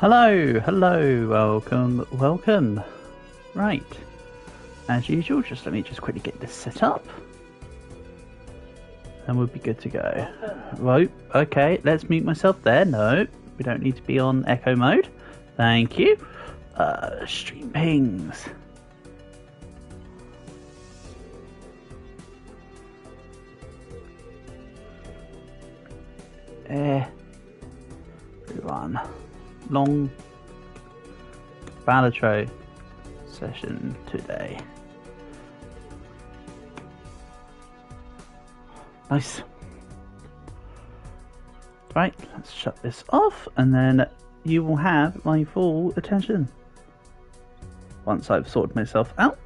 Hello, hello, welcome, welcome. Right, as usual, let me quickly get this set up. And we'll be good to go. Right, okay, let's mute myself there. No, we don't need to be on echo mode. Thank you. Stream pings. Everyone. Long Balatro session today. Nice. Right, let's shut this off and then you will have my full attention once I've sorted myself out.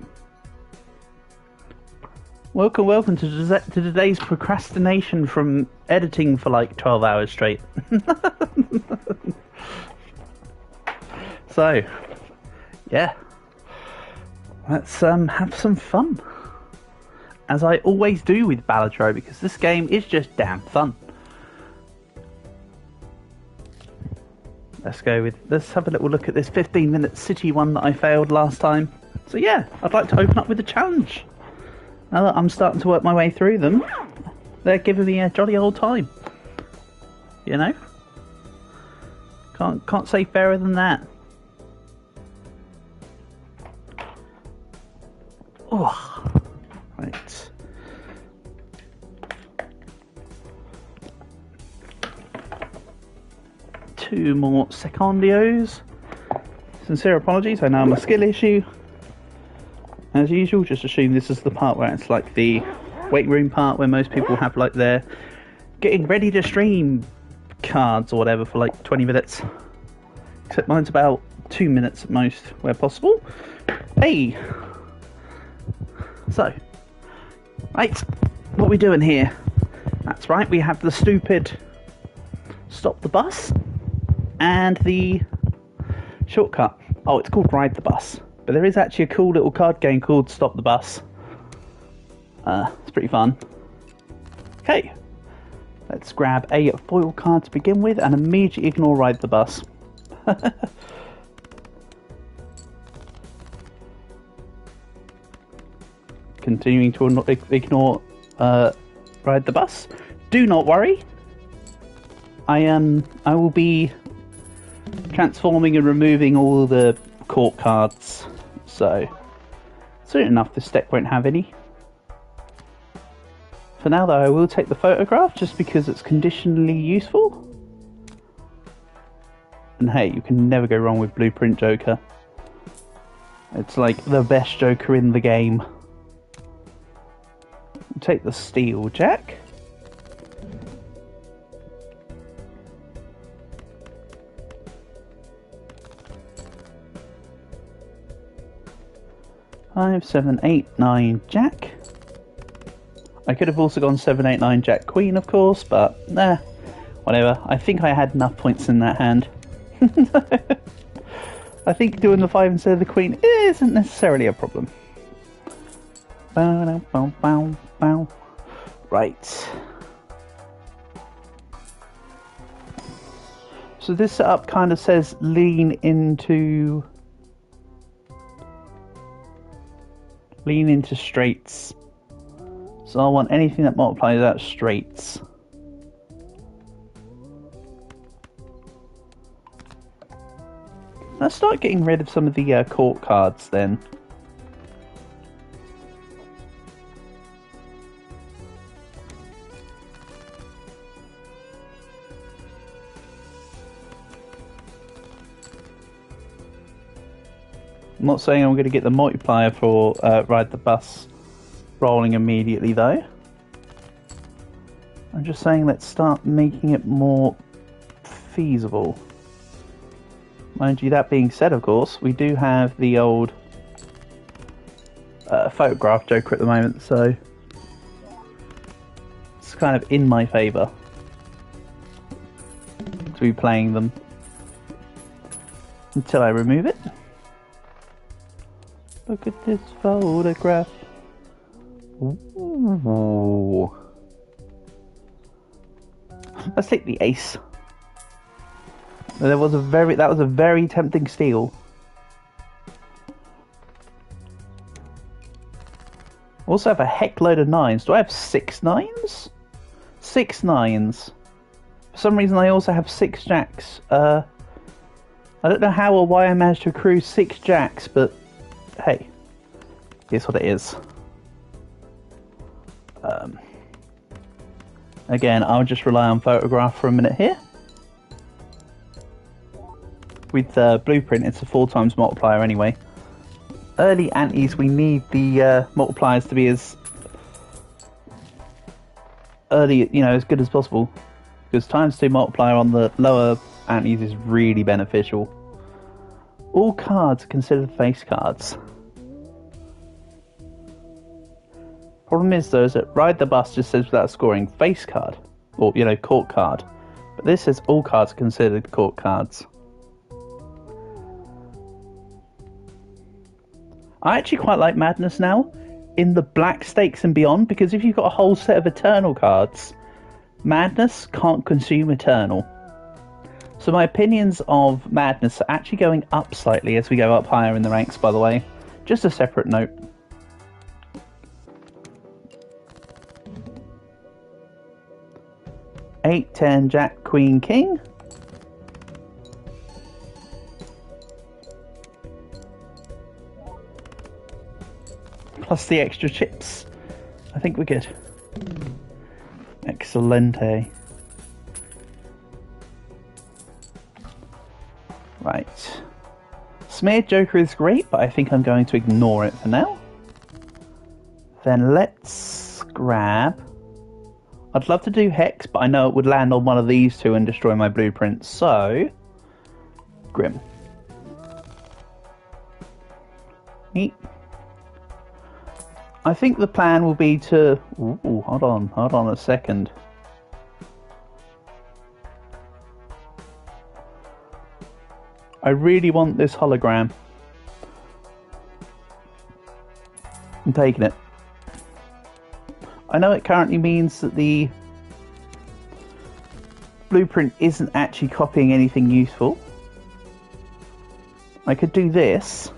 Welcome to today's procrastination from editing for like 12 hours straight. So, yeah, let's have some fun, as I always do with Balatro, because this game is just damn fun. Let's have a little look at this 15-minute city one that I failed last time. So yeah, I'd like to open up with a challenge. Now that I'm starting to work my way through them, they're giving me a jolly old time. You know? Can't say fairer than that. Oh, right. Two more secondios. Sincere apologies, I know I'm a skill issue. As usual, just assume this is the part where it's like the waiting room part where most people have like their getting ready to stream cards or whatever for like 20 minutes. Except mine's about 2 minutes at most where possible. Hey! So, right, what are we doing here? That's right, we have the stupid stop the bus and the shortcut. Oh, it's called ride the bus, but there is actually a cool little card game called Stop the Bus. It's pretty fun. Okay, let's grab a foil card to begin with and immediately ignore ride the bus. Continuing to ignore ride the bus. Do not worry. I will be transforming and removing all the court cards, so soon enough this deck won't have any. For now though, I will take the photograph just because it's conditionally useful. And hey, you can never go wrong with Blueprint Joker. It's like the best Joker in the game. Take the Steel Jack. Five, 7, 8, 9 Jack. I could have also gone 7, 8, 9 Jack Queen, of course, but nah, whatever. I think I had enough points in that hand. I think doing the 5 instead of the Queen isn't necessarily a problem. Right. So this setup kind of says lean into straights. So I want anything that multiplies out straights. Let's start getting rid of some of the court cards then. I'm not saying I'm going to get the multiplier for Ride the Bus rolling immediately though. I'm just saying let's start making it more feasible. Mind you, that being said, of course, we do have the old photograph Joker at the moment, so it's kind of in my favour to be playing them until I remove it. Look at this photograph. Ooh. Let's take the ace. That was a very tempting steal. Also have a heck load of 9s. Do I have 6 9s? 6 9s. For some reason I also have 6 jacks. I don't know how or why I managed to accrue 6 jacks, but hey, here's what it is. Again, I'll just rely on photograph for a minute here. With Blueprint, it's a 4 times multiplier anyway. Early antes, we need the multipliers to be as early, as good as possible. Because ×2 multiplier on the lower antes is really beneficial. All cards are considered face cards. Problem is though, is that Ride the Bus just says without scoring face card. Or, court card. But this says all cards are considered court cards. I actually quite like Madness now in the black stakes and beyond, because if you've got a whole set of Eternal cards, Madness can't consume Eternal. So my opinions of Madness are actually going up slightly as we go up higher in the ranks, by the way. Just a separate note. Eight, 10, Jack, Queen, King. Plus the extra chips. I think we're good. Excelente. Right. Smeared Joker is great, but I think I'm going to ignore it for now. Then let's grab... I'd love to do Hex, but I know it would land on one of these two and destroy my blueprint, so... Grim. Neat. I think the plan will be to... Ooh, hold on a second. I really want this hologram. I'm taking it. I know it currently means that the blueprint isn't actually copying anything useful. I could do this.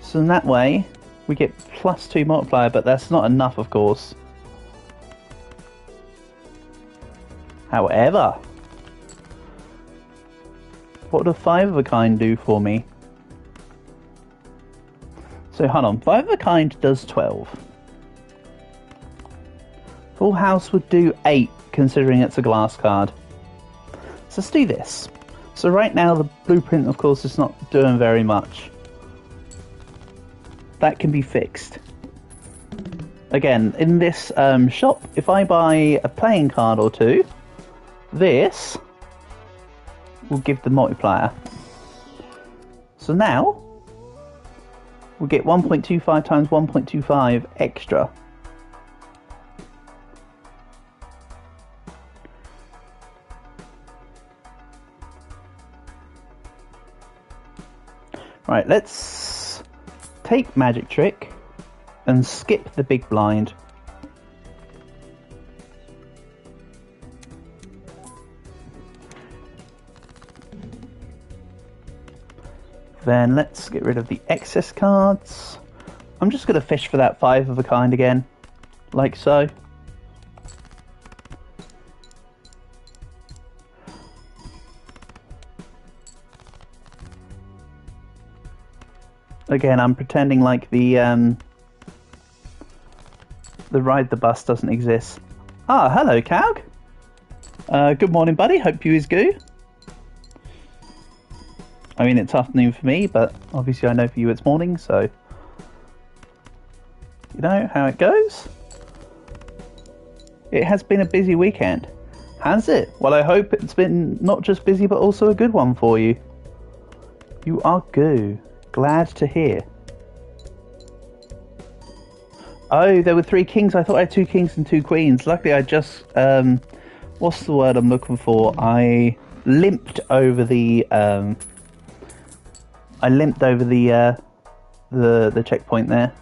So in that way, we get +2 multiplier, but that's not enough, of course. However, what would a 5 of a kind do for me? So hold on, 5 of a kind does 12. Full House would do 8, considering it's a glass card. So let's do this. So right now the blueprint, of course, is not doing very much. That can be fixed. Again, in this shop, if I buy a playing card or two, this will give the multiplier. So now, we'll get 1.25 times 1.25 extra. Right, let's take Magic Trick and skip the big blind. Then let's get rid of the excess cards. I'm just going to fish for that 5 of a kind again, like so. Again, I'm pretending like the Ride the Bus doesn't exist. Ah, hello, Cowg. Good morning, buddy. Hope you is good. I mean, it's afternoon for me, but obviously I know for you it's morning, so... You know how it goes. It has been a busy weekend. Has it? Well, I hope it's been not just busy, but also a good one for you. You are good. Glad to hear. Oh, there were 3 kings. I thought I had 2 kings and 2 queens. Luckily, I just... what's the word I'm looking for? I limped over the... the checkpoint there.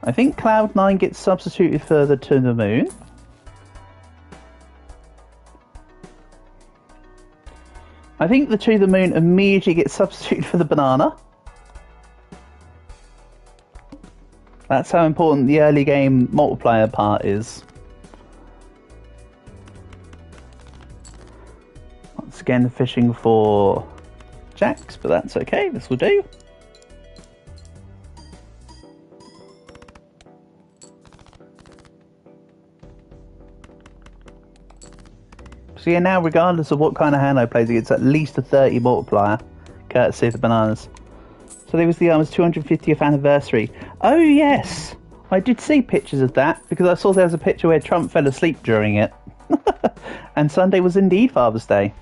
I think Cloud9 gets substituted for the To the Moon. I think the To the Moon immediately gets substituted for the banana. That's how important the early game multiplayer part is. Once again, fishing for jacks, but that's okay, this will do. So yeah, now regardless of what kind of hand I play, it's at least a 30 multiplier, courtesy of the bananas. So there was the Armor's 250th anniversary. Oh yes! I did see pictures of that, because I saw there was a picture where Trump fell asleep during it. And Sunday was indeed Father's Day.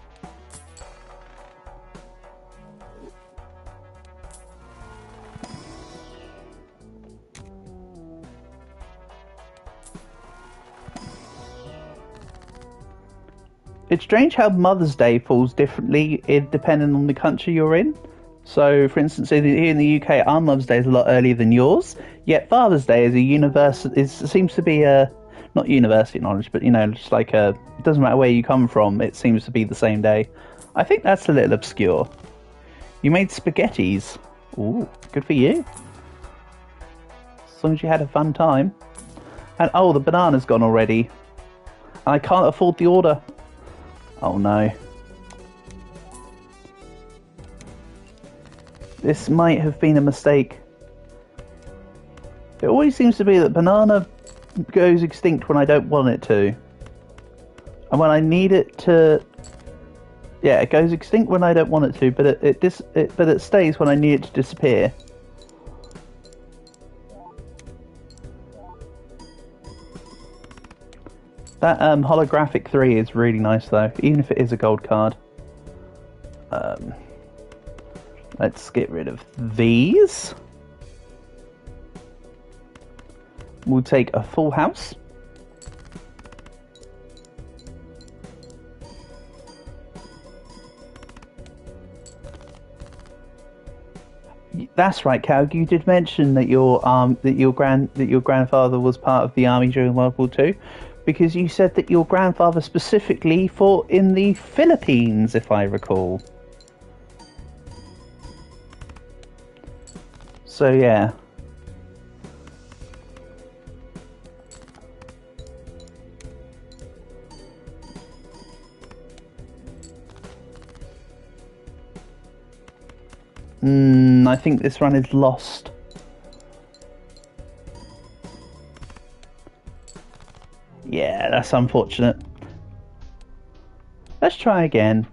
It's strange how Mother's Day falls differently depending on the country you're in. So, for instance, here in the UK, our Mother's Day is a lot earlier than yours. Yet Father's Day seems to be not university knowledge, but you know, just like it doesn't matter where you come from, it seems to be the same day. I think that's a little obscure. You made spaghettis. Ooh, good for you. As long as you had a fun time. And oh, the banana's gone already. And I can't afford the order. Oh no. This might have been a mistake. It always seems to be that banana goes extinct when I don't want it to. And when I need it to... Yeah, it goes extinct when I don't want it to, but it stays when I need it to disappear. That holographic 3 is really nice though, even if it is a gold card. Let's get rid of these. We'll take a full house. That's right, Cal. You did mention that your grandfather was part of the army during World War II, because you said that your grandfather specifically fought in the Philippines, if I recall. So yeah. I think this run is lost. Yeah, that's unfortunate. Let's try again.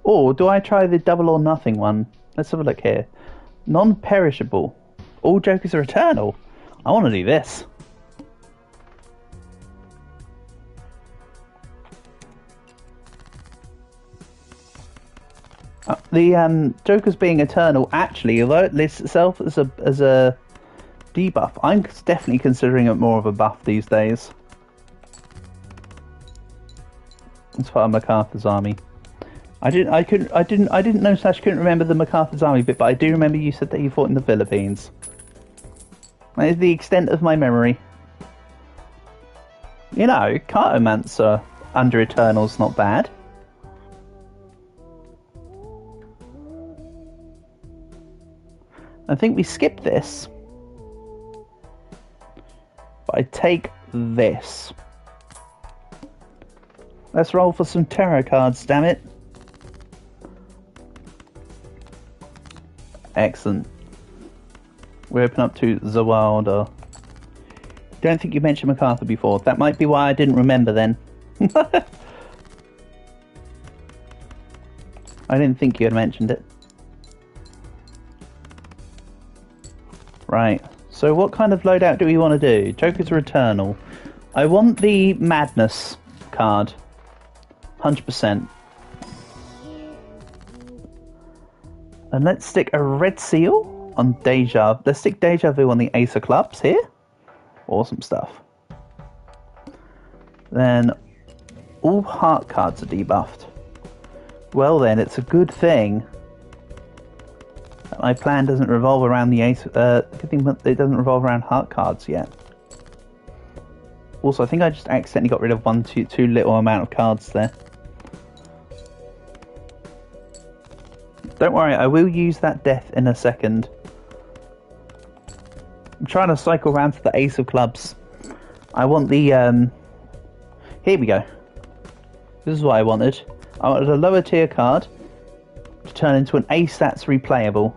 Or do I try the double or nothing one? Let's have a look here. Non-perishable. All jokers are eternal. I want to do this. The jokers being eternal, actually, although it lists itself as a debuff, I'm definitely considering it more of a buff these days. It's part of MacArthur's army. I didn't know / couldn't remember the MacArthur's army bit, but I do remember you said that he fought in the Philippines. That is the extent of my memory. You know, Cartomancer under Eternal's not bad. I think we skip this. But I take this. Let's roll for some tarot cards, damn it. Excellent. We open up to Zawalda. Don't think you mentioned MacArthur before. That might be why I didn't remember then. I didn't think you had mentioned it. Right. So what kind of loadout do we want to do? Jokers are eternal. I want the Madness card. 100%. And let's stick a red seal on Deja. Let's stick Deja Vu on the Ace of Clubs here. Awesome stuff. Then all heart cards are debuffed. Well then, it's a good thing My plan doesn't revolve around the ace. Good thing it doesn't revolve around heart cards yet. Also, I think I just accidentally got rid of too little amount of cards there. Don't worry, I will use that death in a second. I'm trying to cycle around to the ace of clubs. I want the, here we go. This is what I wanted. I wanted a lower tier card to turn into an ace that's replayable.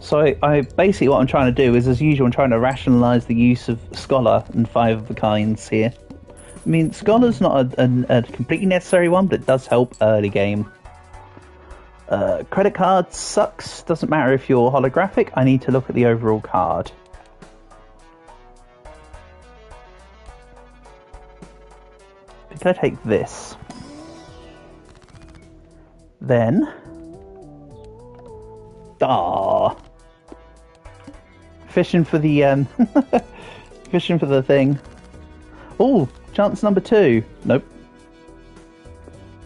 So I basically what I'm trying to do is, as usual, I'm trying to rationalise the use of Scholar and 5 of the kinds here. I mean, Scholar's not a completely necessary one, but it does help early game. Credit card sucks. Doesn't matter if you're holographic. I need to look at the overall card. I think I take this. Then... Fishing for the fishing for the thing. Oh, chance number 2. Nope.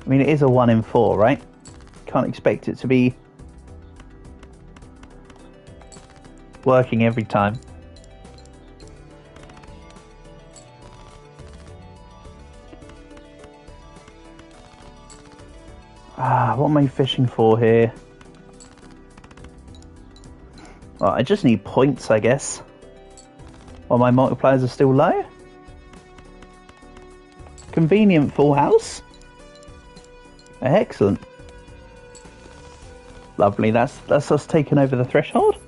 I mean, it is a 1 in 4, right? Can't expect it to be working every time. What am I fishing for here? Well, I just need points, I guess. While my multipliers are still low. Convenient full house. Excellent. Lovely, that's us taking over the threshold.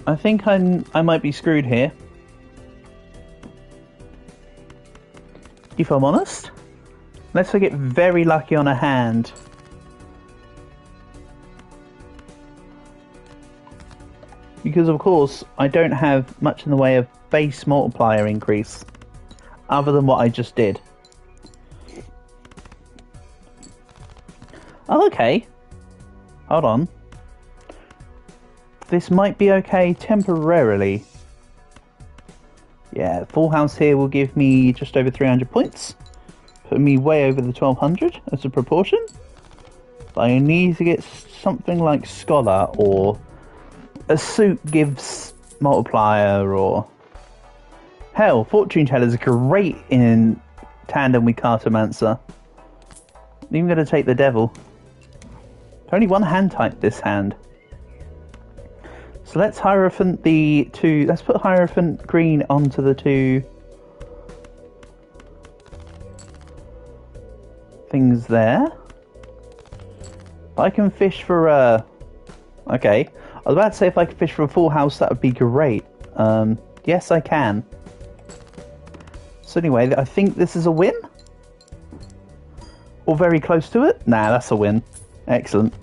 I think I might be screwed here. If I'm honest. Unless I get very lucky on a hand. Because of course, I don't have much in the way of base multiplier increase. Other than what I just did. Oh, okay. Hold on. This might be okay temporarily. Yeah, full house here will give me just over 300 points. Put me way over the 1200 as a proportion. But I need to get something like Scholar, or a suit gives multiplier, or... Hell, Fortune Teller is great in tandem with Cartomancer. I'm even going to take the Devil. Only one hand type this hand. So let's Hierophant the 2... Let's put Hierophant green onto the 2... things there. I can fish for okay. I was about to say if I could fish for a full house that would be great. Yes I can. So anyway, I think this is a win. Or very close to it. Nah, that's a win. Excellent.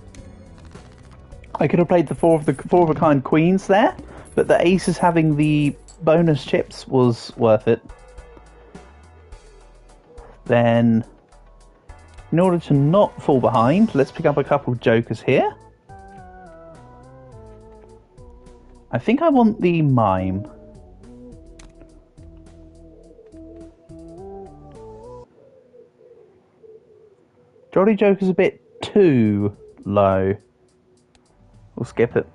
I could have played the four of a kind queens there, but the aces having the bonus chips was worth it. Then, in order to not fall behind, let's pick up a couple of jokers here. I think I want the mime. Jolly Joker's a bit too low. We'll skip it.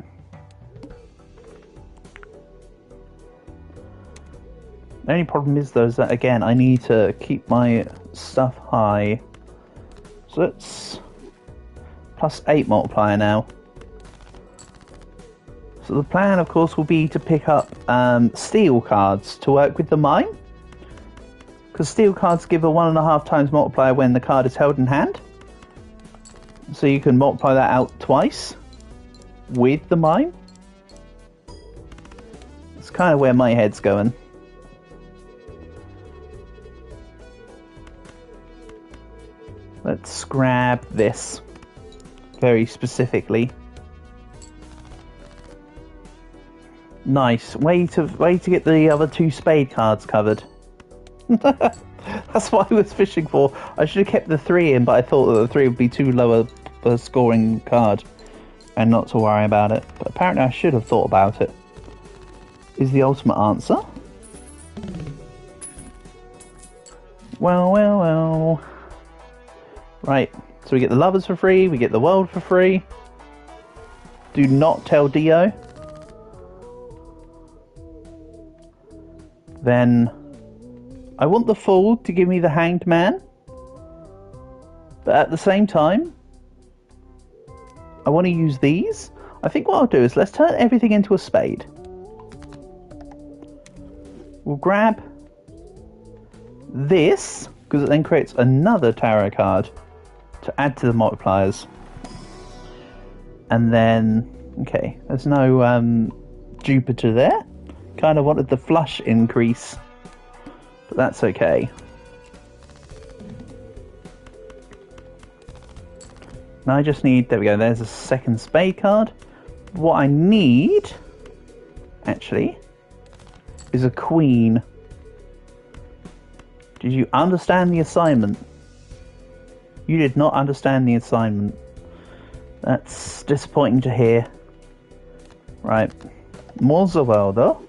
The only problem is though is that again I need to keep my stuff high. So it's +8 multiplier now. So the plan of course will be to pick up steel cards to work with the mime. Because steel cards give a 1.5 times multiplier when the card is held in hand. So you can multiply that out twice with the mime. That's kind of where my head's going. Let's grab this very specifically. Nice. Way to get the other 2 spade cards covered. That's what I was fishing for. I should have kept the 3 in, but I thought that the 3 would be too low the scoring card and not to worry about it. But apparently I should have thought about it. Is the ultimate answer. Well. Right, so we get the lovers for free, we get the world for free. Do not tell Dio. Then I want the fool to give me the hanged man. But at the same time, I want to use these. I think what I'll do is let's turn everything into a spade. We'll grab this, because it then creates another tarot card to add to the multipliers. And then, okay, there's no Jupiter there. Kind of wanted the flush increase, but that's okay. Now I just need, there we go, there's a second spade card. What I need, actually, is a queen. Did you understand the assignment? You did not understand the assignment. That's disappointing to hear. Right. Molza though.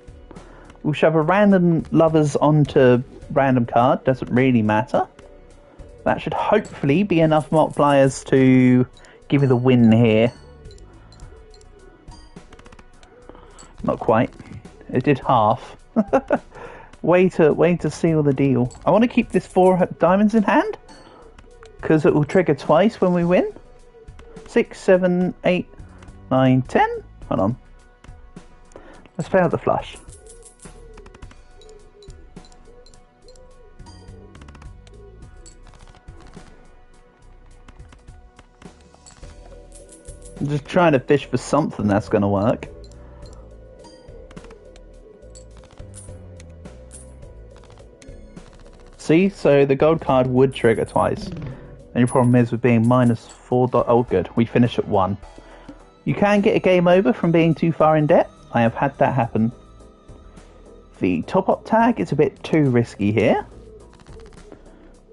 We'll shove a random lovers onto random card. Doesn't really matter. That should hopefully be enough multipliers to give me the win here. Not quite. It did half. Way to seal the deal. I want to keep this 4 diamonds in hand, because it will trigger twice when we win. 6, 7, 8, 9, 10. Hold on. Let's play out the flush. I'm just trying to fish for something that's going to work. See, so the gold card would trigger twice. The only problem is with being minus $4. Oh, good. We finish at 1. You can get a game over from being too far in debt. I have had that happen. The top-up tag is a bit too risky here.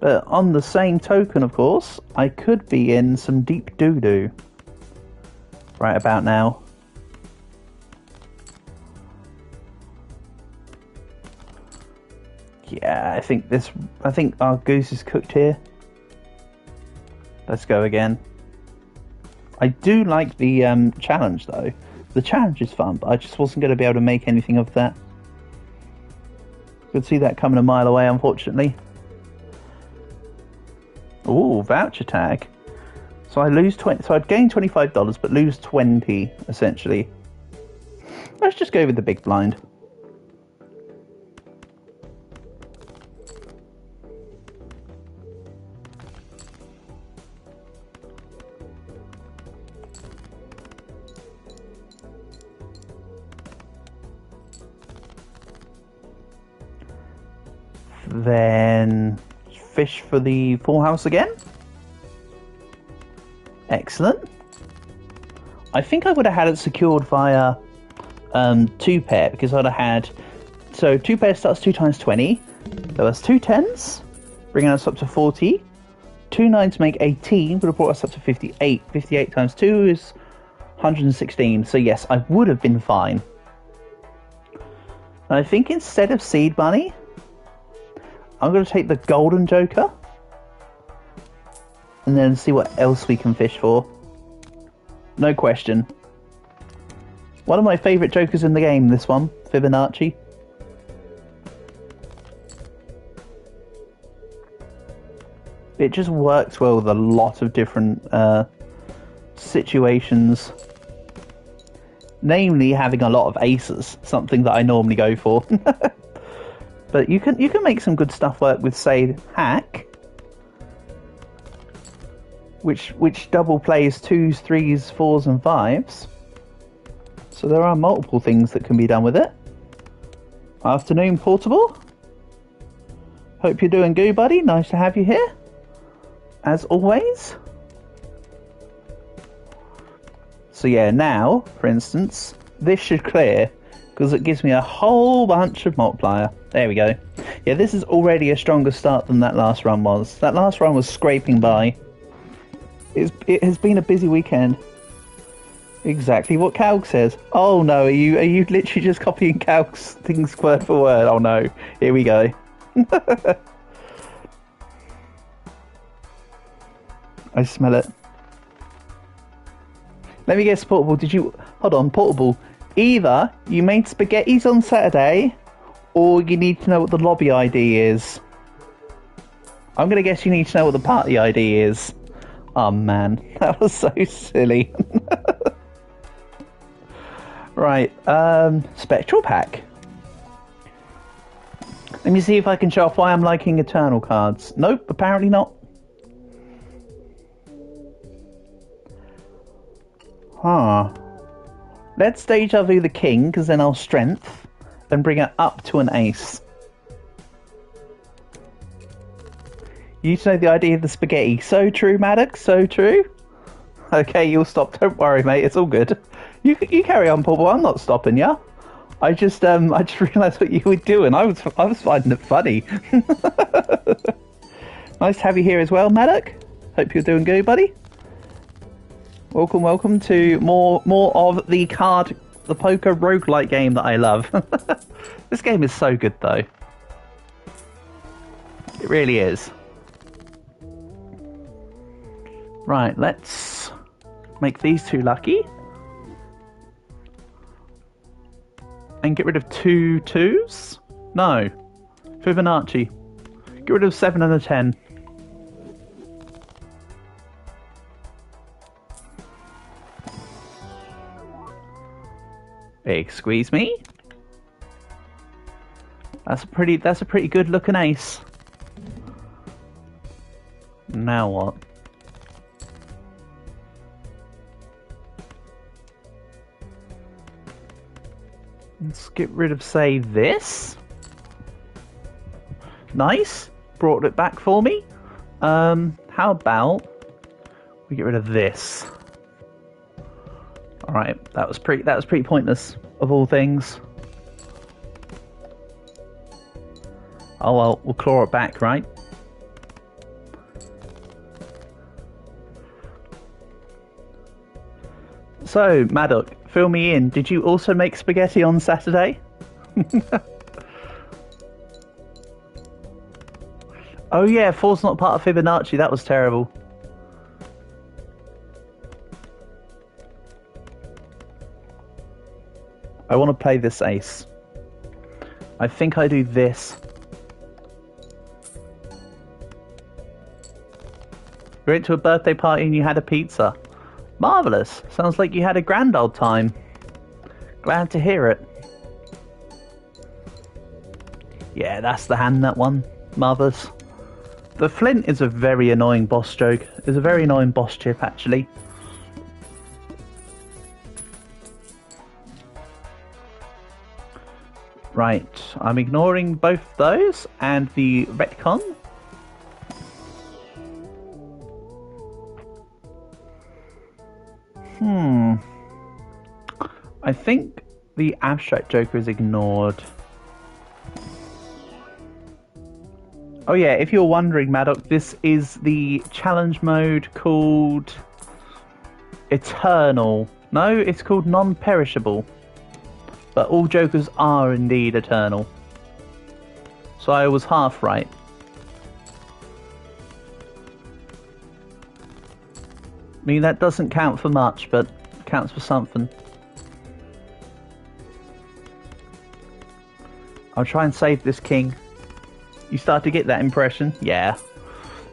But on the same token, of course, I could be in some deep doo-doo right about now. Yeah, I think our goose is cooked here. Let's go again. I do like the challenge though. The challenge is fun, but I just wasn't going to be able to make anything of that. Could see that coming a mile away, unfortunately. Ooh, voucher tag. So I lose 20. So I'd gain $25, but lose 20 essentially. Let's just go with the big blind. Then fish for the full house again. Excellent. I think I would have had it secured via 2 pair, because I'd have had, so 2 pair starts 2 times 20. There was 2 10s, bringing us up to 40. 2 9s make 18, would have brought us up to 58. 58 times 2 is 116. So yes, I would have been fine. And I think instead of seed money, I'm going to take the golden joker and then see what else we can fish for. No question. One of my favourite jokers in the game, this one, Fibonacci. It just works well with a lot of different situations. Namely, having a lot of aces, something that I normally go for. But you can make some good stuff work with, say, hack, which double plays 2s, 3s, 4s, and 5s. So there are multiple things that can be done with it. Afternoon, Portable. Hope you're doing good, buddy. Nice to have you here, as always. So yeah, now, for instance, this should clear, because it gives me a whole bunch of multiplier. There we go. Yeah, this is already a stronger start than that last run was. That last run was scraping by. It has been a busy weekend. Exactly what Calc says. Oh no, are you literally just copying Calc's things word for word? Oh no, here we go. I smell it. Let me guess, Portable, hold on, Portable, either you made spaghettis on Saturday, or you need to know what the lobby ID is. I'm gonna guess you need to know what the party ID is. Oh man, that was so silly. Right, Spectral Pack. Let me see if I can show off why I'm liking Eternal cards. Nope, apparently not. Huh. Let's Deja Vu the King, because then I'll Strength, and bring it up to an Ace. You need to know the idea of the spaghetti. So true, Maddox, so true. Okay, you'll stop. Don't worry, mate. It's all good. You carry on, Paul. I'm not stopping you. I just realised what you were doing. I was finding it funny. Nice to have you here as well, Maddox. Hope you're doing good, buddy. Welcome to more of the poker roguelike game that I love. This game is so good, though. It really is. Right, let's make these two lucky. And get rid of 2 2s? No. Fibonacci. Get rid of 7 and a 10. Excuse me? That's a pretty good looking ace. Now what? Let's get rid of, say, this. Nice. Brought it back for me. How about we get rid of this? Alright, that was pretty pointless, of all things. Oh well, we'll claw it back, right? So, Maddox, fill me in. Did you also make spaghetti on Saturday? Oh yeah, 4's not part of Fibonacci. That was terrible. I want to play this ace. I think I do this. We went to a birthday party and you had a pizza. Marvellous. Sounds like you had a grand old time. Glad to hear it. Yeah, that's the hand, that one. Marvellous. The flint is a very annoying boss joke. It's a very annoying boss chip, actually. Right, I'm ignoring both those and the retcon. I think the abstract joker is ignored. Oh yeah, if you're wondering, Maddox, this is the challenge mode called Eternal. No, it's called Non-Perishable. But all jokers are indeed eternal. So I was half right. I mean, that doesn't count for much, but it counts for something. I'll try and save this king. You start to get that impression? Yeah.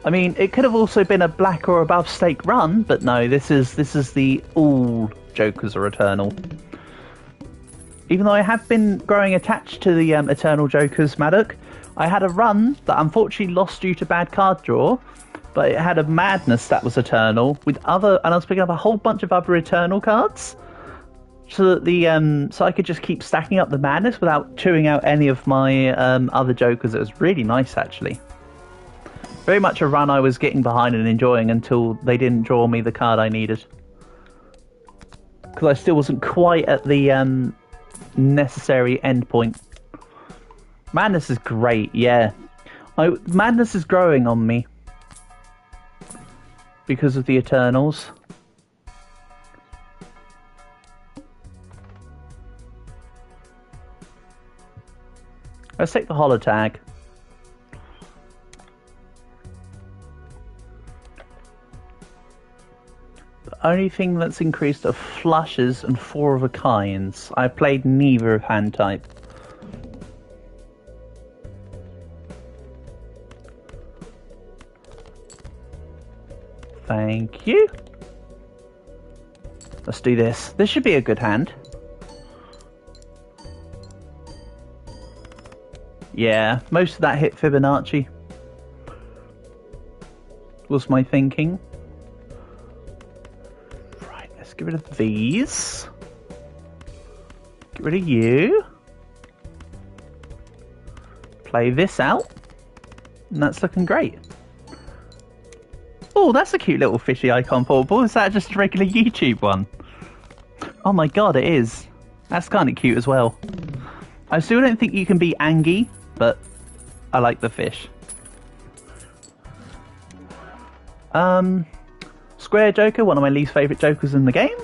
I mean, it could have also been a black or above stake run, but no, this is the all jokers are eternal. Even though I have been growing attached to the eternal jokers, Maddox, I had a run that unfortunately lost due to bad card draw, but it had a madness that was eternal with other, and I was picking up a whole bunch of other eternal cards, so that so I could just keep stacking up the madness without chewing out any of my other jokers. It was really nice, actually. Very much a run I was getting behind and enjoying until they didn't draw me the card I needed, because I still wasn't quite at the necessary end point. Madness is great, yeah. Madness is growing on me. because of the Eternals. Let's take the holotag. The only thing that's increased are flushes and 4 of a kinds. I played neither of hand type. Thank you. Let's do this. This should be a good hand. Yeah, most of that hit Fibonacci. Was my thinking. Right, let's get rid of these. Get rid of you. Play this out. And that's looking great. Oh, that's a cute little fishy icon portable. Is that just a regular YouTube one? Oh my god, it is. That's kind of cute as well. I still don't think you can beat Angie, but I like the fish. Square Joker, one of my least favourite Jokers in the game.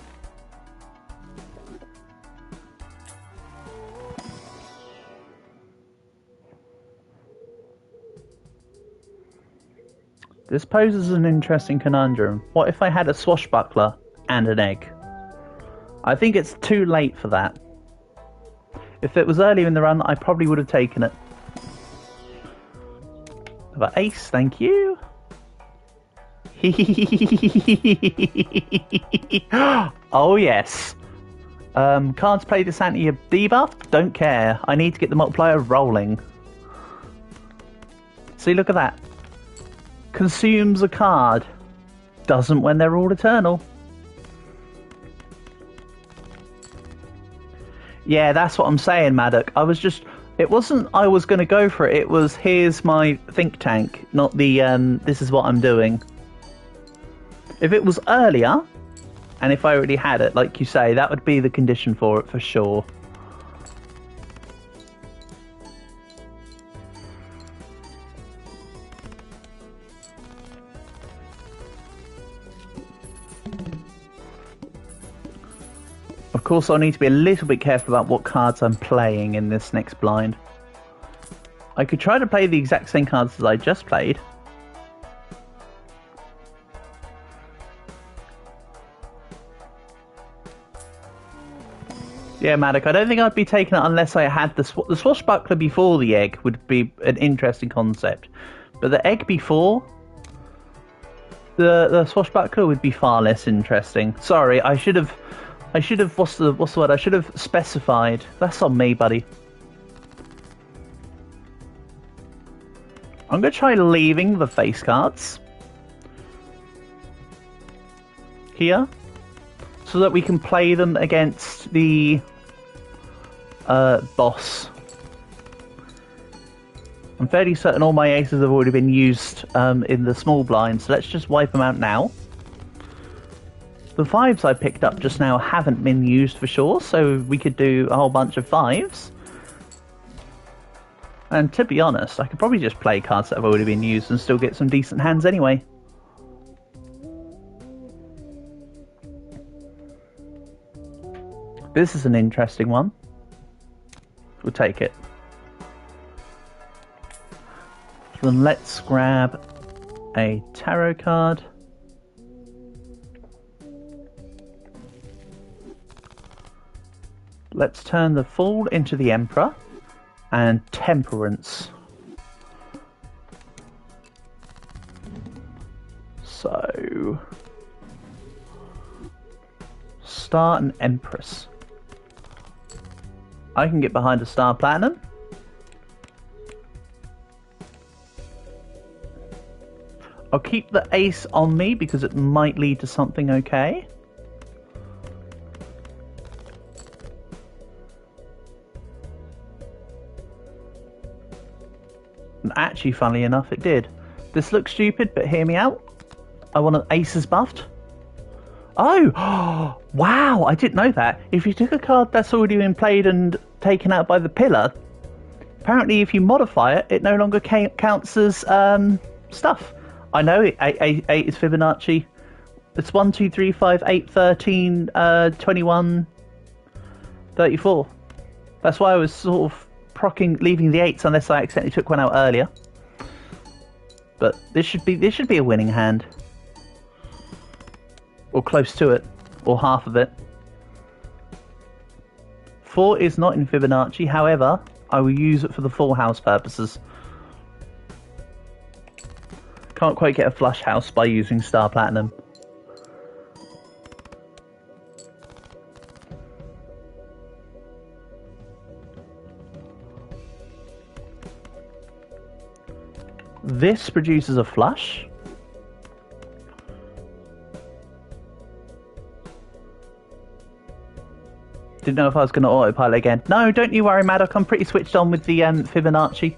This poses an interesting conundrum. What if I had a swashbuckler and an egg? I think it's too late for that. If it was earlier in the run, I probably would have taken it. But ace, thank you. Oh yes. Cards play this anti debuff? Don't care. I need to get the multiplier rolling. See, look at that. Consumes a card. Doesn't when they're all eternal. Yeah, that's what I'm saying, Maddock. It wasn't I was going to go for it. It was, here's my think tank, not the, this is what I'm doing. If it was earlier, and if I already had it, like you say, that would be the condition for it, for sure. Of course, I need to be a little bit careful about what cards I'm playing in this next blind. I could try to play the exact same cards as I just played. Yeah, Maddock, I don't think I'd be taking it unless I had the swashbuckler before the egg would be an interesting concept. But the egg before the swashbuckler would be far less interesting. Sorry, I should have what's the word? I should have specified. That's on me, buddy. I'm gonna try leaving the face cards here so that we can play them against the boss. I'm fairly certain all my aces have already been used in the small blind, so let's just wipe them out now. The 5s I picked up just now haven't been used for sure, so we could do a whole bunch of 5s. And to be honest, I could probably just play cards that have already been used and still get some decent hands anyway. This is an interesting one. We'll take it. Then let's grab a tarot card. Let's turn the Fool into the Emperor and Temperance. So, Star and Empress. I can get behind a Star Platinum. I'll keep the ace on me because it might lead to something okay. And actually, funnily enough, it did. This looks stupid, but hear me out. I want an aces buffed. Oh, wow, I didn't know that. If you took a card that's already been played and taken out by the pillar, apparently if you modify it, it no longer counts as stuff. I know 8 is Fibonacci. It's 1, 2, 3, 5, 8, 13, 21, 34. That's why I was sort of leaving the 8s unless I accidentally took one out earlier. But this should be a winning hand. Or close to it. Or half of it. 4 is not in Fibonacci, however, I will use it for the full house purposes. Can't quite get a flush house by using Star Platinum. This produces a flush. Didn't know if I was going to autopilot again. No, don't you worry, Maddock. I'm pretty switched on with the Fibonacci.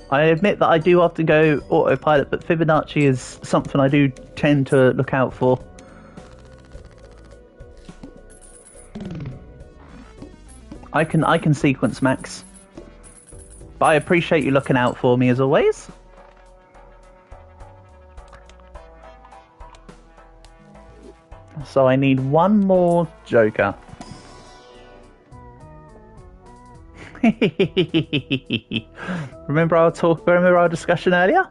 I admit that I do often go autopilot, but Fibonacci is something I do tend to look out for. I can sequence, Max. But I appreciate you looking out for me as always. So I need one more Joker. Remember our discussion earlier?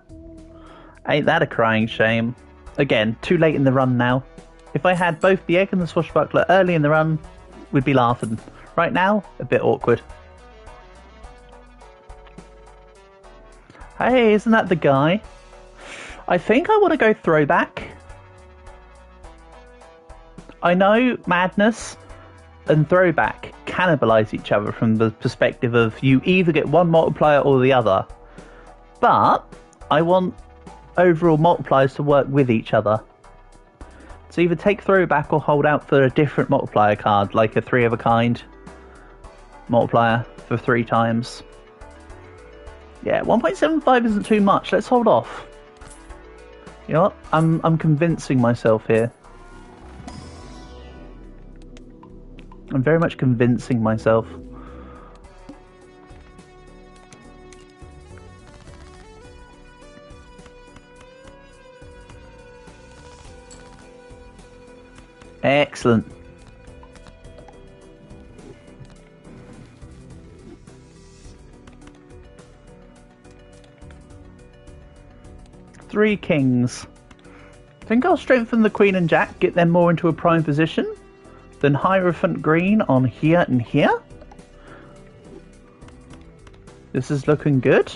Ain't that a crying shame? Again, too late in the run now. If I had both the egg and the swashbuckler early in the run, we'd be laughing. Right now, a bit awkward. Hey, isn't that the guy? I think I want to go throwback. I know Madness and Throwback cannibalize each other from the perspective of you either get one multiplier or the other. But I want overall multipliers to work with each other. So either take Throwback or hold out for a different multiplier card, like a 3 of a kind multiplier for 3 times. Yeah, 1.75 isn't too much. Let's hold off. You know what? I'm convincing myself here. I'm very much convincing myself. Excellent. Three kings. I think I'll strengthen the queen and jack, get them more into a prime position. Then Hierophant green on here and here. This is looking good.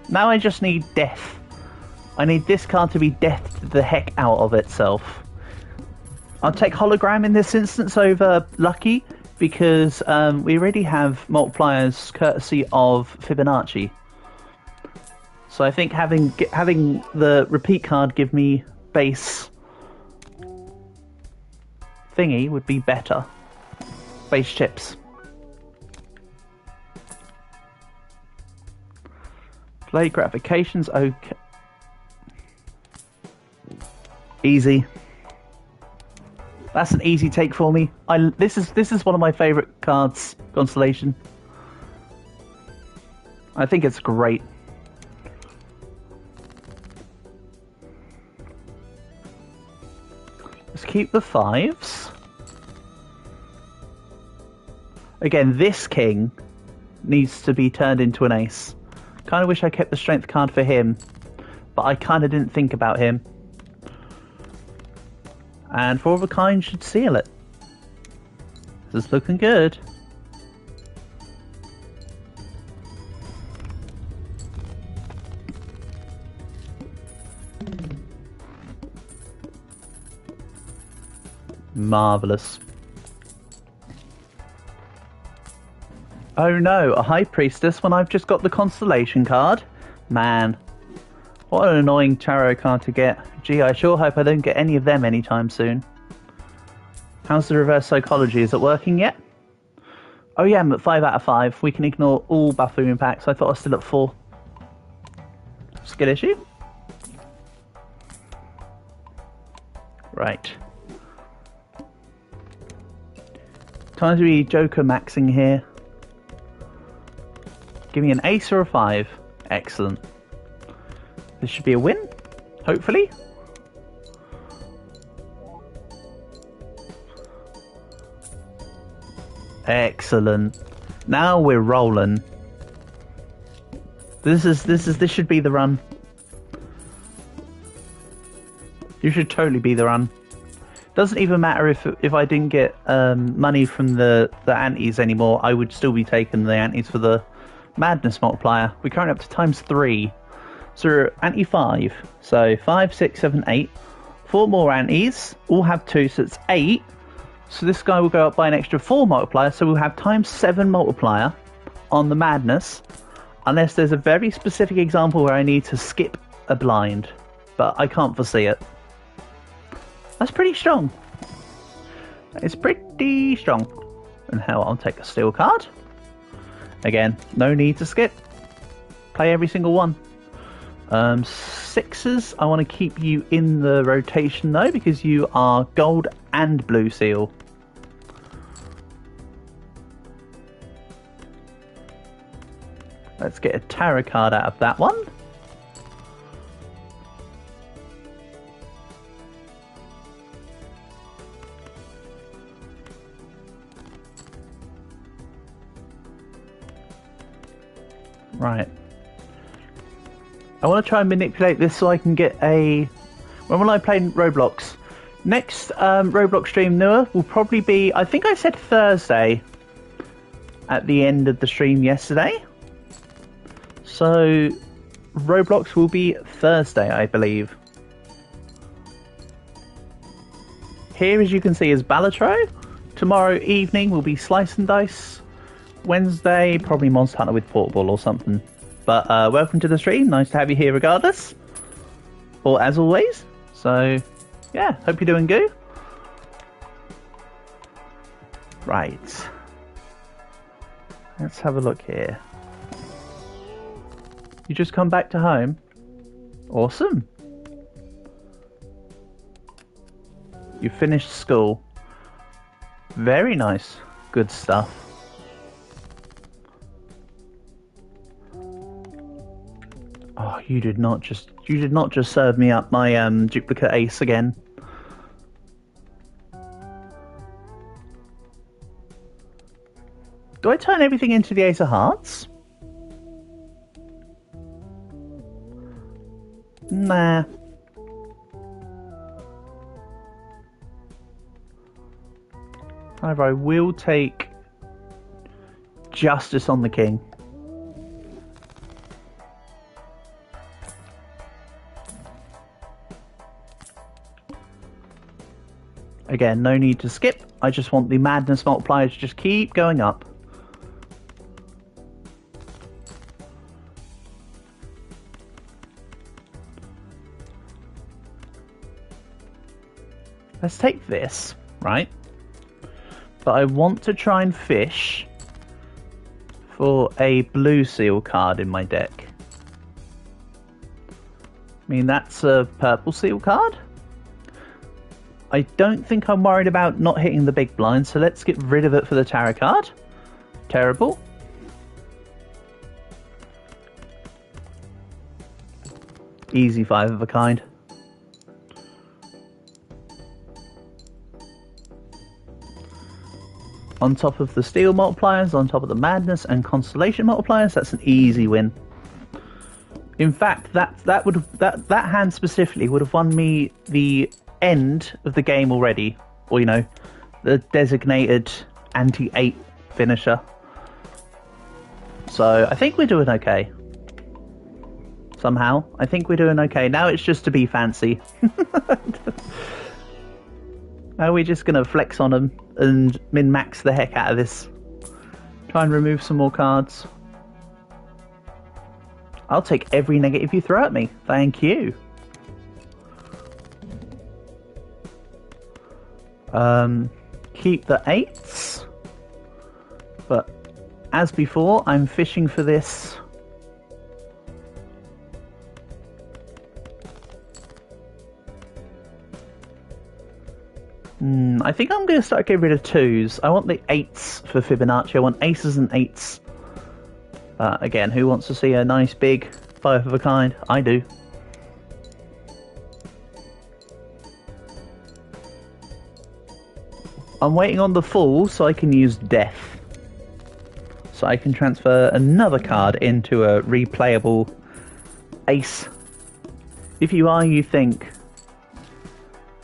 Now I just need death. I need this card to be death the heck out of itself. I'll take hologram in this instance over lucky because we already have multipliers courtesy of Fibonacci. So I think having the repeat card give me base thingy would be better. Base chips. Play gratifications, okay. Easy. That's an easy take for me. This is one of my favourite cards, Constellation. I think it's great. Let's keep the 5s. Again, this king needs to be turned into an ace. Kind of wish I kept the strength card for him, but I kind of didn't think about him. And 4 of a kind should seal it. This is looking good. Marvellous. Oh no, a High Priestess when I've just got the Constellation card? Man, what an annoying tarot card to get. Gee, I sure hope I don't get any of them anytime soon. How's the reverse psychology? Is it working yet? Oh yeah, I'm at 5 out of 5. We can ignore all buffoon impacts. I thought I was still at 4. Skill issue? Right. Time to be Joker maxing here. Give me an ace or a 5. Excellent. This should be a win, hopefully. Excellent. Now we're rolling. This should be the run. You should totally be the run. Doesn't even matter if I didn't get money from the antes anymore. I would still be taking the antes for the madness multiplier. We're currently up to ×3. So we're ante 5. So 5, 6, 7, 8. 4 more antes. All have 2, so it's 8. So this guy will go up by an extra 4 multiplier. So we'll have ×7 multiplier on the madness. Unless there's a very specific example where I need to skip a blind. But I can't foresee it. That's pretty strong. It's pretty strong. And hell, I'll take a steel card. Again, no need to skip. Play every single one. 6s, I want to keep you in the rotation though, because you are gold and blue seal. Let's get a tarot card out of that one. Right. I want to try and manipulate this so I can get a... When will I play Roblox? Next Roblox stream newer will probably be... I think I said Thursday at the end of the stream yesterday. So Roblox will be Thursday, I believe. Here, as you can see, is Balatro. Tomorrow evening will be Slice and Dice. Wednesday, probably Monster Hunter with Portable or something. But welcome to the stream. Nice to have you here regardless. Or as always. So, yeah, hope you're doing good. Right. Let's have a look here. You just come back to home? Awesome. You finished school. Very nice. Good stuff. Oh, you did not just serve me up my duplicate ace again. Do I turn everything into the ace of hearts? Nah. However, I will take justice on the king. Again, no need to skip. I just want the madness multiplier to just keep going up. Let's take this, right? But I want to try and fish for a blue seal card in my deck. I mean, that's a purple seal card. I don't think I'm worried about not hitting the big blind, so let's get rid of it for the tarot card. Terrible. Easy 5 of a kind. On top of the steel multipliers, on top of the madness and constellation multipliers, that's an easy win. In fact, that hand specifically would have won me the end of the game already, or you know, the designated anti-8 finisher. So I think we're doing okay. Somehow, I think we're doing okay. Now it's just to be fancy. Now we're just gonna flex on them and min-max the heck out of this. Try and remove some more cards. I'll take every negative you throw at me. Thank you. Keep the 8s. But as before, I'm fishing for this. I think I'm going to start getting rid of 2s. I want the 8s for Fibonacci. I want aces and 8s. Again, who wants to see a nice big 5 of a kind? I do. I'm waiting on the full so I can use death. So I can transfer another card into a replayable ace. If you are, you think.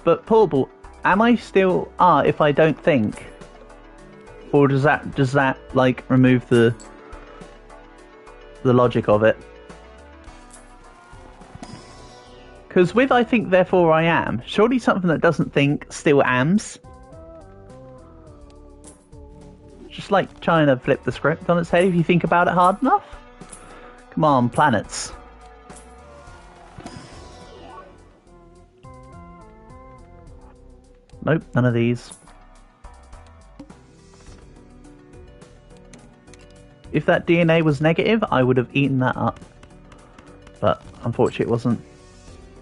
But portable, am I still if I don't think? Or does that like remove the logic of it? Because with I think therefore I am, surely something that doesn't think still ams. Just like trying to flip the script on its head if you think about it hard enough. Come on, planets. Nope, none of these. If that DNA was negative, I would have eaten that up. But unfortunately it wasn't.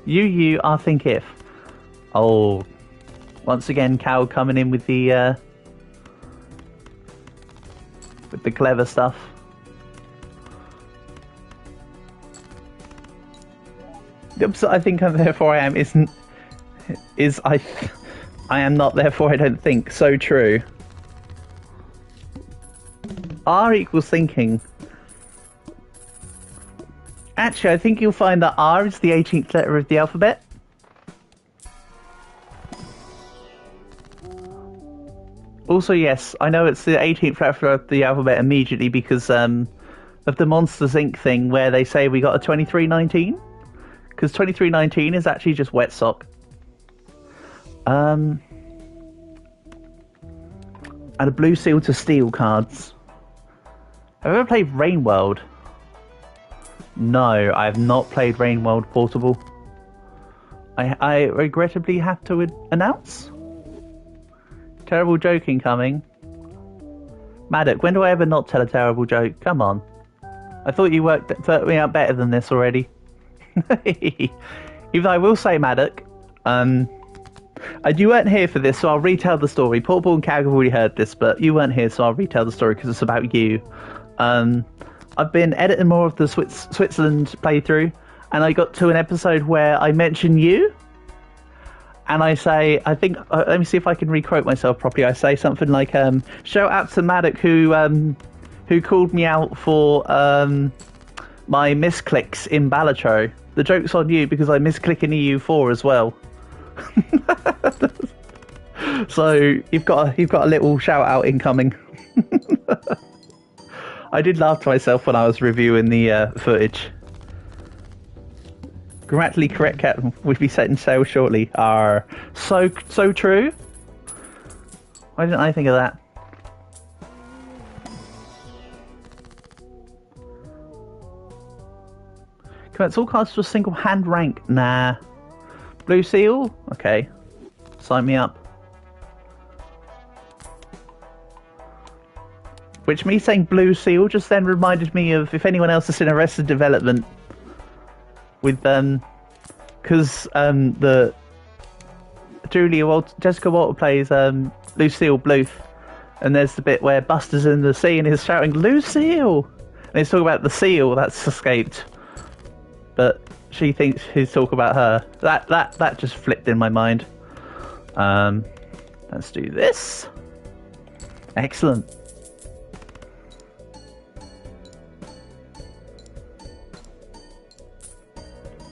You are think if. Oh, once again, Cal coming in with the clever stuff. The opposite I think and therefore I am is I am not therefore I don't think. So true. R equals thinking. Actually, I think you'll find that R is the 18th letter of the alphabet. Also, yes, I know it's the 18th letter of the alphabet immediately because of the Monsters Inc. thing where they say we got a 2319. Because 2319 is actually just wet sock. And a blue seal to steal cards. Have you ever played Rain World? No, I have not played Rain World Portable. I regrettably have to announce. Terrible joke incoming. Maddock, when do I ever not tell a terrible joke? Come on. I thought you worked me out better than this already. Even though I will say, Maddock, you weren't here for this, so I'll retell the story. Portable and Cag have already heard this, but you weren't here, so I'll retell the story because it's about you. I've been editing more of the Switzerland playthrough, and I got to an episode where I mention you, and I say, I think, let me see if I can requote myself properly. I say something like, shout out to Maddock who called me out for my misclicks in Balatro. The joke's on you because I misclick in EU4 as well. So you've got a little shout out incoming. I did laugh to myself when I was reviewing the footage. Grammatically correct cat would be setting sail shortly. So true. Why didn't I think of that? Converts all cards to a single hand rank. Nah. Blue seal? Okay. Sign me up. Which me saying blue seal just then reminded me of if anyone else has seen Arrested Development with because the Jessica Walter plays Lucille Bluth, and there's the bit where Buster's in the sea and he's shouting Lucille, and he's talking about the seal that's escaped, but she thinks he's talking about her. That just flipped in my mind. Let's do this. Excellent.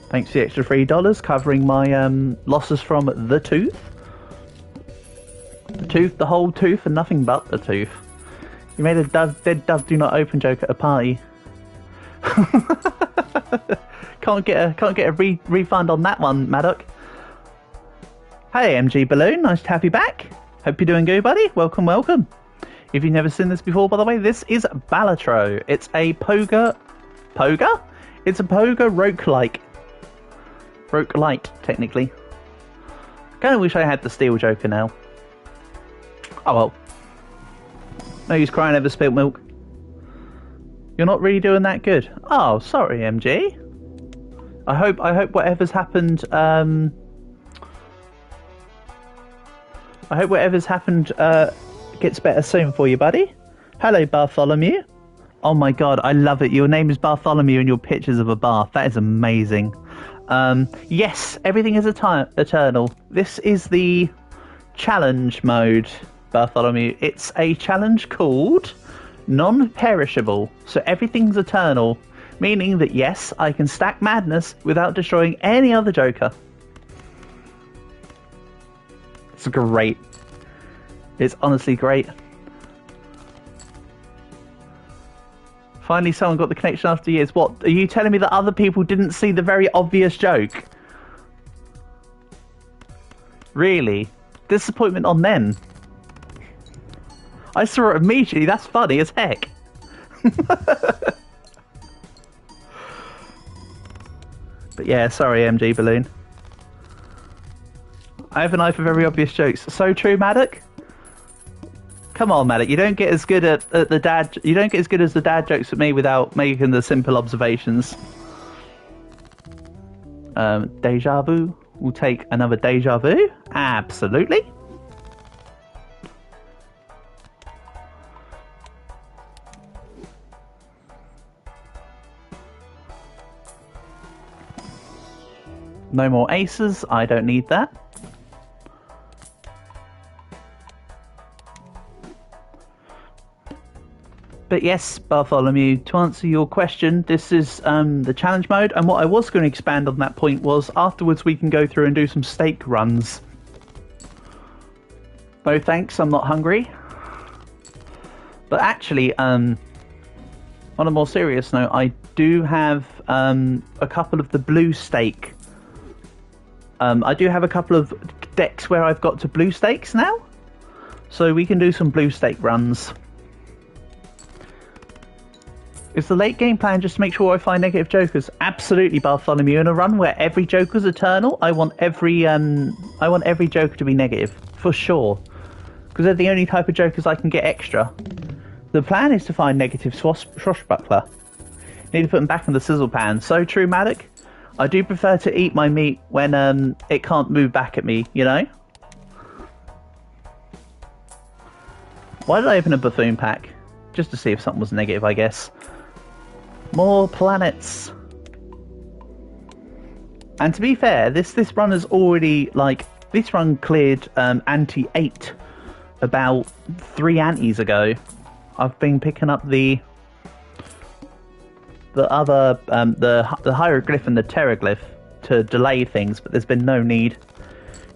Thanks for the extra $3 covering my losses from the tooth. The whole tooth and nothing but the tooth. You made a dead dove do not open joke at a party. Can't get a refund on that one, Maddock. Hey MG Balloon, nice to have you back. Hope you're doing good, buddy. Welcome. If you've never seen this before, by the way, this is Balatro. It's a poker? It's a poker roguelike. Roguelite, technically. I kind of wish I had the Steel Joker now. Oh well. No use crying over spilt milk. You're not really doing that good. Oh, sorry, MG. I hope whatever's happened. I hope whatever's happened gets better soon for you, buddy. Hello, Bartholomew. Oh my God, I love it. Your name is Bartholomew and your pictures of a bath. That is amazing. Yes, everything is eternal. This is the challenge mode, Bartholomew. It's a challenge called non-perishable, so everything's eternal, meaning that yes, I can stack madness without destroying any other Joker. It's great. It's honestly great. Finally someone got the connection after years. What, are you telling me that other people didn't see the very obvious joke? Really? Disappointment on them. I saw it immediately. That's funny as heck. But yeah, sorry, MG Balloon. I have an eye for very obvious jokes. So true, Maddock. Come on, Maddock. You don't get as good at the dad. You don't get as good as the dad jokes at me without making the simple observations. Deja vu. We'll take another deja vu. Absolutely. No more aces. I don't need that. But yes, Bartholomew, to answer your question, this is the challenge mode, and what I was going to expand on that point was afterwards we can go through and do some stake runs. No thanks, I'm not hungry. But actually, on a more serious note, I do have a couple of the blue stake. I do have a couple of decks where I've got to blue stakes now, so we can do some blue stake runs. Is the late game plan just to make sure I find negative jokers? Absolutely, Bartholomew. In a run where every joker's eternal, I want every joker to be negative for sure, because they're the only type of jokers I can get extra. The plan is to find negative swashbuckler. Need to put them back in the sizzle pan. So true, Maddock. I do prefer to eat my meat when it can't move back at me. You know. Why did I open a buffoon pack? Just to see if something was negative, I guess. More planets. And to be fair, this run has already, this run cleared anti 8 about 3 antis ago. I've been picking up the other the hieroglyph and the pteroglyph to delay things, but there's been no need.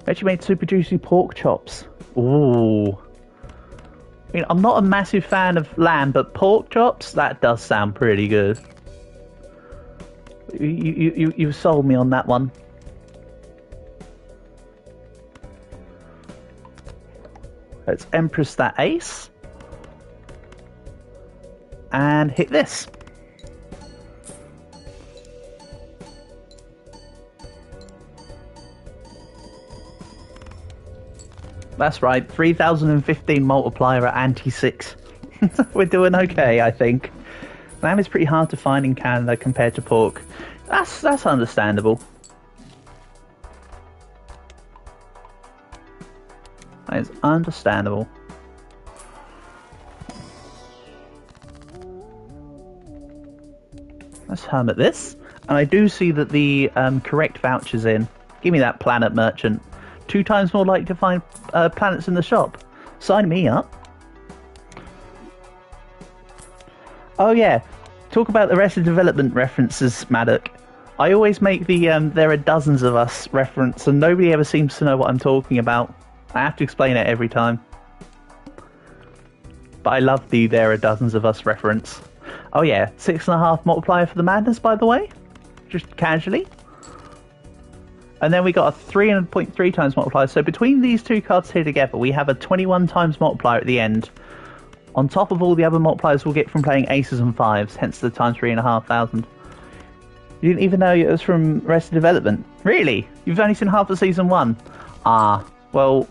Actually made super juicy pork chops. Ooh. I mean, I'm not a massive fan of lamb, but pork chops, that does sound pretty good. You sold me on that one. Let's Empress that ace. And hit this. That's right, 3015 multiplier at anti-6. We're doing okay, I think. Lamb is pretty hard to find in Canada compared to pork. That's understandable. That is understandable. Let's hermit this. And I do see that the correct voucher's in. Give me that planet merchant. 2 times more likely to find planets in the shop. Sign me up. Oh yeah, talk about Arrested Development references, Maddock. I always make the there are dozens of us reference, and nobody ever seems to know what I'm talking about. I have to explain it every time. But I love the there are dozens of us reference. Oh yeah, 6.5 multiplier for the madness, by the way. Just casually. And then we got a 3.3 times multiplier. So between these 2 cards here together, we have a 21 times multiplier at the end. On top of all the other multipliers we'll get from playing aces and 5s, hence the times 3,500. You didn't even know it was from Arrested Development. Really? You've only seen half of season 1? Ah, well,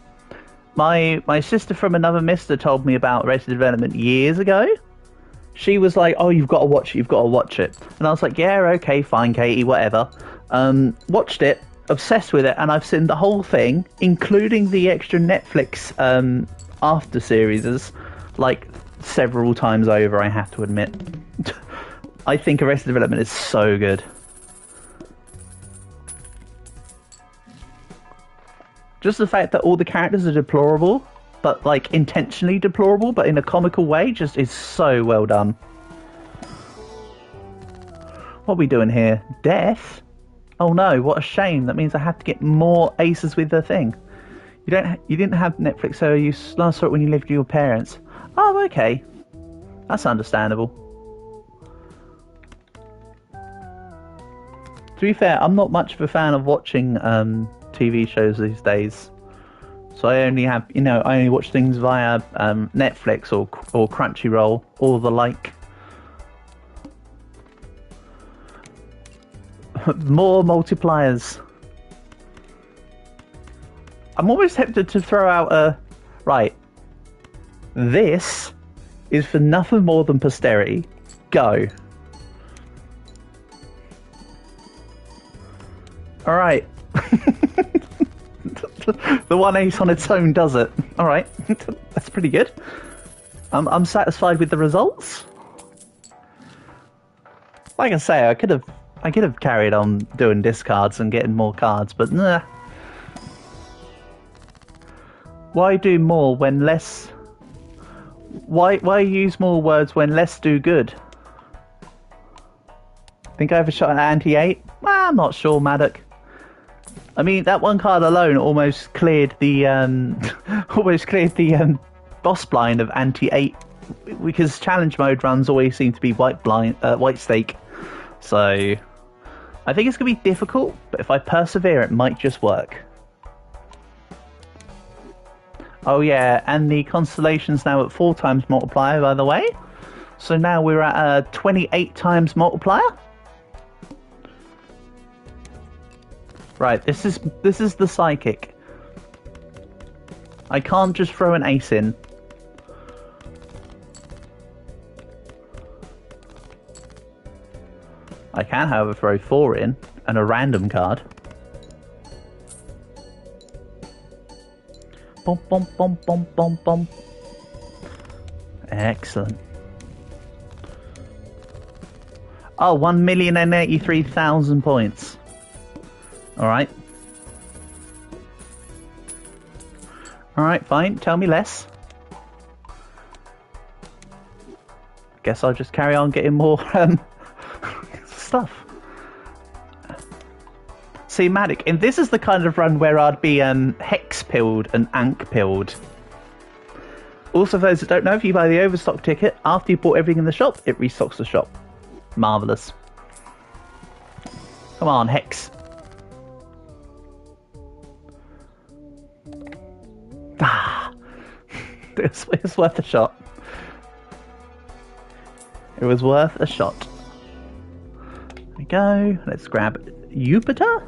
my sister from another mister told me about Arrested Development years ago. She was like, oh, you've got to watch it, you've got to watch it. And I was like, yeah, okay, fine, Katie, whatever. Watched it, obsessed with it, and I've seen the whole thing, including the extra Netflix after series, like several times over, I have to admit. I think Arrested Development is so good. Just the fact that all the characters are deplorable but like intentionally deplorable, but in a comical way, just is so well done. What are we doing here? Death? Oh no, what a shame. That means I have to get more aces with the thing. You didn't have Netflix, so you last saw it when you lived with your parents. Oh, okay. That's understandable. To be fair, I'm not much of a fan of watching TV shows these days. So I only have, I only watch things via Netflix or Crunchyroll or the like. More multipliers. I'm almost tempted to throw out a... Right. This is for nothing more than posterity. Go. Alright. The one ace on its own does it. Alright. That's pretty good. I'm satisfied with the results. Like I say, I could have carried on doing discards and getting more cards, but nah. Why do more when less... Why use more words when less do good? Think I have a shot at anti-8? I'm not sure, Maddock. I mean, that one card alone almost cleared the boss blind of anti-8, because challenge mode runs always seem to be white stake. So I think it's gonna be difficult, but if I persevere, it might just work. Oh yeah, and the constellation's now at 4 times multiplier, by the way. So now we're at a 28 times multiplier. Right, this is the psychic. I can't just throw an ace in. I can, however, throw 4 in and a random card. Bum, bum, bum, bum, bum, bum. Excellent. Oh, 1,083,000 points. Alright. Alright, fine. Tell me less. Guess I'll just carry on getting more stuff. See, Matic, and this is the kind of run where I'd be hex pilled and ank pilled. Also, for those that don't know, if you buy the overstock ticket, after you bought everything in the shop, it restocks the shop. Marvellous. Come on, hex. Ah, it's worth a shot. It was worth a shot. There we go. Let's grab Jupiter.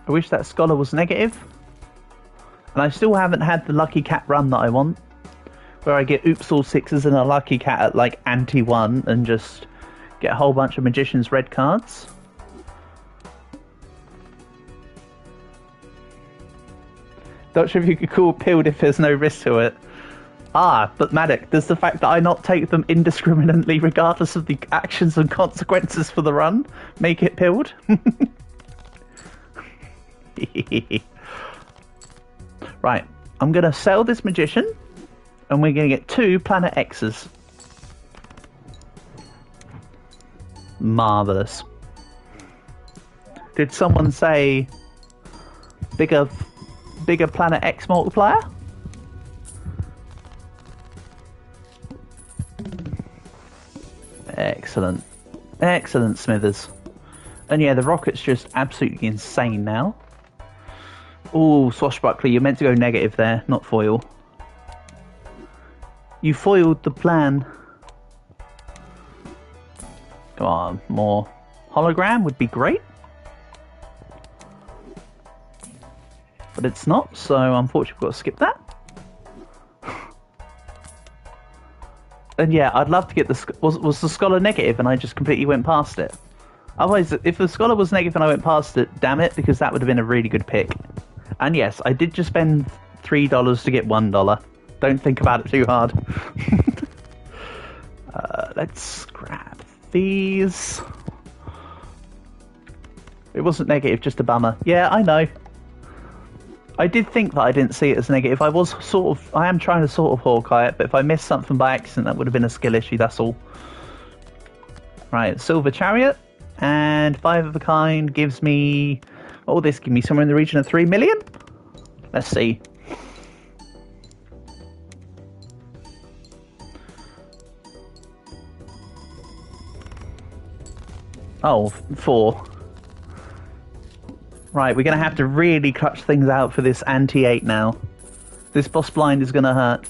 I wish that scholar was negative. And I still haven't had the lucky cat run that I want, where I get oops all 6s and a lucky cat at like anti-1 and just get a whole bunch of magician's red cards. Not sure if you could call pilled if there's no risk to it. Ah, but Maddock, does the fact that I not take them indiscriminately regardless of the actions and consequences for the run make it pilled? Right, I'm going to sell this magician and we're going to get 2 planet X's. Marvellous. Did someone say bigger planet X multiplier? Excellent. Excellent, Smithers. And yeah, the rocket's just absolutely insane now. Ooh, Swashbuckler, you're meant to go negative there, not foil. You foiled the plan. Come on, more hologram would be great. But it's not, so unfortunately we've got to skip that. And yeah, I'd love to get the... Was the scholar negative and I just completely went past it? Otherwise, if the scholar was negative and I went past it, damn it, because that would have been a really good pick. And yes, I did just spend $3 to get $1. Don't think about it too hard. Let's grab these. It wasn't negative, just a bummer. Yeah, I know. I did think that I didn't see it as negative. I am trying to sort of Hawkeye it, but if I missed something by accident, that would have been a skill issue, that's all. Right, Silver Chariot, and 5 of a kind gives me... What will this give me? Somewhere in the region of 3 million? Let's see. Oh, 4. Right, we're going to have to really clutch things out for this anti-8 now. This boss blind is going to hurt.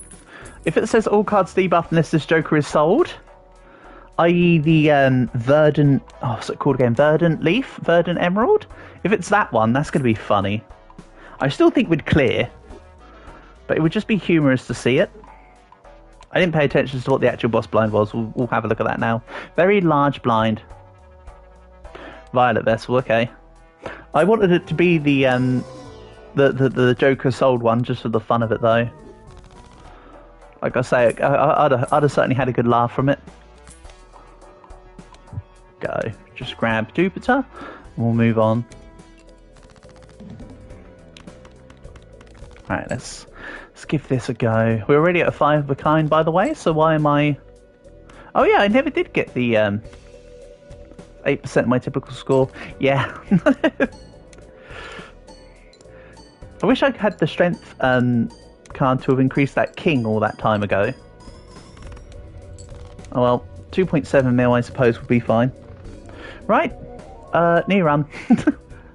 If it says all cards debuffed unless this Joker is sold, i.e. the Verdant... Oh, what's it called again? Verdant Leaf? Verdant Emerald? If it's that one, that's going to be funny. I still think we'd clear, but it would just be humorous to see it. I didn't pay attention to what the actual boss blind was. We'll have a look at that now. Very large blind. Violet Vessel, okay. I wanted it to be the Joker sold one, just for the fun of it, though. Like I say, I'd have certainly had a good laugh from it. Go. Just grab Jupiter, and we'll move on. Alright, let's give this a go. We're already at a 5 of a kind, by the way, so why am I... Oh yeah, I never did get the 8% of my typical score. Yeah. I wish I had the strength card to have increased that king all that time ago. Oh well, 2.7 mil I suppose would be fine. Right, knee run.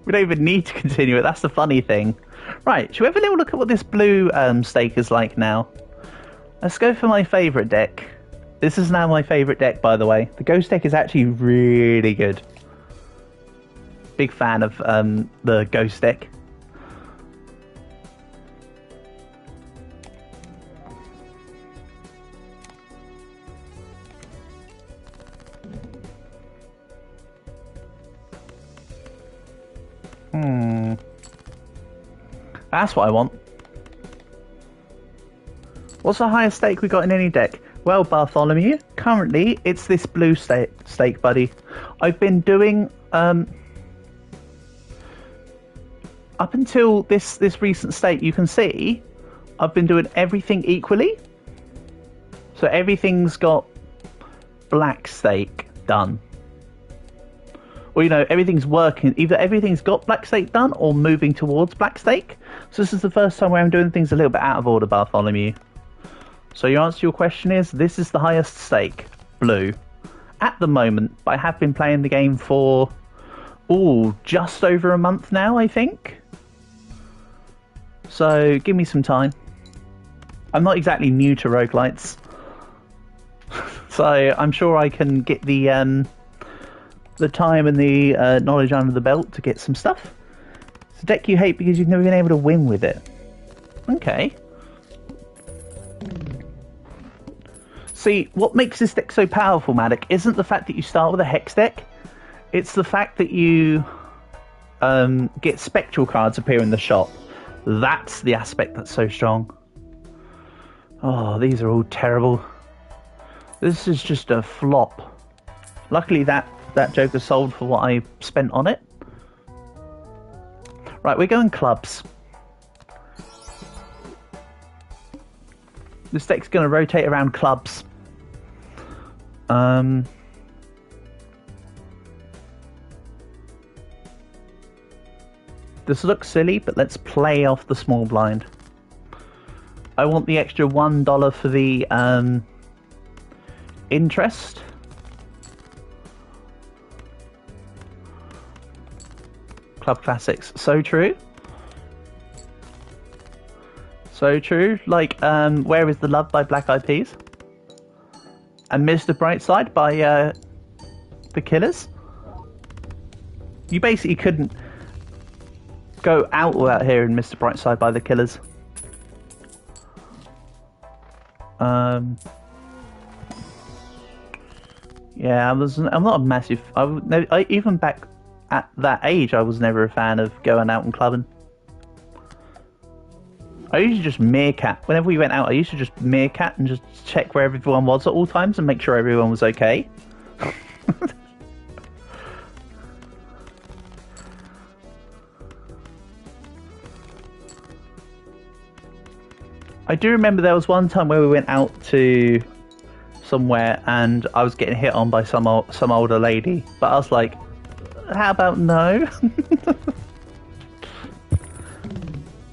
We don't even need to continue it, that's the funny thing. Right, should we have a little look at what this blue stake is like now? Let's go for my favourite deck. This is now my favourite deck, by the way. The Ghost deck is actually really good. Big fan of the Ghost deck. That's what I want. What's the highest stake we got in any deck? Well, Bartholomew, currently it's this blue stake, buddy. I've been doing up until this recent stake. You can see I've been doing everything equally. So everything's got black stake done. Or, you know, everything's working. Either everything's got black stake done or moving towards black stake. So this is the first time where I'm doing things a little bit out of order, Bartholomew. So your answer to your question is, this is the highest stake, blue, at the moment. But I have been playing the game for, just over a month now, I think. So give me some time. I'm not exactly new to roguelites. So I'm sure I can get the time and the knowledge under the belt to get some stuff. It's a deck you hate because you've never been able to win with it. Okay. See, what makes this deck so powerful, Maddock, isn't the fact that you start with a Hex deck. It's the fact that you get spectral cards appear in the shop. That's the aspect that's so strong. Oh, these are all terrible. This is just a flop. Luckily that Joker sold for what I spent on it. Right, we're going clubs. This deck's going to rotate around clubs. This looks silly, but let's play off the small blind. I want the extra $1 for the interest. Club Classics, so true. So true. Like, Where is the Love by Black Eyed Peas? And Mr. Brightside by The Killers. You basically couldn't go out without hearing Mr. Brightside by The Killers. Yeah, I'm not a massive... even back at that age, I was never a fan of going out and clubbing. I used to just meerkat. Whenever we went out, I used to just meerkat and just check where everyone was at all times and make sure everyone was okay. I do remember there was one time where we went out to somewhere and I was getting hit on by some older lady, but I was like, how about no?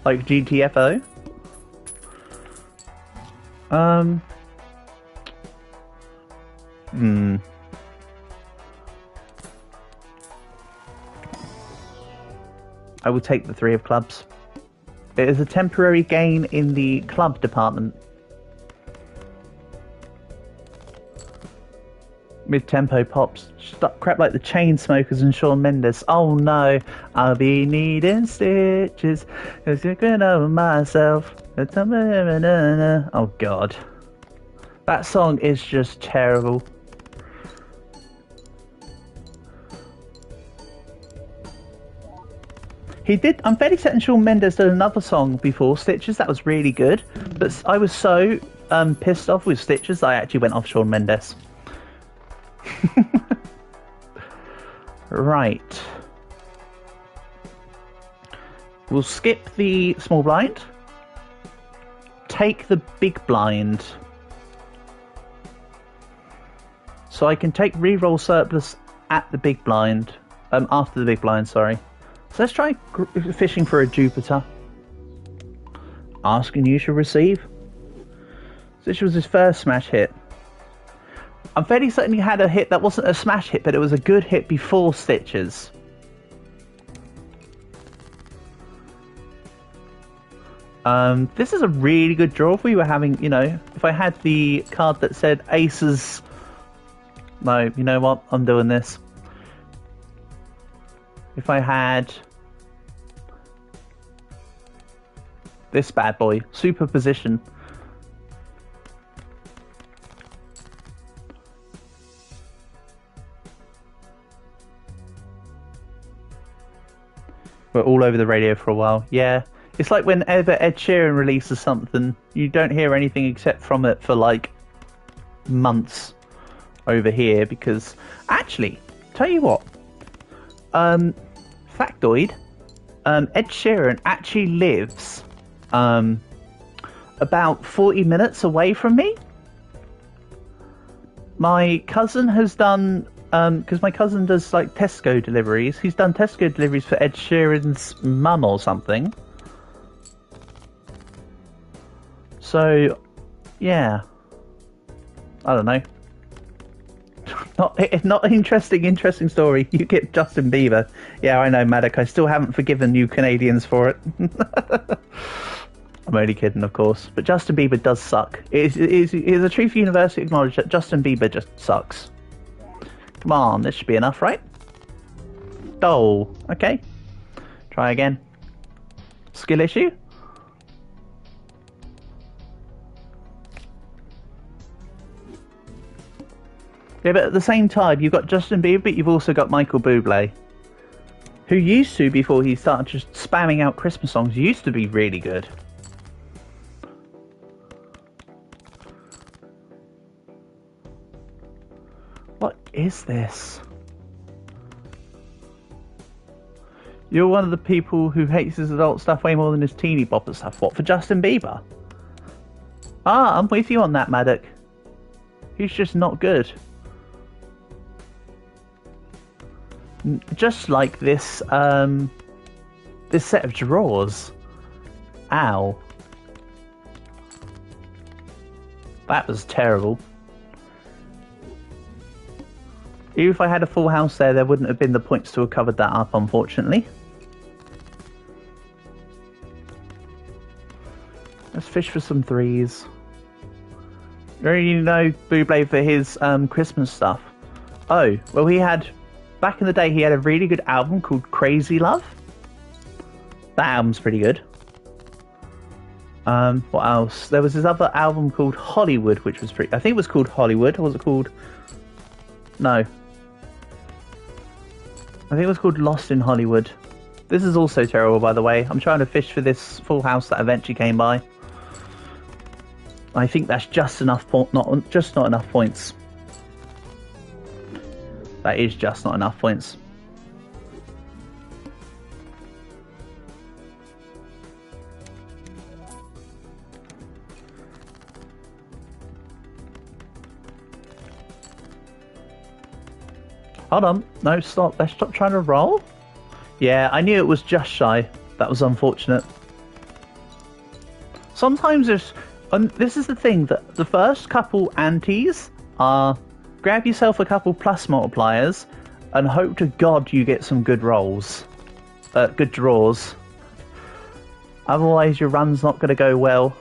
Like GTFO? I will take the 3 of clubs. It is a temporary gain in the club department. Mid-tempo pops. Crap like the Chainsmokers and Shawn Mendes. Oh no, I'll be needing stitches. Cause you're going over myself. Oh god. That song is just terrible. He did. I'm fairly certain Shawn Mendes did another song before Stitches that was really good, but I was so pissed off with Stitches that I actually went off Shawn Mendes. Right. We'll skip the small blind. Take the big blind. So I can take reroll surplus at the big blind. After the big blind, sorry. So let's try fishing for a Jupiter. Ask and you shall receive. This was his first smash hit. I'm fairly certain he had a hit that wasn't a smash hit, but it was a good hit before Stitches. This is a really good draw if we were having, you know, if I had the card that said aces. No, you know what? I'm doing this. If I had this bad boy, superposition. We're all over the radio for a while. Yeah, it's like whenever Ed Sheeran releases something, you don't hear anything except from it for like months over here because actually, tell you what, factoid, Ed Sheeran actually lives about 40 minutes away from me. My cousin has done, because my cousin does like Tesco deliveries, he's done Tesco deliveries for Ed Sheeran's mum or something. So, yeah. I don't know. Not an interesting story. You get Justin Bieber. Yeah, I know, Maddock. I still haven't forgiven you Canadians for it. I'm only kidding, of course. But Justin Bieber does suck. It is a truth universally acknowledged that Justin Bieber just sucks. Come on, this should be enough, right? Oh, okay. Try again. Skill issue? Yeah, but at the same time, you've got Justin Bieber, but you've also got Michael Bublé, who used to, before he started just spamming out Christmas songs, used to be really good. What is this? You're one of the people who hates his adult stuff way more than his teeny bopper stuff. What, for Justin Bieber? Ah, I'm with you on that, Maddock. He's just not good. Just like this, this set of drawers. Ow. That was terrible. Even if I had a full house there wouldn't have been the points to have covered that up, unfortunately. Let's fish for some threes. You already know Bublé for his Christmas stuff. Oh, well he had... Back in the day, he had a really good album called Crazy Love. That album's pretty good. What else? There was this other album called Hollywood, which was pretty... I think it was called Hollywood, or was it called... No. I think it was called Lost in Hollywood. This is also terrible, by the way. I'm trying to fish for this full house that eventually came by. I think that's just enough not enough points. That is just not enough points. Hold on. No, stop. Let's stop trying to roll. Yeah, I knew it was just shy. That was unfortunate. Sometimes there's... And this is the thing, that the first couple antes are grab yourself a couple plus multipliers and hope to God you get some good rolls. Good draws. Otherwise your run's not going to go well.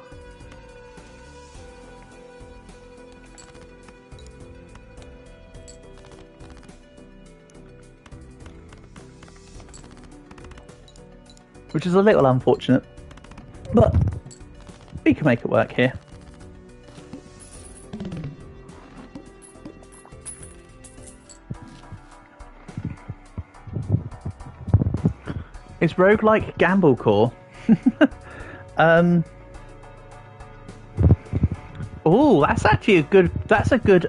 Which is a little unfortunate. But we can make it work here. It's roguelike gamble core. Oh, that's actually a good. That's a good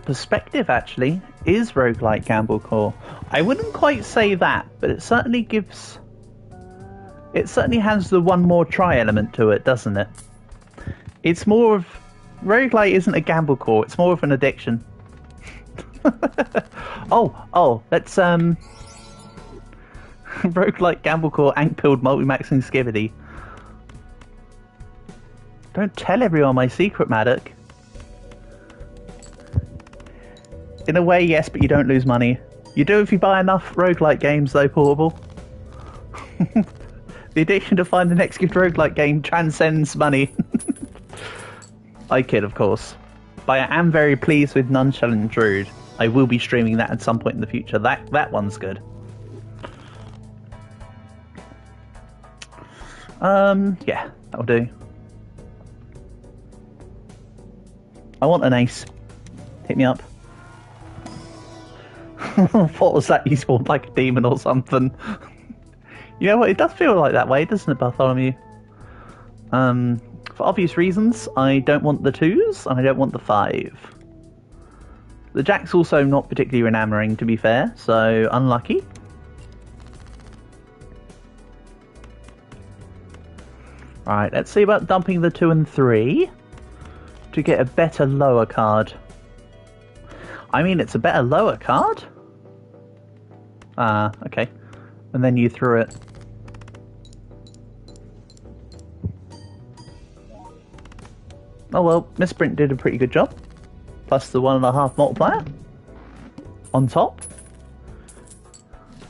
perspective. Actually, is roguelike gamble core. I wouldn't quite say that, but it certainly gives. It certainly has the one more try element to it, doesn't it? It's more of roguelike isn't a gamble core. It's more of an addiction. Let's roguelike gamble core ank pilled multi-maxing skivity. Don't tell everyone my secret, Maddock. In a way, yes, but you don't lose money. You do if you buy enough roguelike games, though, Portable. The addiction to find the next good roguelike game transcends money. I kid, of course. But I am very pleased with Nunshell Intrude. I will be streaming that at some point in the future. That one's good. Yeah, that'll do. I want an ace. Hit me up. What was that? You spawned like a demon or something. You know what? It does feel like that way, doesn't it, Bartholomew? For obvious reasons, I don't want the 2s and I don't want the 5. The jack's also not particularly enamoring, to be fair, so unlucky. Right, let's see about dumping the 2 and 3 to get a better lower card. I mean, it's a better lower card? Ah, okay. And then you threw it. Oh well, Misprint did a pretty good job. Plus the 1.5 multiplier. On top.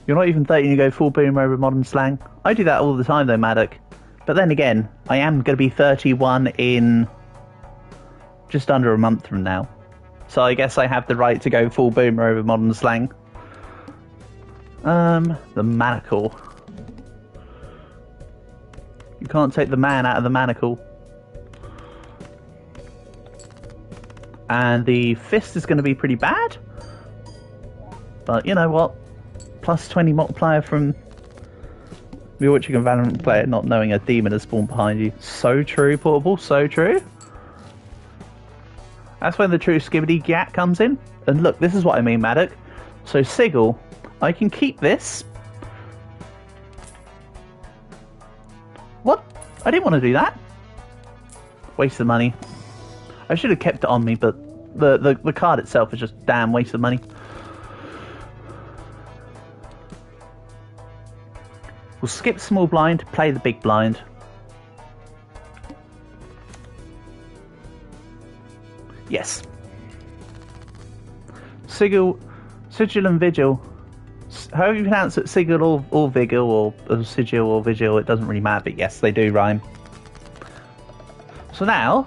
You're not even 30 and you go full boom over modern slang. I do that all the time though, Maddock. But then again, I am going to be 31 in just under a month from now. So I guess I have the right to go full boomer over modern slang. The manacle. You can't take the man out of the manacle. And the fist is going to be pretty bad. But you know what? Plus 20 multiplier from you're watching a Valorant player not knowing a demon has spawned behind you. So true, Portable, so true. That's when the true skivity gap comes in. And look, this is what I mean, Maddock. So Sigil, I can keep this. What? I didn't want to do that. Waste of money. I should have kept it on me, but the card itself is just damn waste of money. We'll skip small blind, play the big blind. Yes. Sigil and Vigil. However you pronounce it, Sigil or Vigil or Sigil or Vigil, it doesn't really matter, but yes, they do rhyme. So now,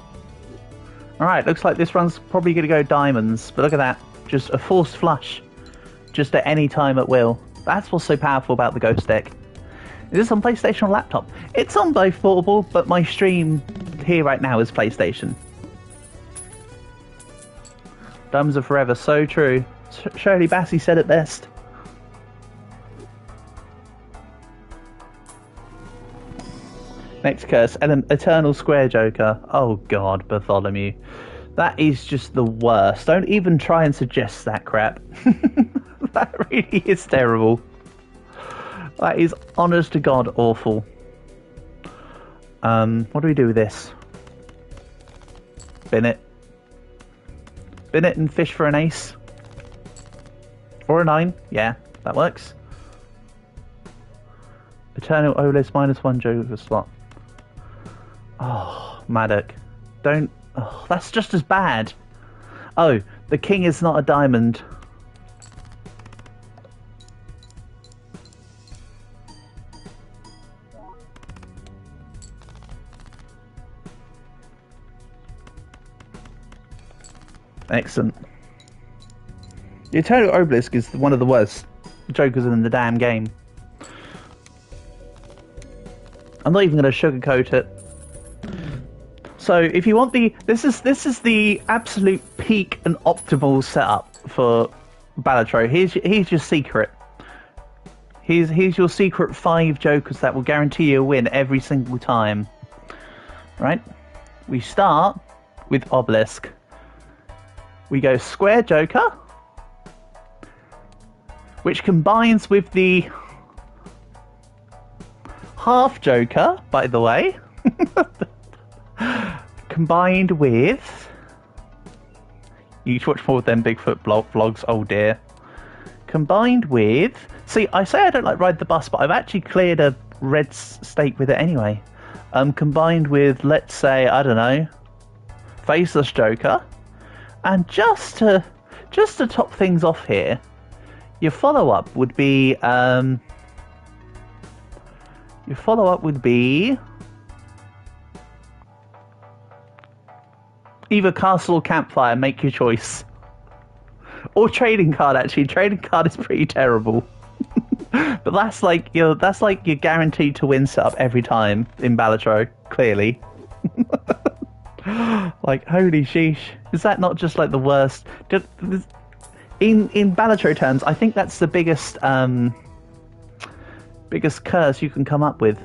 alright, looks like this run's probably going to go diamonds, but look at that. Just a forced flush. Just at any time at will. That's what's so powerful about the Ghost deck. Is this on PlayStation or laptop? It's on both portable, but my stream here right now is PlayStation. Diamonds are forever, so true. Shirley Bassey said it best. Next curse, an Eternal Square Joker. Oh god, Bartholomew. That is just the worst. Don't even try and suggest that crap. That really is terrible. That is, honest to God, awful. What do we do with this? Bin it. Spin it and fish for an ace. Or a 9. Yeah, that works. Eternal Obelisk -1 Joker slot. Oh, Maddock. Don't... Oh, that's just as bad. Oh, the king is not a diamond. Excellent. The Eternal Obelisk is one of the worst jokers in the damn game. I'm not even going to sugarcoat it. So, if you want the... This is the absolute peak and optimal setup for Balatro. Here's your secret. Here's your secret 5 jokers that will guarantee you a win every single time. Right? We start with Obelisk. We go square joker, which combines with the half joker, by the way, combined with... You should watch more of them Bigfoot vlogs, oh dear. Combined with... See, I say I don't like ride the bus, but I've actually cleared a red stake with it anyway. Combined with, let's say, I don't know, faceless joker. And just to top things off here, your follow-up would be either castle or campfire. Make your choice. Or trading card. Actually, trading card is pretty terrible. But that's like your guaranteed to win setup every time in Balatro. Clearly. Like, holy sheesh. Is that not just like the worst? In Balatro terms, I think that's the biggest curse you can come up with.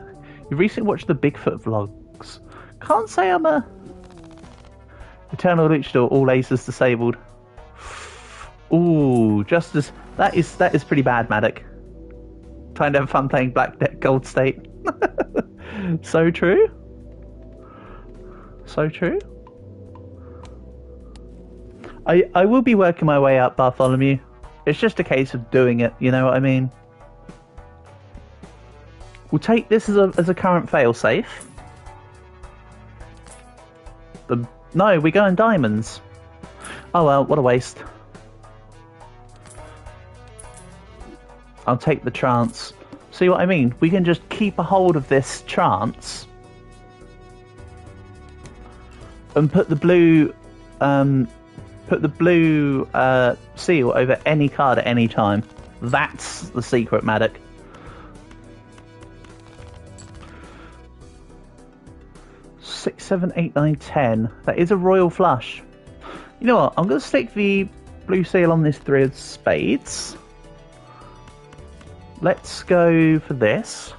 You recently watched the Bigfoot vlogs. Can't say I'm a... Eternal Luchador, all aces disabled. Ooh, justice. That is pretty bad, Maddock. Trying to have fun playing Black Deck Gold State. So true. So true. I will be working my way up, Bartholomew. It's just a case of doing it, you know what I mean? We'll take this as a current failsafe. No, we go in diamonds. Oh well, what a waste. I'll take the trance. See what I mean? We can just keep a hold of this trance and put the blue seal over any card at any time. That's the secret, Maddock. Six, 7, 8, 9, 10. That is a royal flush. You know what? I'm going to stick the blue seal on this 3 of spades. Let's go for this.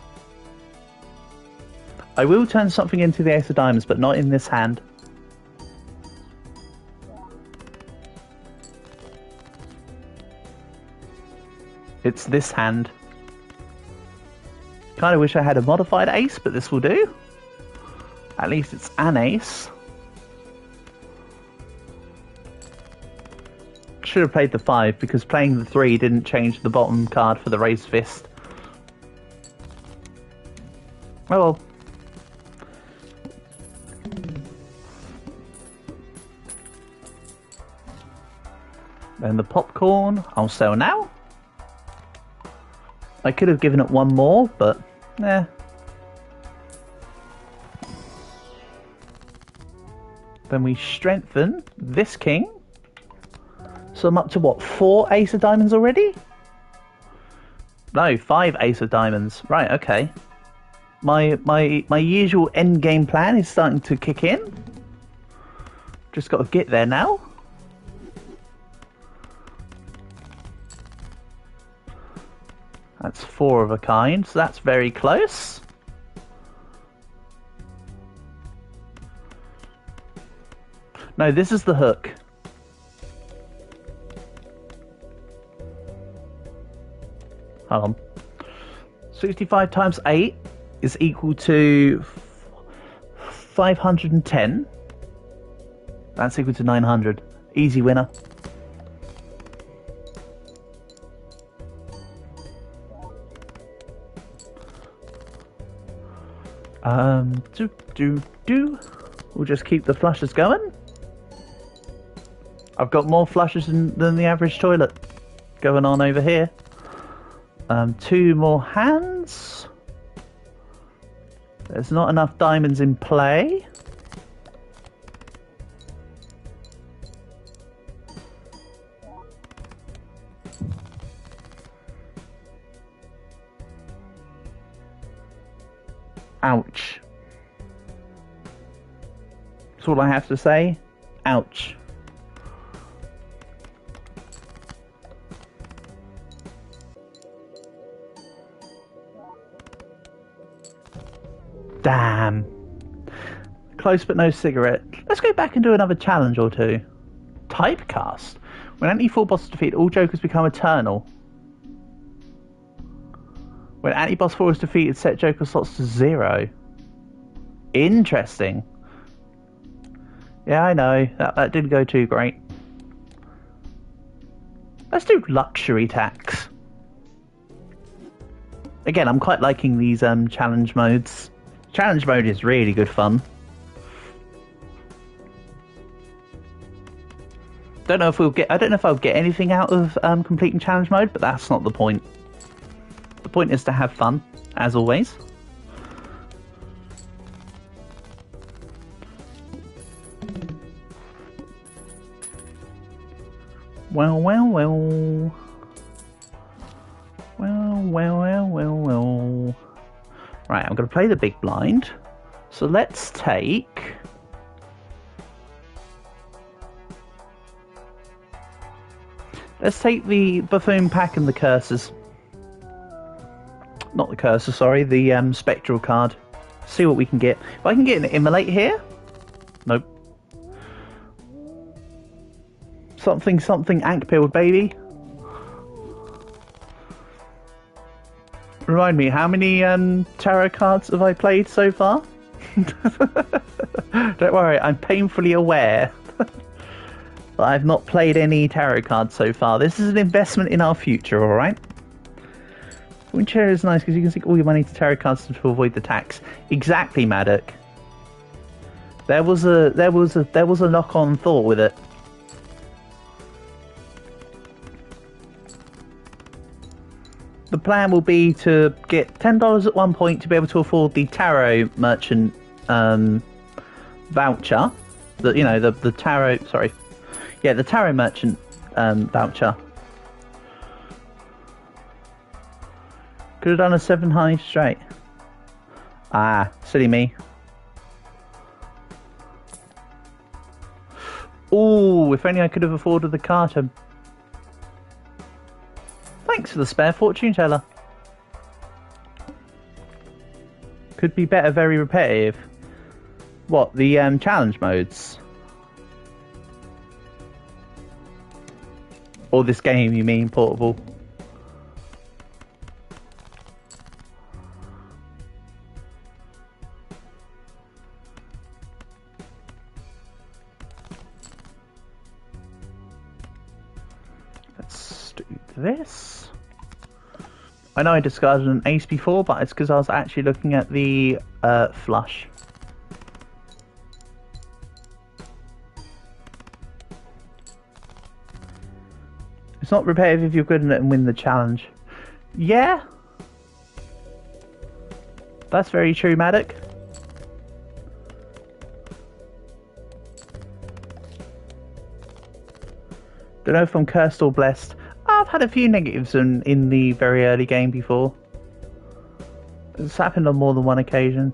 I will turn something into the ace of diamonds, but not in this hand. It's this hand. Kind of wish I had a modified ace, but this will do. At least it's an ace. Should have played the 5 because playing the 3 didn't change the bottom card for the raised fist. Oh well. Then the popcorn, I'll sell now. I could have given it one more, but eh. Then we strengthen this king. So I'm up to what, 4 ace of diamonds already? No, 5 ace of diamonds. Right, okay. My usual end game plan is starting to kick in. Just got to get there now. That's 4 of a kind, so that's very close. No, this is the hook. Hold on. 65 times 8 is equal to 510. That's equal to 900. Easy winner. We'll just keep the flushes going. I've got more flushes than the average toilet going on over here. 2 more hands. There's not enough diamonds in play. Ouch. That's all I have to say. Ouch. Damn. Close but no cigarette. Let's go back and do another challenge or two. Typecast. When anti-4 boss is defeated, all jokers become eternal. When anti-boss 4 is defeated, set joker slots to 0. Interesting. Yeah, I know. That didn't go too great. Let's do luxury tax. Again, I'm quite liking these challenge modes. Challenge mode is really good fun. I don't know if I'll get anything out of completing challenge mode, but that's not the point. The point is to have fun, as always. Well. Right, I'm going to play the big blind. So let's take... the buffoon pack and the curses. Not the cursor, sorry, the spectral card. See what we can get. If I can get an immolate here? Nope. Something ankh build, baby. Remind me, how many tarot cards have I played so far? Don't worry, I'm painfully aware that I've not played any tarot cards so far. This is an investment in our future, alright? Wind chair is nice because you can sink all your money to tarot cards to avoid the tax. Exactly, Maddock. There was a knock-on thought with it. The plan will be to get $10 at one point to be able to afford the tarot merchant voucher. The tarot. Sorry, yeah, the tarot merchant voucher. Could have done a 7 high straight. Ah, silly me. Ooh, if only I could have afforded the Carter. Thanks for the spare fortune teller. Could be better, very repetitive. What, the challenge modes? Or this game, you mean, portable? Let's do this. I know I discarded an ace before, but it's because I was actually looking at the flush. It's not repetitive if you're good at it and win the challenge. Yeah. That's very true, Maddock. Don't know if I'm cursed or blessed. I've had a few negatives in the very early game before. It's happened on more than one occasion.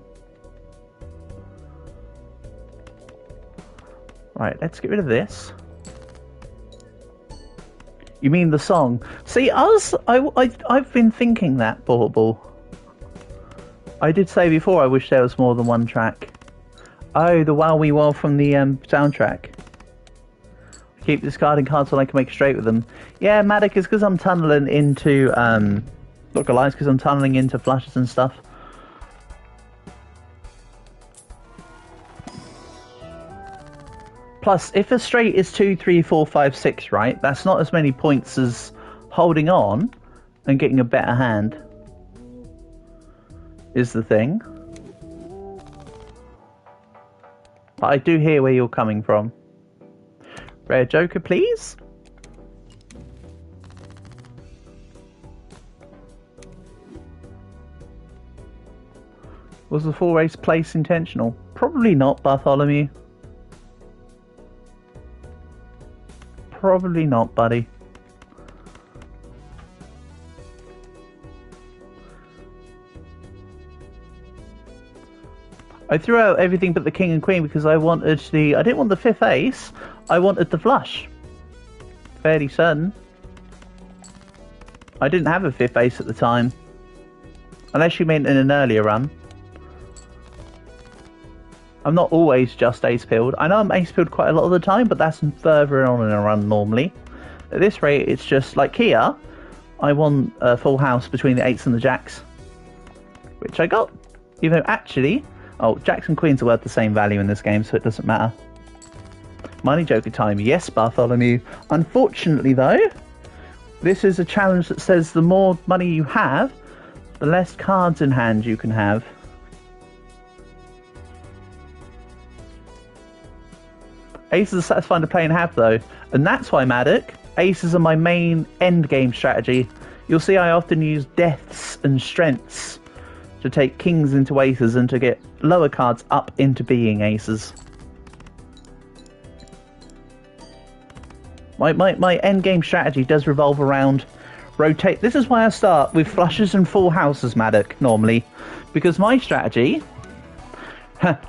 Right, let's get rid of this. You mean the song? See, I've been thinking that, Portable. I did say before I wish there was more than one track. Oh, the Wow We Wow from the soundtrack. Keep discarding cards so I can make straight with them. Yeah, Maddock, is because I'm tunneling into, not gonna lie, it's because I'm tunneling into flushes and stuff. Plus, if a straight is 2, 3, 4, 5, 6, right? That's not as many points as holding on and getting a better hand. Is the thing. But I do hear where you're coming from. Rare Joker, please. Was the 4-ace place intentional? Probably not, Bartholomew. Probably not, buddy. I threw out everything but the king and queen because I wanted the... I didn't want the 5th ace. I wanted the flush. Fairly certain. I didn't have a 5th ace at the time. Unless you meant in an earlier run. I'm not always just ace-pilled. I know I'm ace-pilled quite a lot of the time, but that's further on in a run normally. At this rate, it's just like here. I want a full house between the 8s and the jacks. Which I got. Even though actually... Oh, jacks and queens are worth the same value in this game, so it doesn't matter. Money Joker time. Yes, Bartholomew. Unfortunately, though, this is a challenge that says the more money you have, the less cards in hand you can have. Aces are satisfying to play and have, though. And that's why, Maddock, aces are my main endgame strategy. You'll see I often use deaths and strengths to take kings into aces and to get lower cards up into being aces. My endgame strategy does revolve around rotate. This is why I start with flushes and full houses, Maddock, normally. Because my strategy...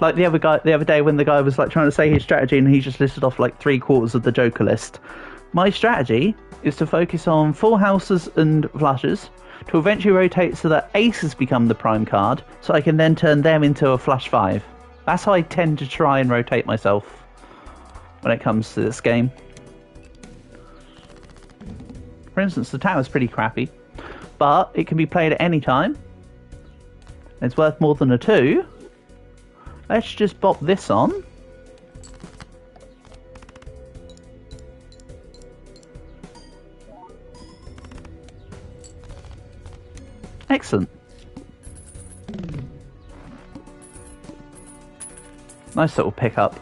like the other day when the guy was like trying to say his strategy and he just listed off like 3/4 of the Joker list. My strategy is to focus on full houses and flushes to eventually rotate so that aces become the prime card, so I can then turn them into a flush 5. That's how I tend to try and rotate myself when it comes to this game. For instance, the tower's pretty crappy, but it can be played at any time. It's worth more than a 2. Let's just pop this on. Excellent. Nice little pickup.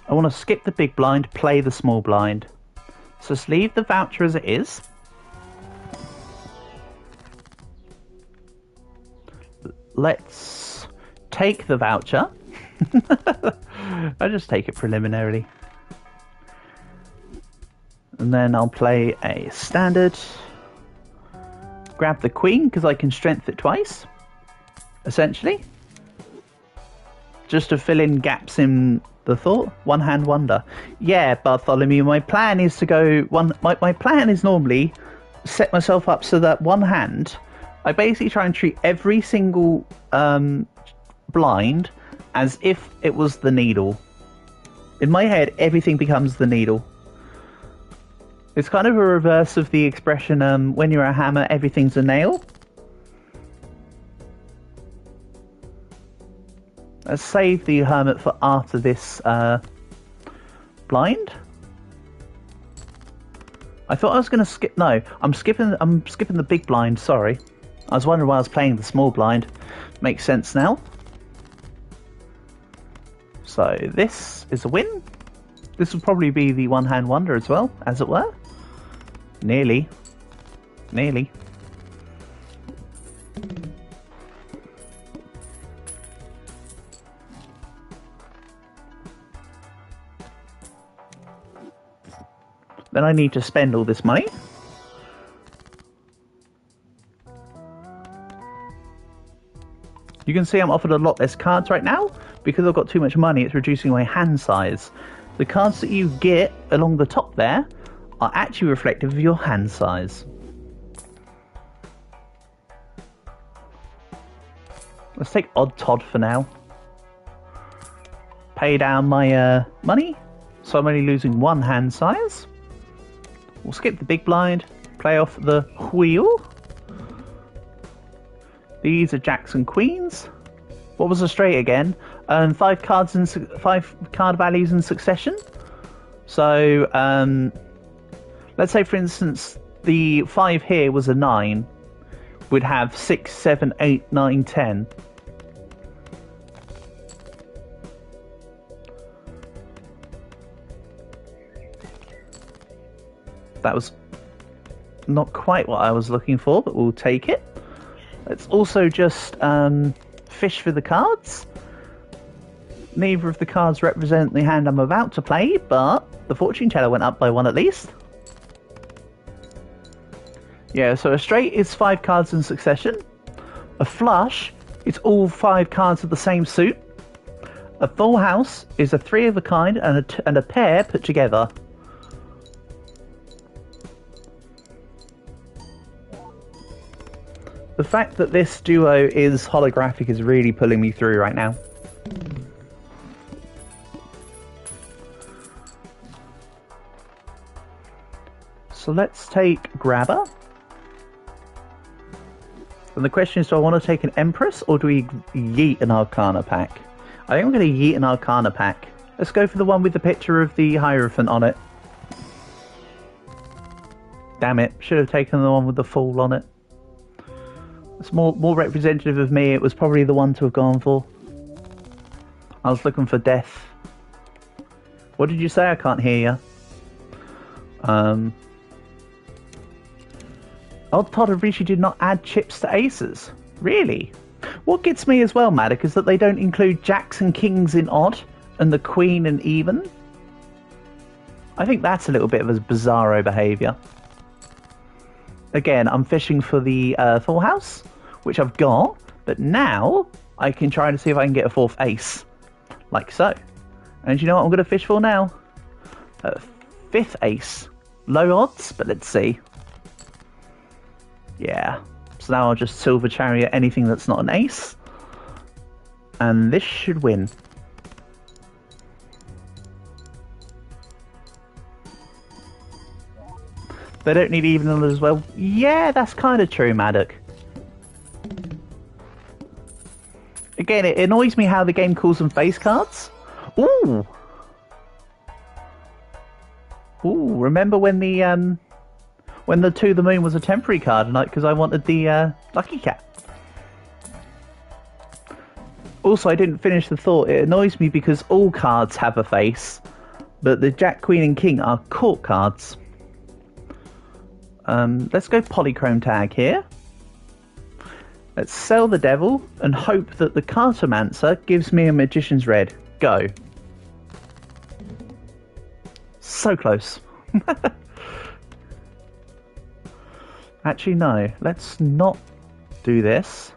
I want to skip the big blind, play the small blind. So just leave the voucher as it is. Let's take the voucher. I'll just take it preliminarily. And then I'll play a standard. Grab the queen because I can strength it twice. Essentially. Just to fill in gaps in the thought. One hand wonder. Yeah, Bartholomew, my plan is to go... My plan is normally set myself up so that one hand... I basically try and treat every single blind as if it was the needle. In my head, everything becomes the needle. It's kind of a reverse of the expression, when you're a hammer, everything's a nail. Let's save the hermit for after this blind. I thought I was going to skip... No, I'm skipping the big blind, sorry. I was wondering why I was playing the small blind. Makes sense now. So this is a win. This will probably be the one-hand wonder as well, as it were. Nearly. Nearly. Then I need to spend all this money. You can see I'm offered a lot less cards right now. Because I've got too much money, it's reducing my hand size. The cards that you get along the top there are actually reflective of your hand size. Let's take Odd Todd for now. Pay down my money, so I'm only losing one hand size. We'll skip the big blind, play off the wheel. These are jacks and queens. What was the straight again? 5 card values in succession. So, let's say, for instance, the 5 here was a 9. We'd have 6, 7, 8, 9, 10. That was not quite what I was looking for, but we'll take it. Let's also just fish for the cards. Neither of the cards represent the hand I'm about to play, but the fortune teller went up by 1 at least. Yeah, so a straight is 5 cards in succession. A flush is all 5 cards of the same suit. A full house is a 3 of a kind and a pair put together. The fact that this duo is holographic is really pulling me through right now. So let's take Grabber. And the question is, do I want to take an Empress or do we yeet an Arcana pack? I think I'm going to yeet an Arcana pack. Let's go for the one with the picture of the Hierophant on it. Damn it, should have taken the one with the Fool on it. It's more representative of me. It was probably the one to have gone for. I was looking for death. What did you say? I can't hear you. Odd Todd of Rishi did not add chips to aces. Really? What gets me as well, Maddock, is that they don't include jacks and kings in odd and the queen in even. I think that's a little bit of a bizarro behaviour. Again, I'm fishing for the full house, which I've got, but now I can try to see if I can get a 4th ace, like so. And you know what I'm going to fish for now? 5th ace. Low odds, but let's see. Yeah, so now I'll just Silver Chariot anything that's not an ace, and this should win. They don't need even as well. Yeah, that's kind of true, Maddock. Again, it annoys me how the game calls them face cards. Ooh! Ooh, remember when the To the Moon was a temporary card, because I wanted the Lucky Cat. Also, I didn't finish the thought. It annoys me because all cards have a face, but the Jack, Queen and King are court cards. Let's go Polychrome tag here. Let's sell the Devil and hope that the Cartomancer gives me a Magician's Red. Go. So close. Actually, no. Let's not do this.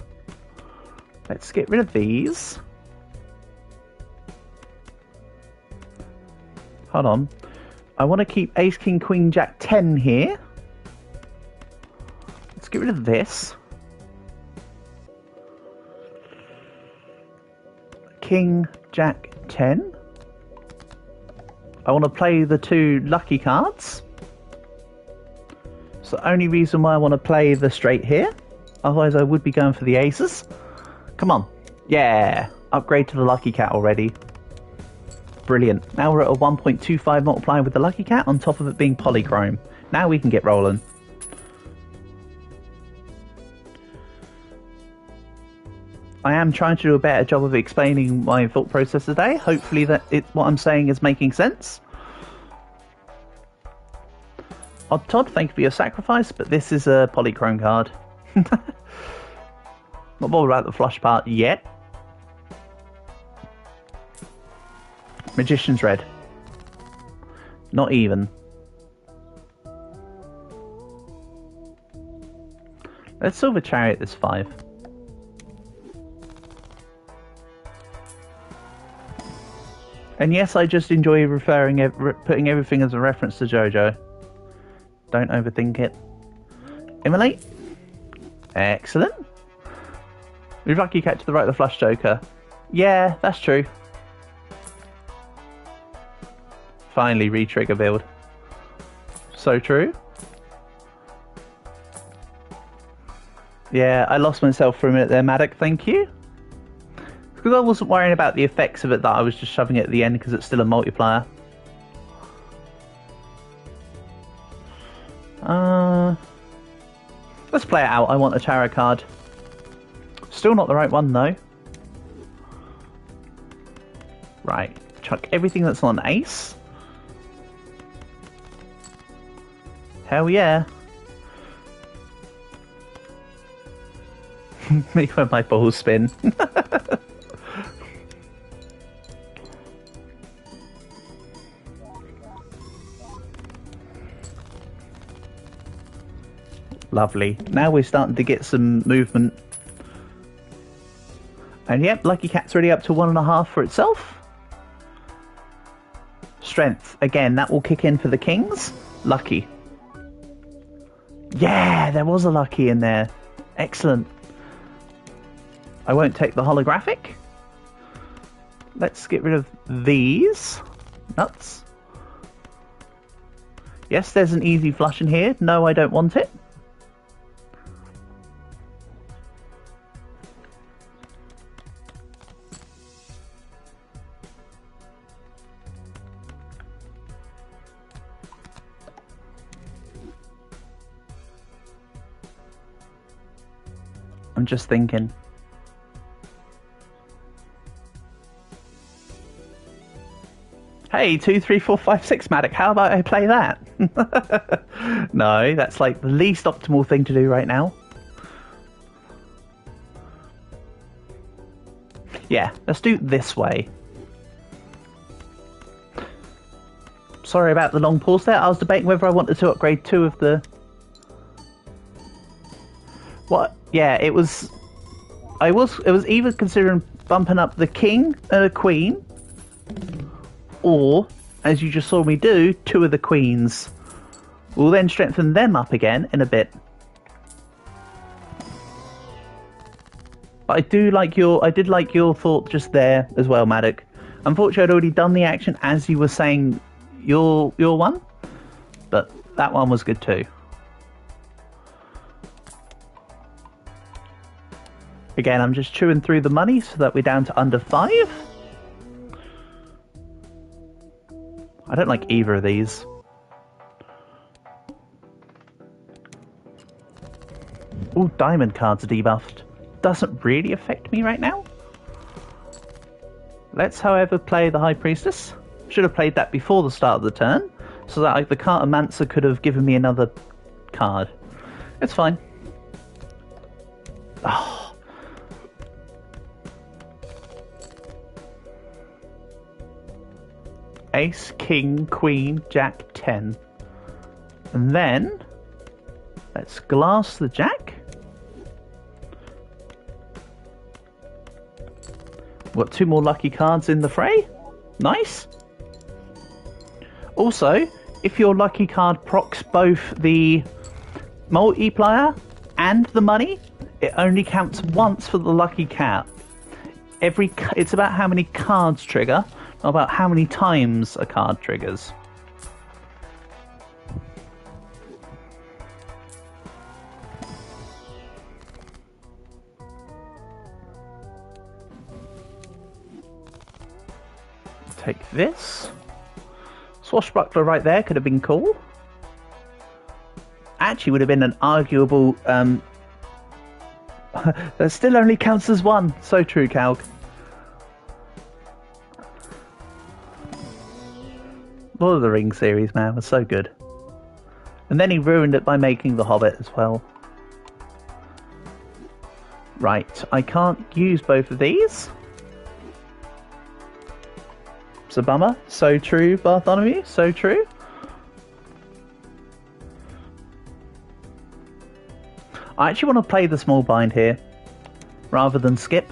Let's get rid of these. Hold on. I want to keep Ace, King, Queen, Jack, 10 here. Let's get rid of this. King, Jack, 10. I want to play the 2 lucky cards. It's the only reason why I want to play the straight here. Otherwise I would be going for the aces. Come on. Yeah. Upgrade to the Lucky Cat already. Brilliant. Now we're at a 1.25 multiplier with the Lucky Cat on top of it being polychrome. Now we can get rolling. I am trying to do a better job of explaining my thought process today. Hopefully that what I'm saying is making sense. Odd Todd, thank you for your sacrifice, but this is a polychrome card. Not bothered about the flush part yet. Magician's Red. Not even. Let's Silver Chariot this 5. And yes, I just enjoy putting everything as a reference to JoJo. Don't overthink it. Immolate. Excellent. We've Lucky Cat to the right of the flush joker. Yeah, that's true. Finally, re-trigger build. So true. Yeah, I lost myself for a minute there, Maddock. Thank you. Because I wasn't worrying about the effects of it, that I was just shoving it at the end because it's still a multiplier. Let's play it out. I want a tarot card. Still not the right one, though. Right. Chuck everything that's on ace. Hell yeah. Me when my balls spin. Lovely. Now we're starting to get some movement. And yep, Lucky Cat's already up to 1.5 for itself. Strength. Again, that will kick in for the kings. Lucky. Yeah, there was a lucky in there. Excellent. I won't take the holographic. Let's get rid of these. Nuts. Yes, there's an easy flush in here. No, I don't want it. I'm just thinking. Hey, 2, 3, 4, 5, 6, Maddox, how about I play that? No, that's like the least optimal thing to do right now. Yeah, let's do it this way. Sorry about the long pause there. I was debating whether I wanted to upgrade 2 of the... What? Yeah, it was either considering bumping up the king and a queen, or, as you just saw me do, 2 of the queens. We'll then strengthen them up again in a bit. But I did like your thought just there as well, Maddox. Unfortunately, I'd already done the action as you were saying your one, but that one was good too. Again, I'm just chewing through the money so that we're down to under 5. I don't like either of these. Oh, diamond cards are debuffed. Doesn't really affect me right now. Let's, however, play the High Priestess. Should have played that before the start of the turn, so that the Cartomancer could have given me another card. It's fine. Oh. Ace, King, Queen, Jack, 10. And then, let's glass the Jack. Got 2 more lucky cards in the fray. Nice. Also, if your lucky card procs both the multiplier and the money, it only counts once for the lucky cat. It's about how many cards trigger, not about how many times a card triggers. Take this. Swashbuckler right there could have been cool. Actually would have been an arguable... that still only counts as 1. So true, Calg. Lord of the Rings series, man, was so good. And then he ruined it by making The Hobbit as well. Right, I can't use both of these. It's a bummer. So true, Bartholomew. So true. I actually want to play the small bind here, rather than skip.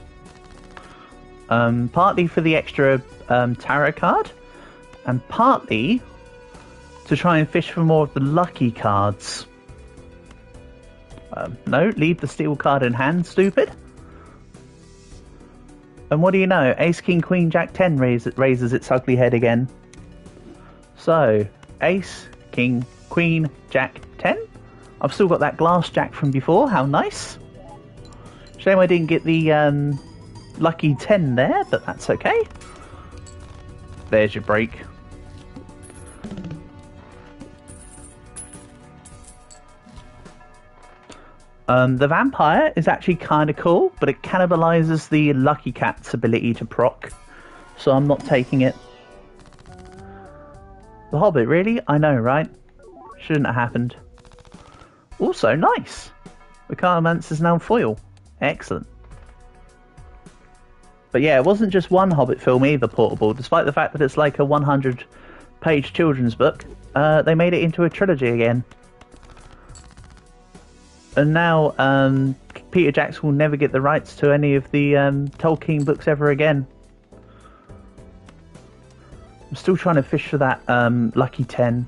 Partly for the extra tarot card, and partly to try and fish for more of the lucky cards. No, leave the steel card in hand, stupid. And what do you know? Ace, King, Queen, Jack, 10 raises its ugly head again. So, Ace, King, Queen, Jack, 10. I've still got that glass Jack from before. How nice. Shame I didn't get the lucky 10 there, but that's okay. There's your break. The vampire is actually kind of cool, but it cannibalizes the lucky cat's ability to proc, so I'm not taking it. The Hobbit, really? I know, right? Shouldn't have happened. Also, nice! The Cartomancer is now foil. Excellent. But yeah, it wasn't just one Hobbit film either, Portable. Despite the fact that it's like a 100-page children's book, they made it into a trilogy again. And now Peter Jackson will never get the rights to any of the Tolkien books ever again. I'm still trying to fish for that lucky 10.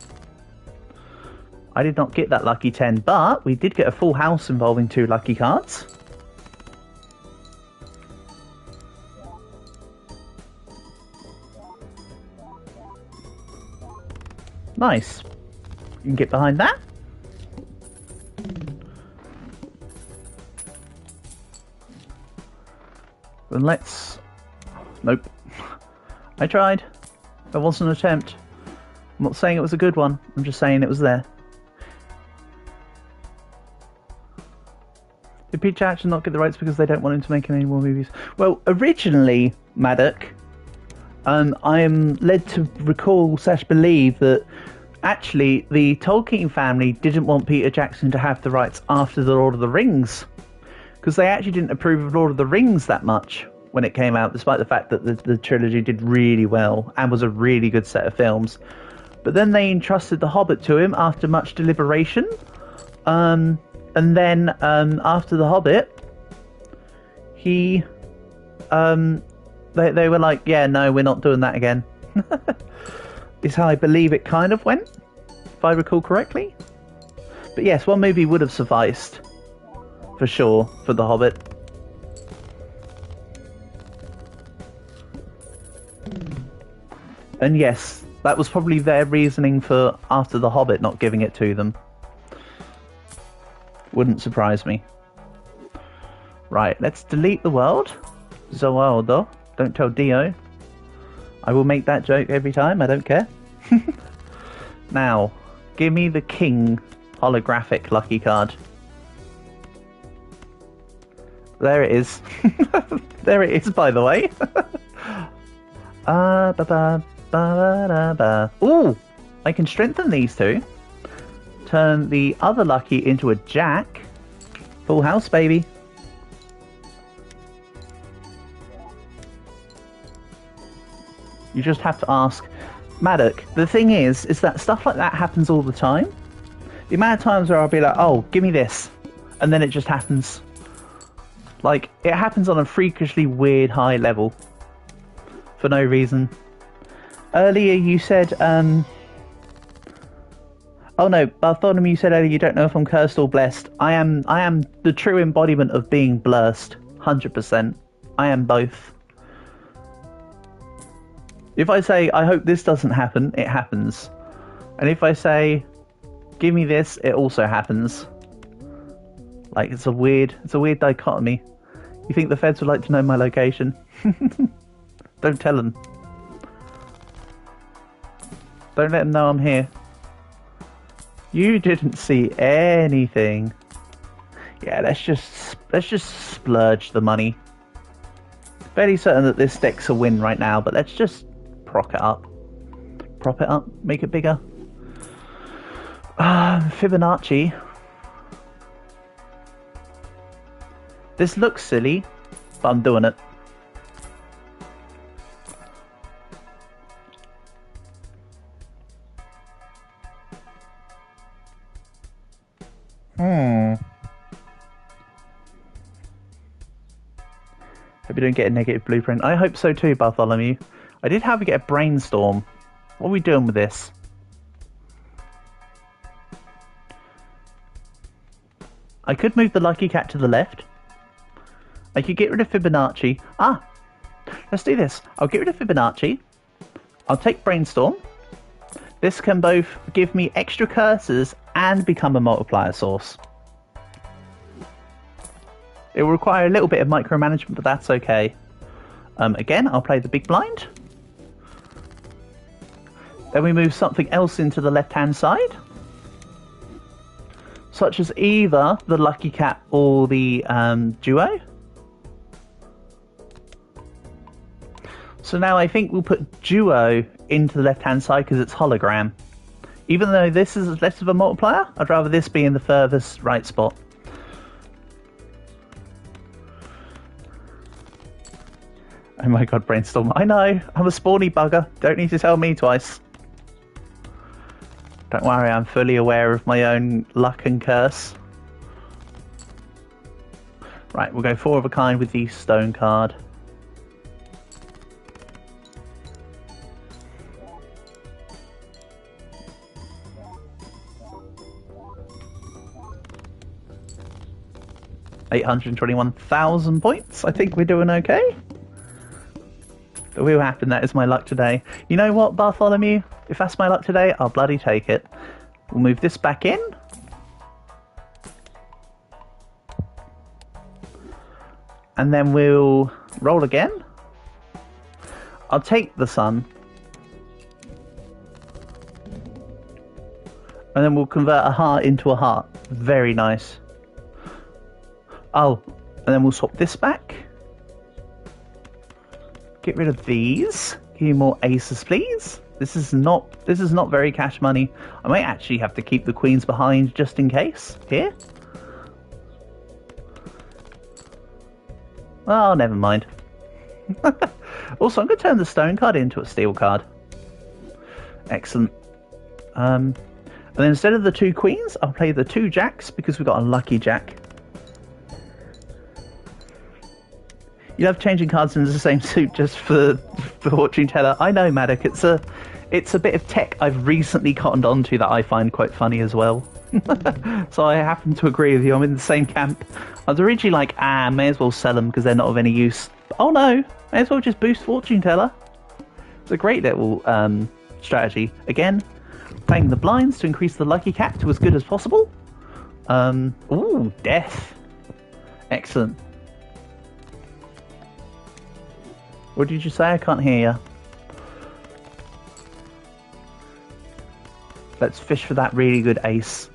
I did not get that lucky 10, but we did get a full house involving 2 lucky cards. Nice. You can get behind that. Then let's... Nope. I tried. That was an attempt. I'm not saying it was a good one. I'm just saying it was there. Did Peter Jackson not get the rights because they don't want him to make any more movies? Well, originally, Maddock, I am led to recall / believe that actually the Tolkien family didn't want Peter Jackson to have the rights after the Lord of the Rings, because they actually didn't approve of Lord of the Rings that much when it came out, despite the fact that the trilogy did really well and was a really good set of films. But then they entrusted The Hobbit to him after much deliberation. And then after The Hobbit, he... They were like, yeah, no, we're not doing that again. Is how I believe it kind of went, if I recall correctly. But yes, one movie would have sufficed, for sure, for The Hobbit. And yes, that was probably their reasoning for, after The Hobbit, not giving it to them. Wouldn't surprise me. Right, let's delete the world. Zoaldo. Don't tell Dio. I will make that joke every time, I don't care. Now, give me the King holographic lucky card. There it is. There it is, by the way. Ooh, I can strengthen these two. Turn the other lucky into a jack. Full house, baby. You just have to ask. Maddock, the thing is that stuff like that happens all the time. The amount of times where I'll be like, oh, give me this. And then it just happens. Like, it happens on a freakishly weird high level. For no reason. Earlier you said, oh no, Bartholomew, you said earlier you don't know if I'm cursed or blessed. I am the true embodiment of being blessed. 100%. I am both. If I say, I hope this doesn't happen, it happens. And if I say, give me this, it also happens. Like, it's a weird dichotomy. You think the feds would like to know my location? Don't tell them. Don't let them know I'm here. You didn't see anything. Yeah, let's just splurge the money. Fairly certain that this deck's a win right now, but let's just prop it up. Prop it up, make it bigger. Fibonacci. This looks silly, but I'm doing it. Hope you don't get a negative blueprint. I hope so too, Bartholomew. I did have to get a brainstorm. What are we doing with this? I could move the lucky cat to the left. I could get rid of Fibonacci. Let's do this. I'll get rid of Fibonacci. I'll take brainstorm. This can both give me extra curses and become a multiplier source. It will require a little bit of micromanagement, but that's okay. Again, I'll play the big blind. Then we move something else into the left-hand side, such as either the Lucky Cat or the Duo. So now I think we'll put Duo into the left-hand side because it's hologram. Even though this is less of a multiplier, I'd rather this be in the furthest right spot. Oh my god, Brainstorm. I know, I'm a spawny bugger. Don't need to tell me twice. Don't worry, I'm fully aware of my own luck and curse. Right, we'll go 4 of a kind with the stone card. $821,000 points. I think we're doing okay. But we'll happen. That is my luck today. You know what, Bartholomew? If that's my luck today, I'll bloody take it. We'll move this back in. And then we'll roll again. I'll take the sun. And then we'll convert a heart into a heart. Very nice. Oh, and then we'll swap this back. Get rid of these. Give me more aces, please. This is not very cash money. I might actually have to keep the queens behind just in case. Here. Oh, never mind. Also, I'm going to turn the stone card into a steel card. Excellent. And then instead of the 2 queens, I'll play the 2 jacks because we've got a lucky jack. You love changing cards into the same suit just for fortune teller. I know, Maddock. It's a bit of tech I've recently cottoned onto that I find quite funny as well. So I happen to agree with you. I'm in the same camp. I was originally like, may as well sell them because they're not of any use. But, oh no, may as well just boost fortune teller. It's a great little strategy. Again, playing the blinds to increase the lucky cat to as good as possible. Ooh, death. Excellent. What did you say? I can't hear you. Let's fish for that really good ace.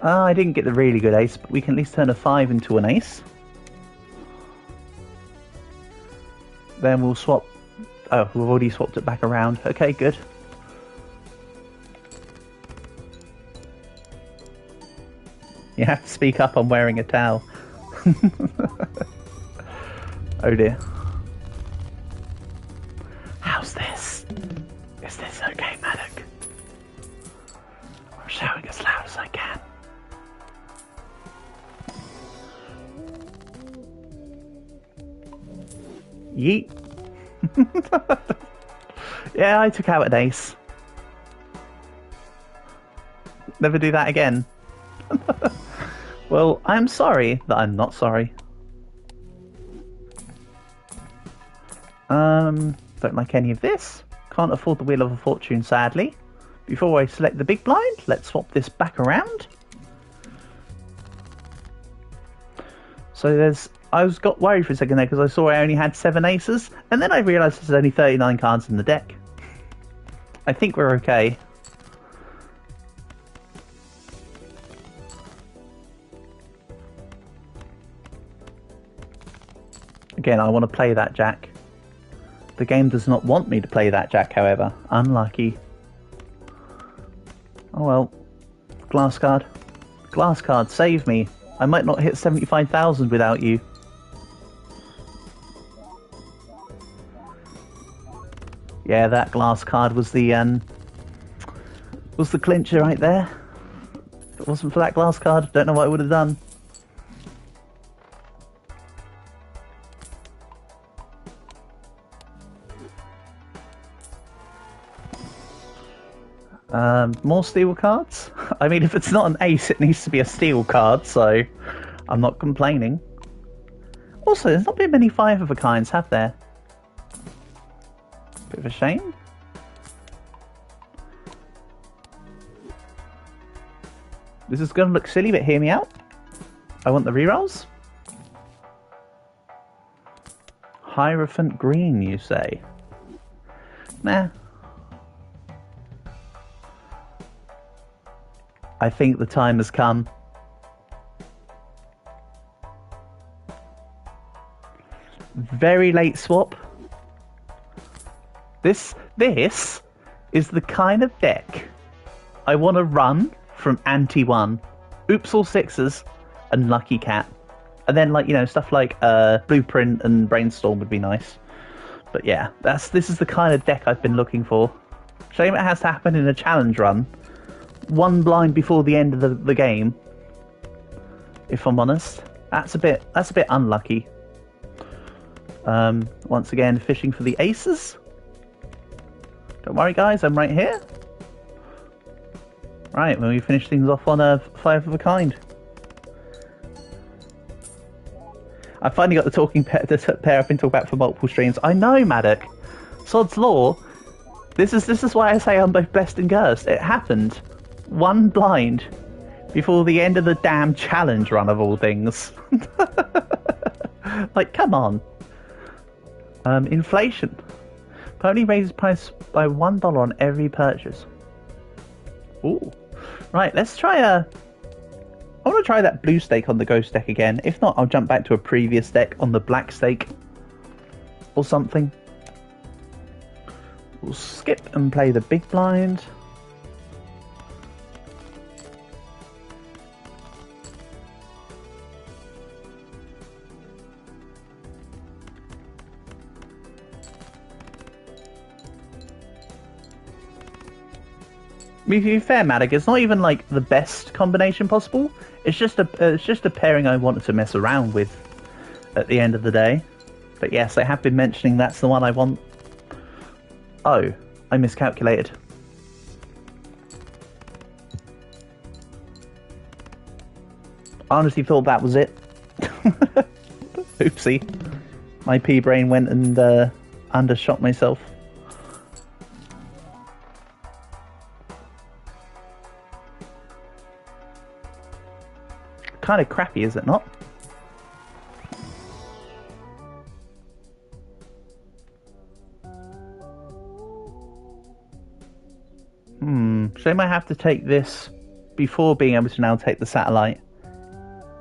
I didn't get the really good ace, but we can at least turn a 5 into an ace. Then we'll swap... Oh, we've already swapped it back around. Okay, good. You have to speak up, I'm wearing a towel. Oh dear. How's this? Is this okay, Maddock? I'm shouting as loud as I can. Yeet. Yeah, I took out an ace. Never do that again. Well, I'm sorry that I'm not sorry. Don't like any of this. Can't afford the Wheel of Fortune, sadly. Before I select the big blind, let's swap this back around. So I got worried for a second there because I saw I only had 7 aces, and then I realised there's only 39 cards in the deck. I think we're okay. Again, I want to play that jack. The game does not want me to play that jack, however. Unlucky. Oh well. Glass card. Glass card, save me. I might not hit 75,000 without you. Yeah, that glass card was the clincher right there. If it wasn't for that glass card, don't know what I would have done. More steel cards? I mean, if it's not an ace, it needs to be a steel card, so I'm not complaining. Also, there's not been many 5 of a kinds, have there? Bit of a shame. This is going to look silly, but hear me out. I want the rerolls. Hierophant green, you say? Nah. I think the time has come. Very late swap. This is the kind of deck I want to run from Ante 1. Oops all sixes and Lucky Cat. And then, like, you know, stuff like Blueprint and Brainstorm would be nice. But yeah, this is the kind of deck I've been looking for. Shame it has to happen in a challenge run. One blind before the end of the game. If I'm honest. That's a bit unlucky. Once again, fishing for the aces. Don't worry, guys, I'm right here. Right, when we finish things off on a 5 of a kind. I finally got the talking pair I've been talking about for multiple streams. I know, Maddock. Sod's Law. This is why I say I'm both blessed and cursed. It happened one blind before the end of the damn challenge run of all things. Like, come on. Inflation. Pony raises price by $1 on every purchase. Ooh. Right, let's try I want to try that blue stake on the ghost deck again. If not, I'll jump back to a previous deck on the black stake. Or something. We'll skip and play the big blind. I mean, to be fair, Maddock, it's not even like the best combination possible. It's just a pairing I wanted to mess around with at the end of the day. But yes, I have been mentioning that's the one I want. Oh, I miscalculated. I honestly thought that was it. Oopsie. My pea brain went and undershot myself. Kind of crappy, is it not? Shame I have to take this before being able to now take the satellite.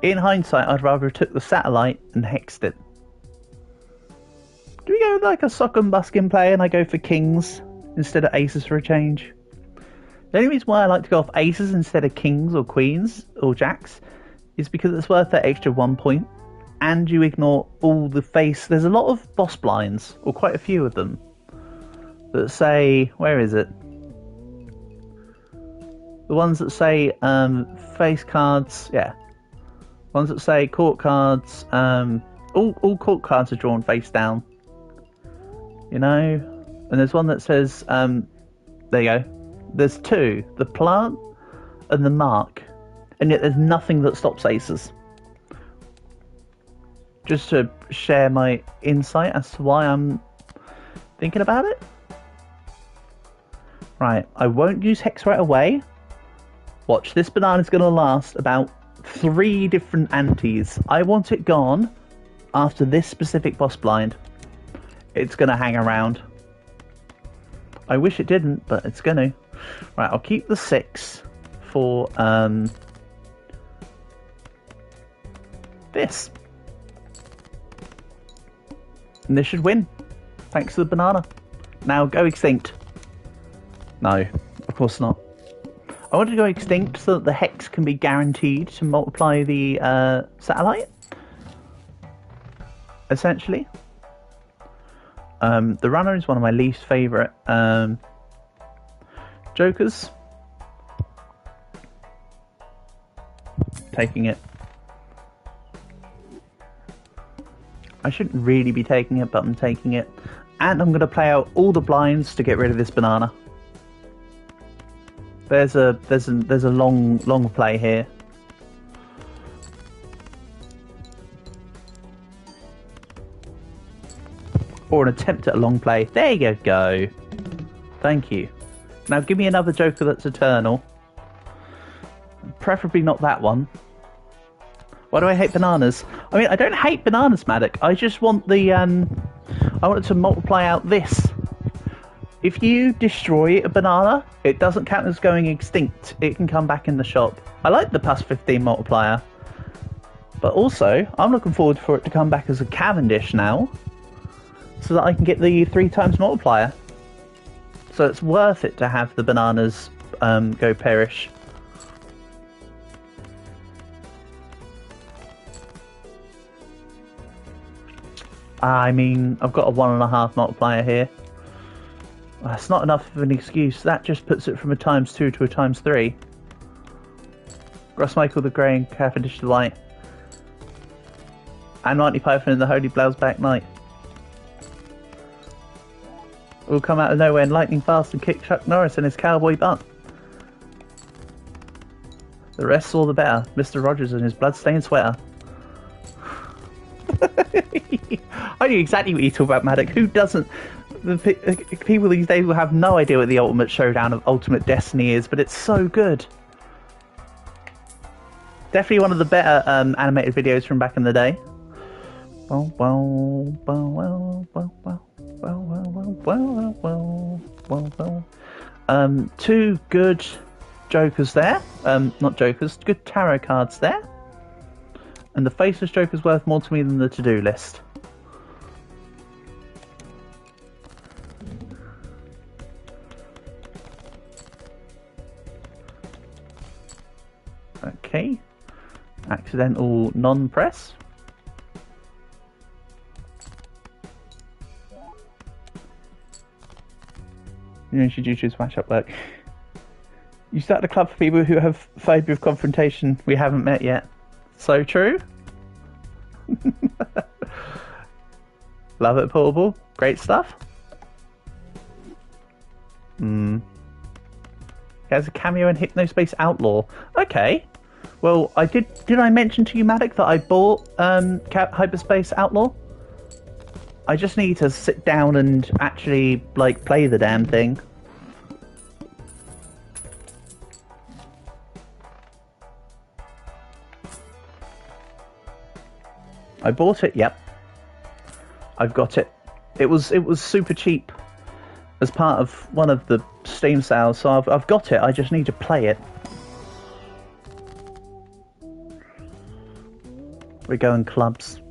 In hindsight, I'd rather have took the satellite and hexed it. Do we go with like a sock and buskin play and I go for kings instead of aces for a change? The only reason why I like to go off aces instead of kings or queens or jacks is because it's worth that extra 1 point, and you ignore all the face. There's a lot of boss blinds, or quite a few of them, that say, where is it? The ones that say face cards, yeah. Ones that say court cards, all court cards are drawn face down. You know? And there's one that says, there you go. There's two, the plant and the mark. And yet there's nothing that stops aces. Just to share my insight as to why I'm thinking about it. Right, I won't use hex right away. Watch, this banana's going to last about 3 different antes. I want it gone after this specific boss blind. It's going to hang around. I wish it didn't, but it's going to. Right, I'll keep the 6 for this. And this should win. Thanks to the banana. Now go extinct. No, of course not. I want to go extinct so that the hex can be guaranteed to multiply the satellite. Essentially. The runner is one of my least favourite jokers. Taking it. I shouldn't really be taking it, but I'm taking it. And I'm going to play out all the blinds to get rid of this banana. There's a long play here. Or an attempt at a long play. There you go. Thank you. Now give me another joker that's eternal. Preferably not that one. Why do I hate bananas? I mean, I don't hate bananas, Maddock. I just want the I wanted to multiply out this. If you destroy a banana, it doesn't count as going extinct. It can come back in the shop. I like the plus 15 multiplier. But also, I'm looking forward for it to come back as a Cavendish now, so that I can get the 3 times multiplier. So it's worth it to have the bananas go perish. I mean, I've got a 1.5 multiplier here. That's not enough of an excuse. That just puts it from a ×2 to a ×3. Gross Michael the Grey and Cavendish the Light. And Mighty Python and the Holy Black Knight. Will come out of nowhere and lightning fast and kick Chuck Norris in his cowboy butt. The rest all the better. Mr. Rogers in his bloodstained sweater. I knew exactly what you talk about, Maddox. Who doesn't? The people these days will have no idea what the Ultimate Showdown of Ultimate Destiny is, but it's so good. Definitely one of the better animated videos from back in the day. Two good jokers there. Not jokers, good tarot cards there. And the faceless joker's worth more to me than the to-do list. Okay. Accidental non-press. You know, should you choose smash up work? You start a club for people who have phobia of confrontation we haven't met yet. So true. Love it, Portable. Great stuff. He has a cameo in Hypnospace Outlaw. Okay. Well, did I mention to you, Maddox, that I bought Hyperspace Outlaw? I just need to sit down and actually, like, play the damn thing. I bought it, yep. I've got it. It was super cheap as part of one of the Steam sales, so I've got it. I just need to play it. We're going clubs.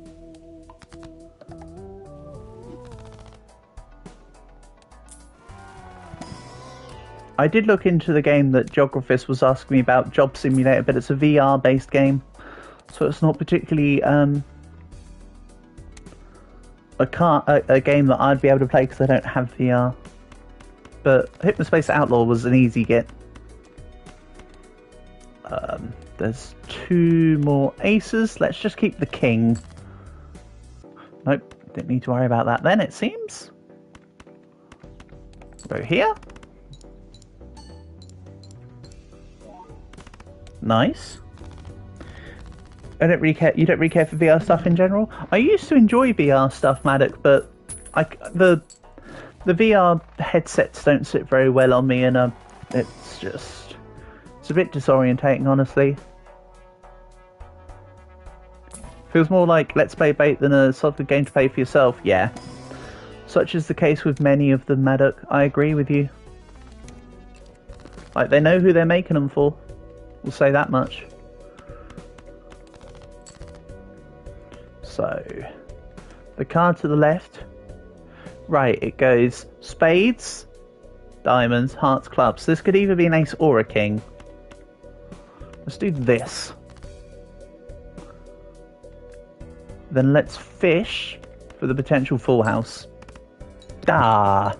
I did look into the game that Geographist was asking me about, Job Simulator, but it's a VR-based game, so it's not particularly a game that I'd be able to play because I don't have VR. But Hypnospace Outlaw was an easy get. There's 2 more aces. Let's just keep the king. Nope, didn't need to worry about that then, it seems. Go here. Nice. I don't really care. You don't really care for VR stuff in general? I used to enjoy VR stuff, Maddox, but the VR headsets don't sit very well on me, and it's a bit disorientating, honestly. Feels more like Let's Play bait than a solid game to play for yourself. Yeah, such is the case with many of them, Maddox. I agree with you. Like, they know who they're making them for. We'll say that much. So, the card to the left, right, it goes spades, diamonds, hearts, clubs. This could either be an ace or a king. Let's do this. Then let's fish for the potential full house. Ah.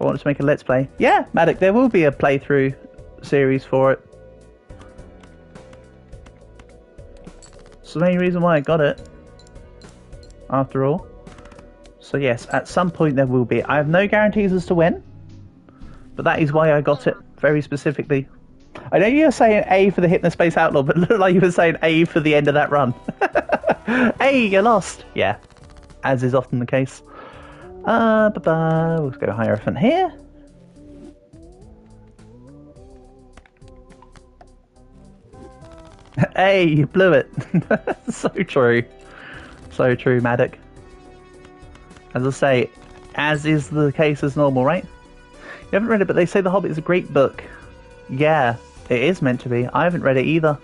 I wanted to make a Let's Play. Yeah, Maddox, there will be a playthrough series for it. It's the main reason why I got it, after all. So yes, at some point there will be. I have no guarantees as to when, but that is why I got it, very specifically. I know you were saying A for the Hypnospace Outlaw, but it looked like you were saying A for the end of that run. Hey, you lost! Yeah, as is often the case. We'll go Hierophant here. Hey, you blew it. So true. So true, Maddock. As I say, as is the case as normal, right? You haven't read it, but they say The Hobbit is a great book. Yeah, it is meant to be. I haven't read it either.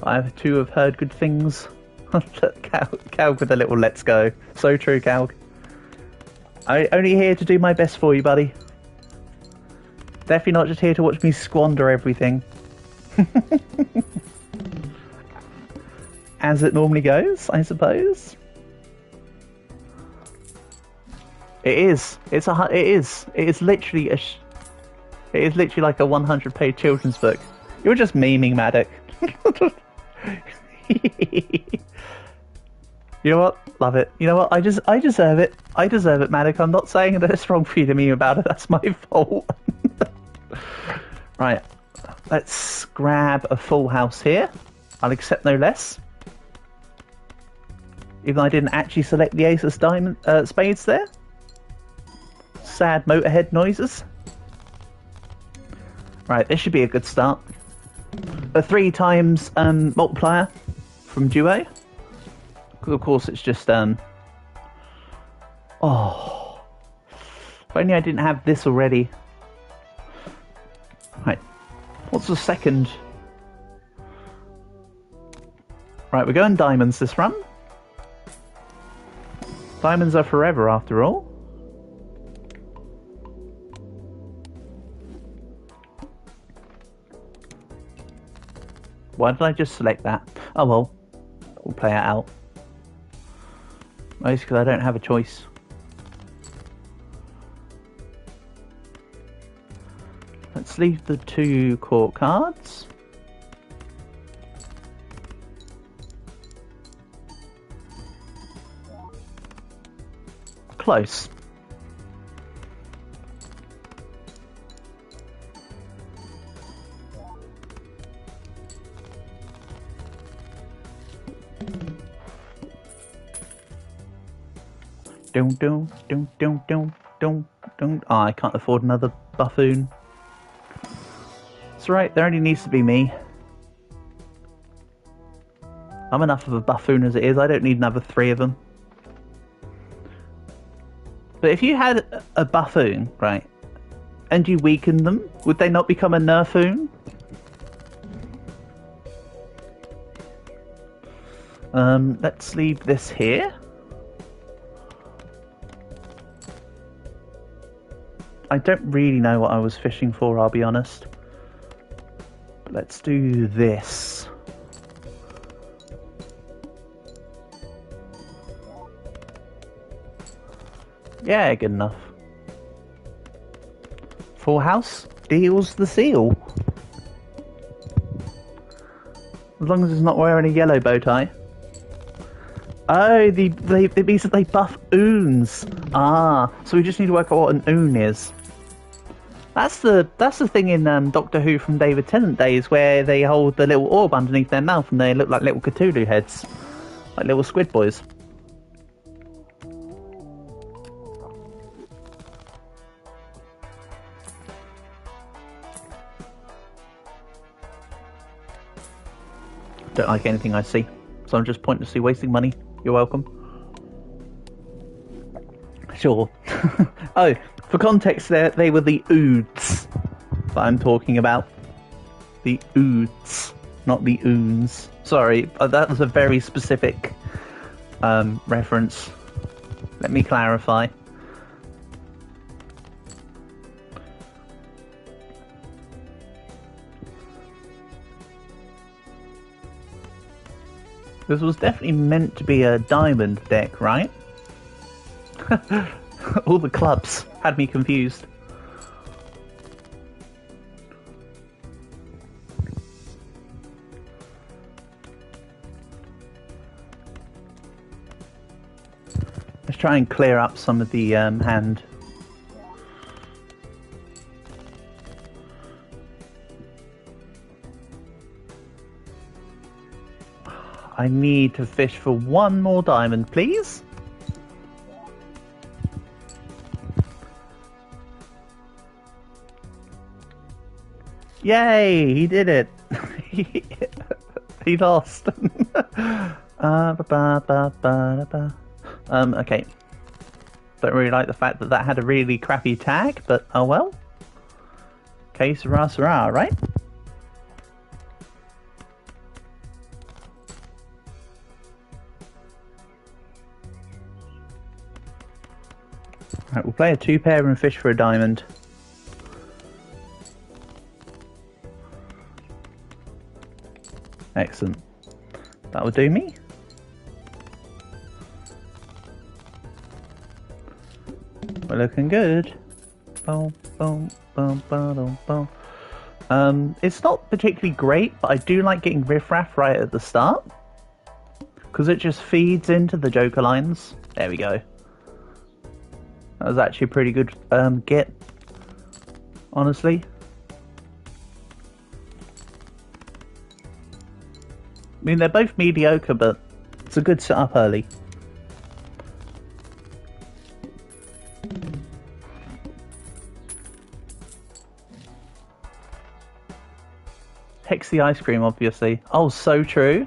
I too have heard good things. Calg with a little let's go. So true, Calg. I'm only here to do my best for you, buddy. Definitely not just here to watch me squander everything. As it normally goes, I suppose. It is. It is literally it is literally like a 100-page children's book. You're just memeing, Maddock. You know what? Love it. You know what? I deserve it. I deserve it, Maddock. I'm not saying that it's wrong for you to meme about it. That's my fault. Right. Let's grab a full house here. I'll accept no less. Even though I didn't actually select the ace of spades there. Sad motorhead noises. Right, this should be a good start. A 3 times multiplier from duo. Because of course it's just oh, if only I didn't have this already. Right, what's the second? Right, we're going diamonds this run. Diamonds are forever after all. Why did I just select that? Oh well, we'll play it out. Mostly because I don't have a choice. Let's leave the 2 court cards. Close. Don't. Oh, I can't afford another buffoon. It's right, there only needs to be me. I'm enough of a buffoon as it is, I don't need another 3 of them. But if you had a buffoon, right, and you weakened them, would they not become a nerfoon? Let's leave this here. I don't really know what I was fishing for, I'll be honest. But let's do this. Yeah, good enough. Full house deals the seal. As long as it's not wearing a yellow bow tie. Oh, it means that they buff oons. Ah, so we just need to work out what an oon is. That's the thing in Doctor Who from David Tennant days, where they hold the little orb underneath their mouth and they look like little Cthulhu heads, like little squid boys. Don't like anything I see, so I'm just pointlessly wasting money. You're welcome. Sure. Oh, for context, they were the oods that I'm talking about. The oods, not the oons. Sorry, that was a very specific reference. Let me clarify. This was definitely meant to be a diamond deck, right? All the clubs had me confused. Let's try and clear up some of the hand. I need to fish for 1 more diamond, please. Yay, he did it. He lost. Okay. Don't really like the fact that that had a really crappy tag, but oh well. Okay, Sarah, right? Right, we'll play a 2-pair and fish for a diamond. Excellent. That will do me. We're looking good. Boom, boom, boom, boom, boom. It's not particularly great, but I do like getting riffraff right at the start, because it just feeds into the joker lines. There we go. That was actually a pretty good get, honestly. I mean, they're both mediocre, but it's a good setup early. Hex the ice cream, obviously. Oh, so true.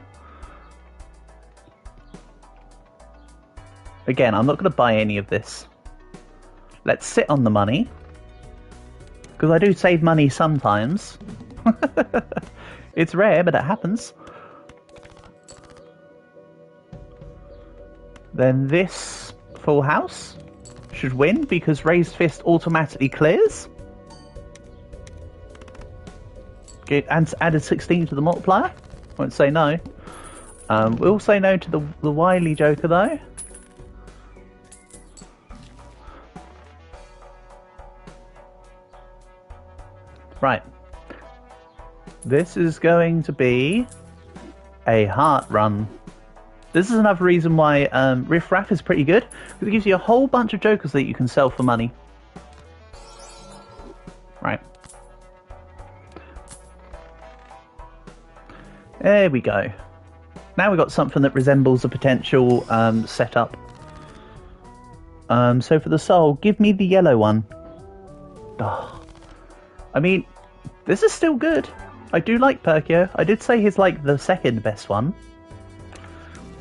Again, I'm not going to buy any of this. Let's sit on the money, because I do save money sometimes. It's rare, but it happens. Then this full house should win, because Raised Fist automatically clears. It added 16 to the multiplier. Won't say no. We'll say no to the wily joker though. Right. This is going to be a heart run. This is another reason why Riff Raff is pretty good, because it gives you a whole bunch of jokers that you can sell for money. Right. There we go. Now we've got something that resembles a potential setup. So for the soul, give me the yellow one. Oh. I mean, this is still good. I do like Perkio. I did say he's like the second best one.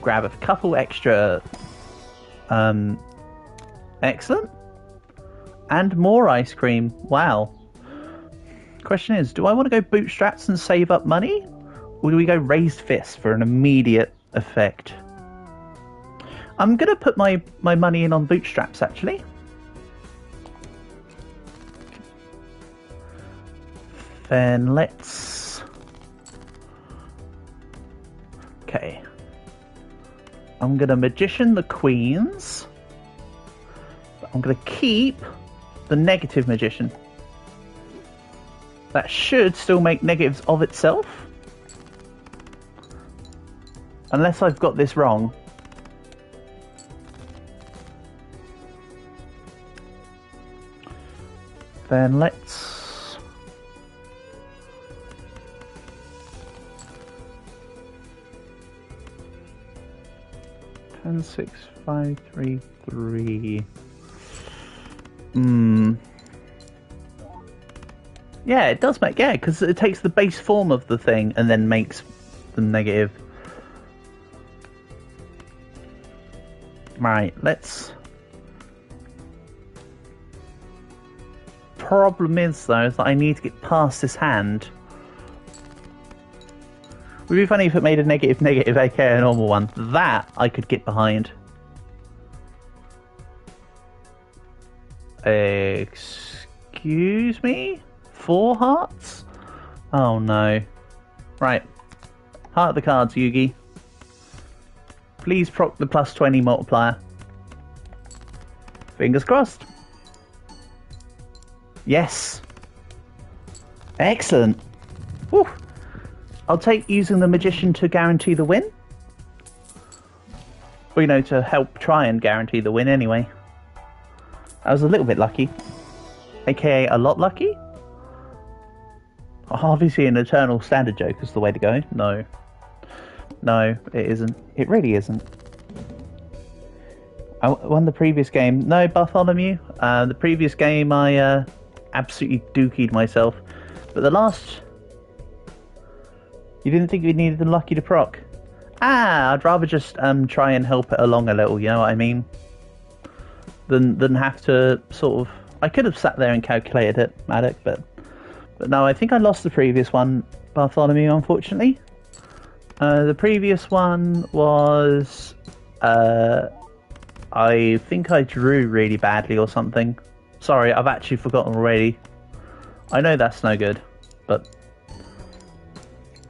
Grab a couple extra. Excellent. And more ice cream. Wow. Question is, do I want to go bootstraps and save up money? Or do we go Raised Fist for an immediate effect? I'm going to put my money in on bootstraps, actually. Then let's... Okay. I'm going to Magician the Queens. But I'm going to keep the negative Magician. That should still make negatives of itself. Unless I've got this wrong. Then let's... 10, 6, 5, 3, 3. Yeah, it does make... Yeah, because it takes the base form of the thing and then makes the negative. Right, let's... Problem is, though, is that I need to get past this hand. Would be funny if it made a negative, aka a normal one. That I could get behind. Excuse me? 4 hearts? Oh no. Right. Heart of the cards, Yugi. Please proc the plus 20 multiplier. Fingers crossed. Yes. Excellent. Whew. I'll take using the Magician to guarantee the win. Or, you know, to help try and guarantee the win anyway. I was a little bit lucky. AKA a lot lucky. Obviously an eternal standard joke is the way to go. No. No, it isn't. It really isn't. I won the previous game. No, Bartholomew. The previous game I absolutely dookied myself. But the last... You didn't think you needed the lucky to proc? Ah, I'd rather just try and help it along a little, you know what I mean? Than have to sort of... I could have sat there and calculated it, Maddox, but no, I think I lost the previous one, Bartholomew, unfortunately. The previous one was... I think I drew really badly or something. Sorry, I've actually forgotten already. I know that's no good, but...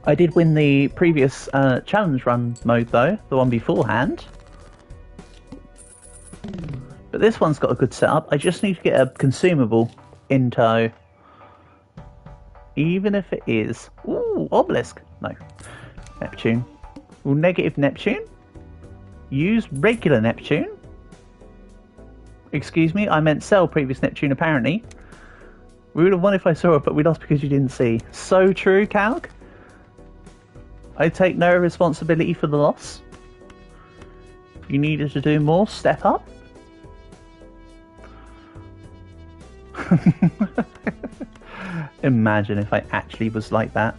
I did win the previous challenge run mode though, the one beforehand. But this one's got a good setup. I just need to get a consumable in tow. Even if it is... Ooh, obelisk. No. Neptune. Well, negative Neptune. Use regular Neptune. Excuse me, I meant sell previous Neptune apparently. We would have won if I saw it, but we lost because you didn't see. So true, Calc. I take no responsibility for the loss. You needed to do more, step up. Imagine if I actually was like that.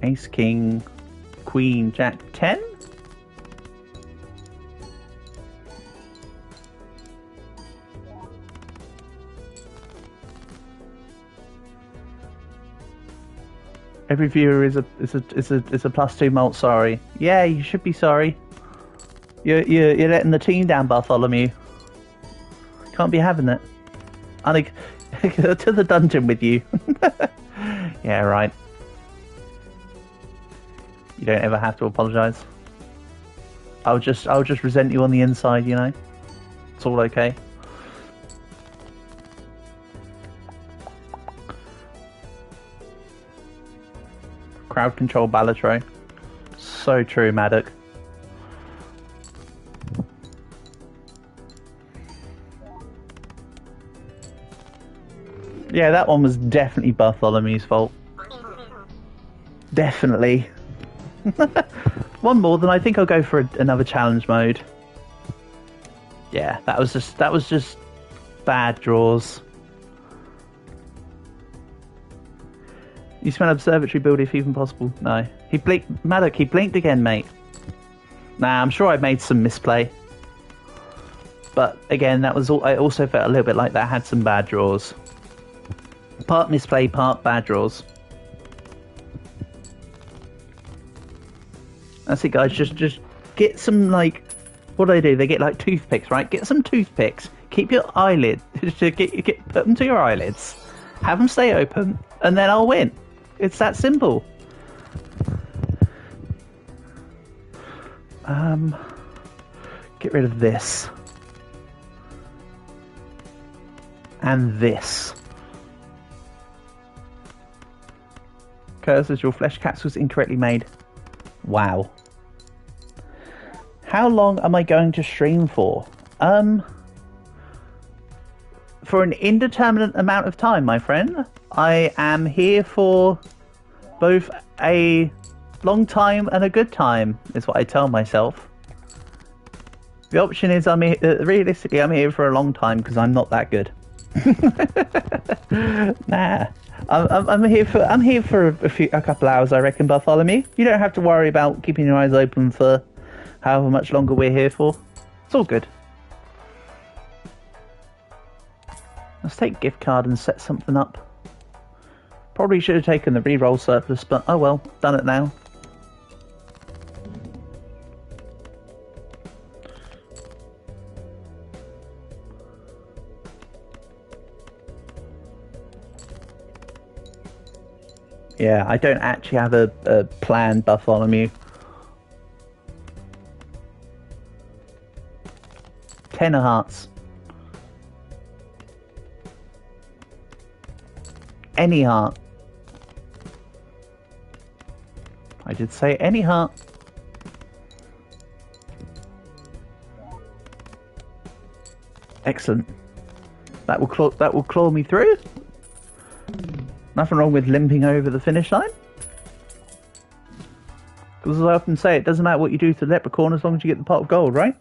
Ace, King, Queen, Jack, 10? Every viewer is a +2 mult sorry. Yeah, you should be sorry. You're letting the team down, Bartholomew. Can't be having it. To the dungeon with you. Yeah, right. You don't ever have to apologise. I'll just resent you on the inside, you know. It's all okay. Crowd control Balatro. So true, Maddox. Yeah, that one was definitely Bartholomew's fault. Definitely. One more, then I think I'll go for another challenge mode. Yeah, that was just bad draws. You smell observatory build if even possible. No. He blinked. Maddox, he blinked again, mate. Nah, I'm sure I made some misplay. But again, that was all. I also felt a little bit like that had some bad draws. Part misplay, part bad draws. That's it, guys. Just get some, like, what do they do? They get like toothpicks, right? Get some toothpicks. Keep your eyelid. Put them to your eyelids. Have them stay open, and then I'll win. It's that simple. Get rid of this. And this. Curses, your flesh capsule's incorrectly made. Wow. How long am I going to stream for? For an indeterminate amount of time, my friend. I am here for both a long time and a good time, is what I tell myself. The option is realistically I'm here for a long time because I'm not that good. Nah. I'm here for a couple hours, I reckon, Bartholomew. You don't have to worry about keeping your eyes open for however much longer we're here for. It's all good. Let's take gift card and set something up. Probably should have taken the reroll surplus, but oh well, done it now. Yeah, I don't actually have a plan, Bartholomew. 10 of hearts. Any heart. I did say any heart. Excellent. That will claw me through. Nothing wrong with limping over the finish line. Because as I often say, it doesn't matter what you do to the leprechaun as long as you get the pot of gold, right?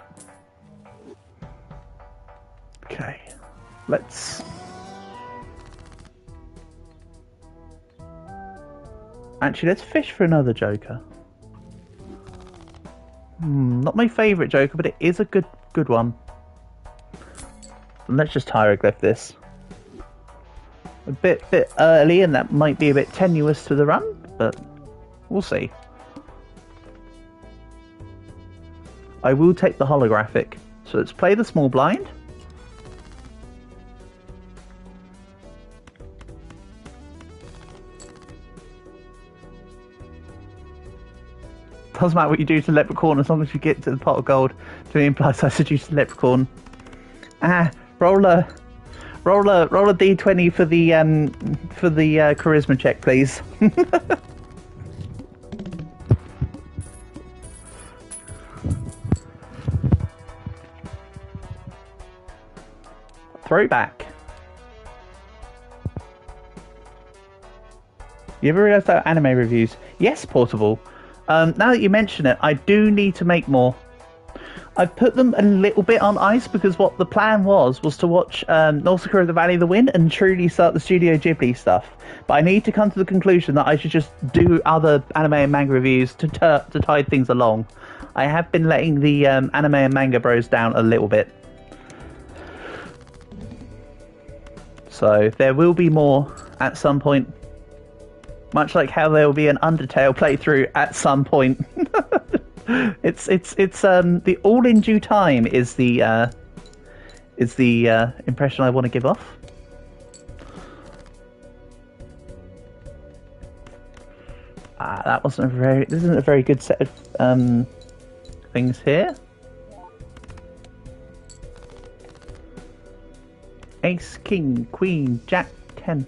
Okay. Let's... Actually, let's fish for another Joker. Not my favourite Joker, but it is a good one. And let's just hieroglyph this. A bit early, and that might be a bit tenuous to the run, but we'll see. I will take the holographic. So let's play the small blind. Doesn't matter what you do to Leprechaun as long as you get to the pot of gold. To me implies I seduced the Leprechaun. Roll a d20 for the charisma check, please. Throwback. You ever realised about anime reviews? Yes, Portable. Now that you mention it, I do need to make more. I've put them a little bit on ice because what the plan was to watch Nausicaa of the Valley of the Wind and truly start the Studio Ghibli stuff. But I need to come to the conclusion that I should just do other anime and manga reviews to tide things along. I have been letting the anime and manga bros down a little bit. So there will be more at some point. Much like how there will be an Undertale playthrough at some point. It's the all in due time is the impression I want to give off. That wasn't this isn't a very good set of things here. Ace, King, Queen, Jack, 10.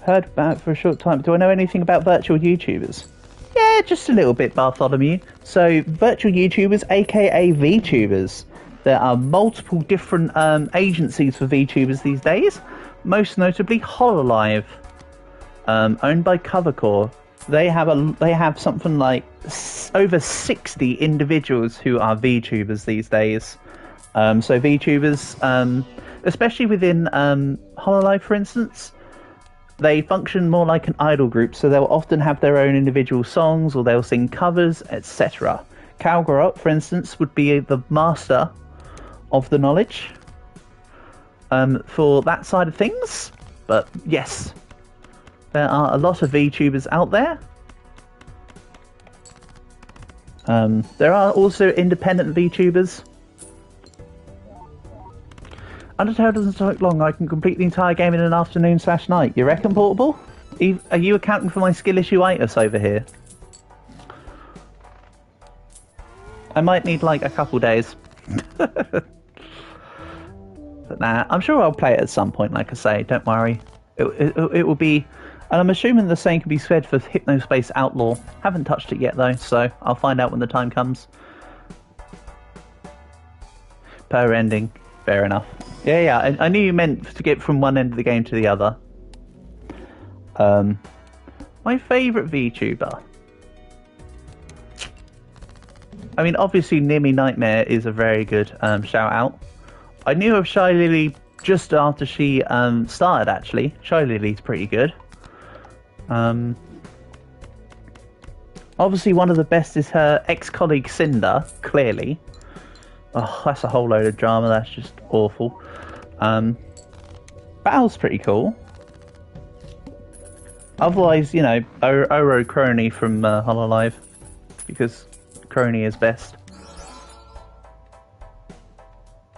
Heard about it for a short time. Do I know anything about virtual YouTubers? Yeah, just a little bit, Bartholomew. So, virtual YouTubers, aka VTubers. There are multiple different agencies for VTubers these days. Most notably, Hololive, owned by Covercore. They have something like over 60 individuals who are VTubers these days. So VTubers, especially within Hololive, for instance, they function more like an idol group, so they'll often have their own individual songs, or they'll sing covers, etc. Calgarot, for instance, would be the master of the knowledge for that side of things. But yes, there are a lot of VTubers out there. There are also independent VTubers. Undertale doesn't take long. I can complete the entire game in an afternoon/night. You reckon, Portable? Are you accounting for my skill issue-itis over here? I might need like a couple days. But nah, I'm sure I'll play it at some point, like I say. Don't worry. It will be... And I'm assuming the same can be said for Hypnospace Outlaw. Haven't touched it yet, though, so I'll find out when the time comes. Per ending. Fair enough. Yeah, I knew you meant to get from one end of the game to the other. My favourite VTuber. I mean, obviously, Nimmy Nightmare is a very good shout out. I knew of Shy Lily just after she started, actually. Shy Lily's pretty good. Obviously, one of the best is her ex-colleague Cinder, clearly. Oh, that's a whole load of drama. That's just awful. Battle's pretty cool. Otherwise, you know, Oro Crony from Hololive, because Crony is best.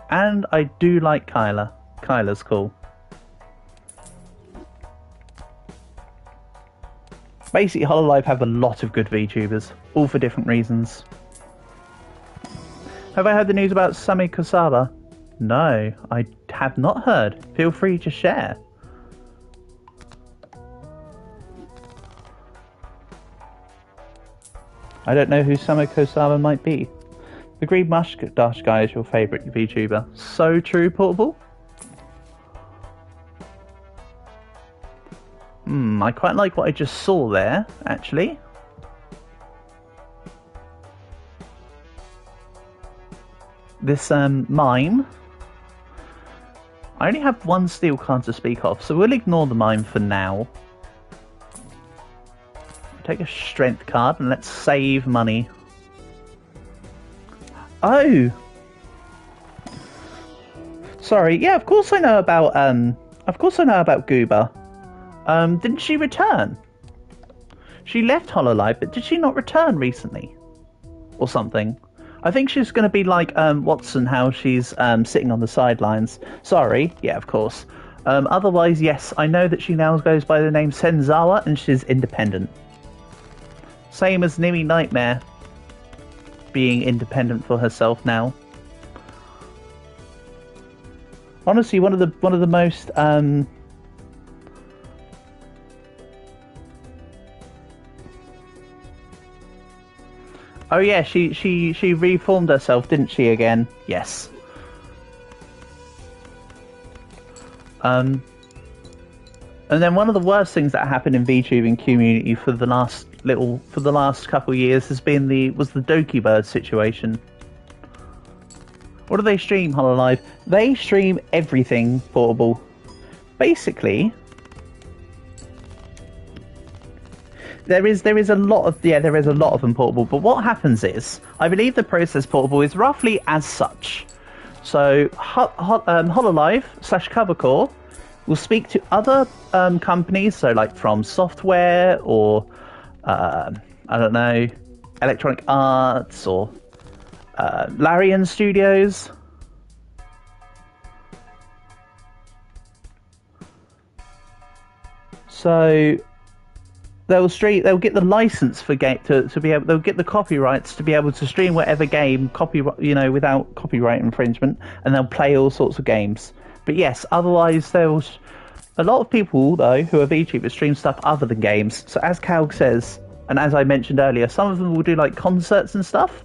And I do like Kyla. Kyla's cool. Basically, Hololive have a lot of good VTubers, all for different reasons. Have I heard the news about Sami Kosaba? No, I have not heard. Feel free to share. I don't know who Sami Kosaba might be. The Green Mustache guy is your favourite VTuber. So true, Portable. I quite like what I just saw there, actually. This mime I only have one steel card to speak of, so we'll ignore the mine for now. Take a strength card and let's save money. Oh! Sorry, yeah, of course I know about, Goober. Didn't she return? She left Hololive, but did she not return recently? Or something? I think she's going to be like Watson, how she's sitting on the sidelines. Sorry, yeah, of course. Otherwise, yes, I know that she now goes by the name Senzawa, and she's independent. Same as Nimi Nightmare, being independent for herself now. Honestly, one of the most oh yeah, she reformed herself, didn't she, again? Yes. And then one of the worst things that happened in VTubing community for the last couple of years has been the Doki Bird situation. What do they stream, Hololive? They stream everything portable. Basically, there is a lot of them portable. But what happens is, I believe the process portable is roughly as such. So Hololive / Covercore will speak to other companies, so like From Software or I don't know, Electronic Arts or Larian Studios. So they'll get the license for game to be able. They'll get the copyrights to be able to stream whatever game without copyright infringement, and they'll play all sorts of games. But yes, otherwise there's a lot of people though who are VTubers stream stuff other than games. So as Calg says, and as I mentioned earlier, some of them will do like concerts and stuff.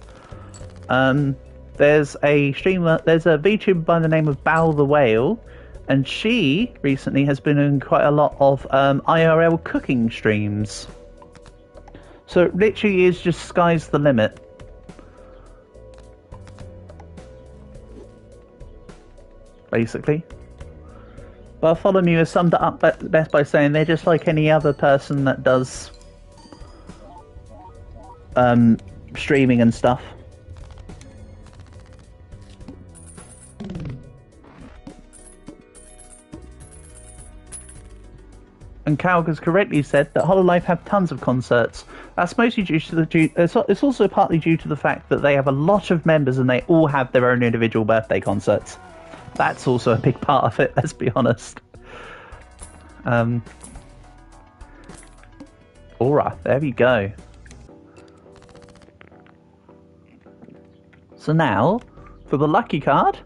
There's a VTuber by the name of Bao the Whale, and she recently has been in quite a lot of IRL cooking streams. So it literally is just sky's the limit. Basically. Bartholomew has summed it up best by saying they're just like any other person that does streaming and stuff. And Calg has correctly said that Hololive have tons of concerts. That's mostly due to it's also partly due to the fact that they have a lot of members and they all have their own individual birthday concerts. That's also a big part of it, let's be honest. Alright, there we go. So now, for the lucky card,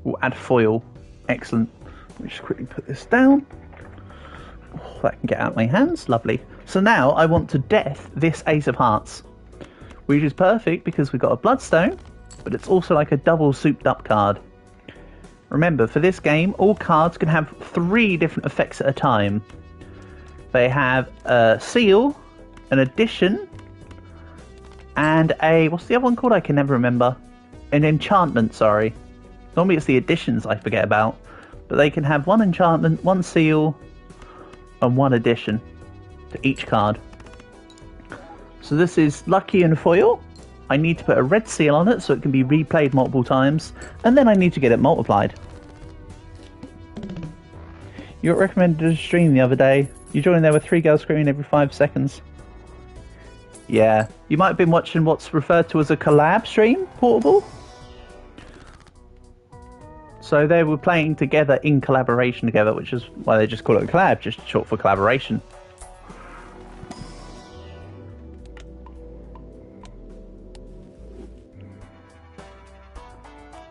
we'll add foil. Excellent. Let me just quickly put this down. Oh, that can get out of my hands. Lovely. So now I want to death this Ace of Hearts, which is perfect because we've got a Bloodstone, but it's also like a double souped up card. Remember, for this game, all cards can have 3 different effects at a time. They have a seal, an addition, and a... what's the other one called? I can never remember. An enchantment, sorry. Normally it's the additions I forget about. But they can have 1 enchantment, 1 seal, and 1 addition to each card. So this is lucky and foil. I need to put a red seal on it so it can be replayed multiple times, and then I need to get it multiplied. You got recommended a stream the other day. You joined there with 3 girls screaming every 5 seconds. Yeah, you might have been watching what's referred to as a collab stream, portable. So they were playing together in collaboration together, which is why they just call it a collab, just short for collaboration.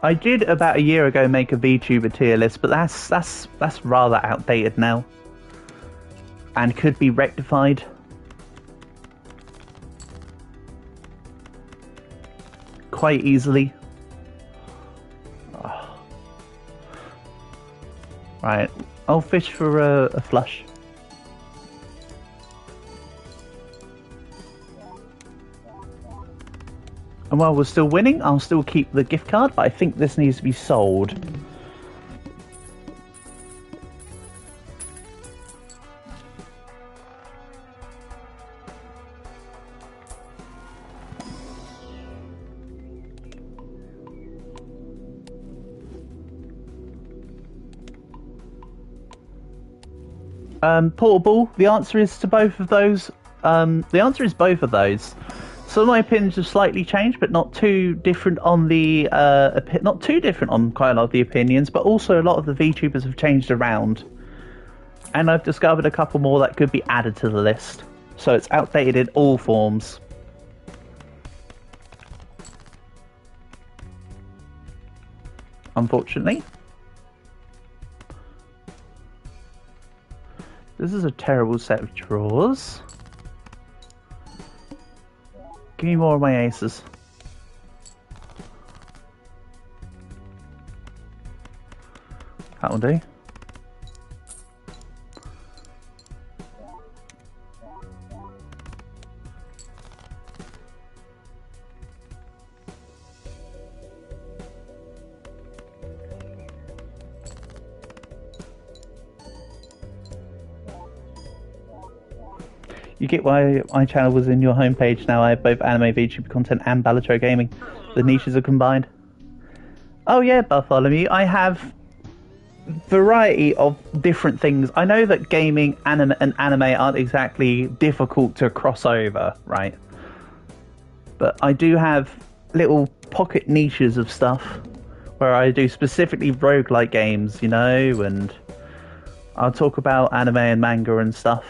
I did about a year ago make a VTuber tier list, but that's rather outdated now, and could be rectified. Quite easily. Oh. Right, I'll fish for a flush. And while we're still winning, I'll still keep the gift card, but I think this needs to be sold. Portable. The answer is to both of those. The answer is both of those. Some of my opinions have slightly changed, but not too different on the not too different on quite a lot of the opinions. But also a lot of the VTubers have changed around, and I've discovered a couple more that could be added to the list. So it's outdated in all forms. Unfortunately. This is a terrible set of drawers. Give me more of my aces. That'll do. You get why my channel was in your homepage now. I have both anime VTuber content and Balatro gaming. The niches are combined. Oh yeah, Bartholomew, I have variety of different things. I know that gaming and anime aren't exactly difficult to cross over, right? But I do have little pocket niches of stuff where I do specifically roguelike games, you know, and I'll talk about anime and manga and stuff.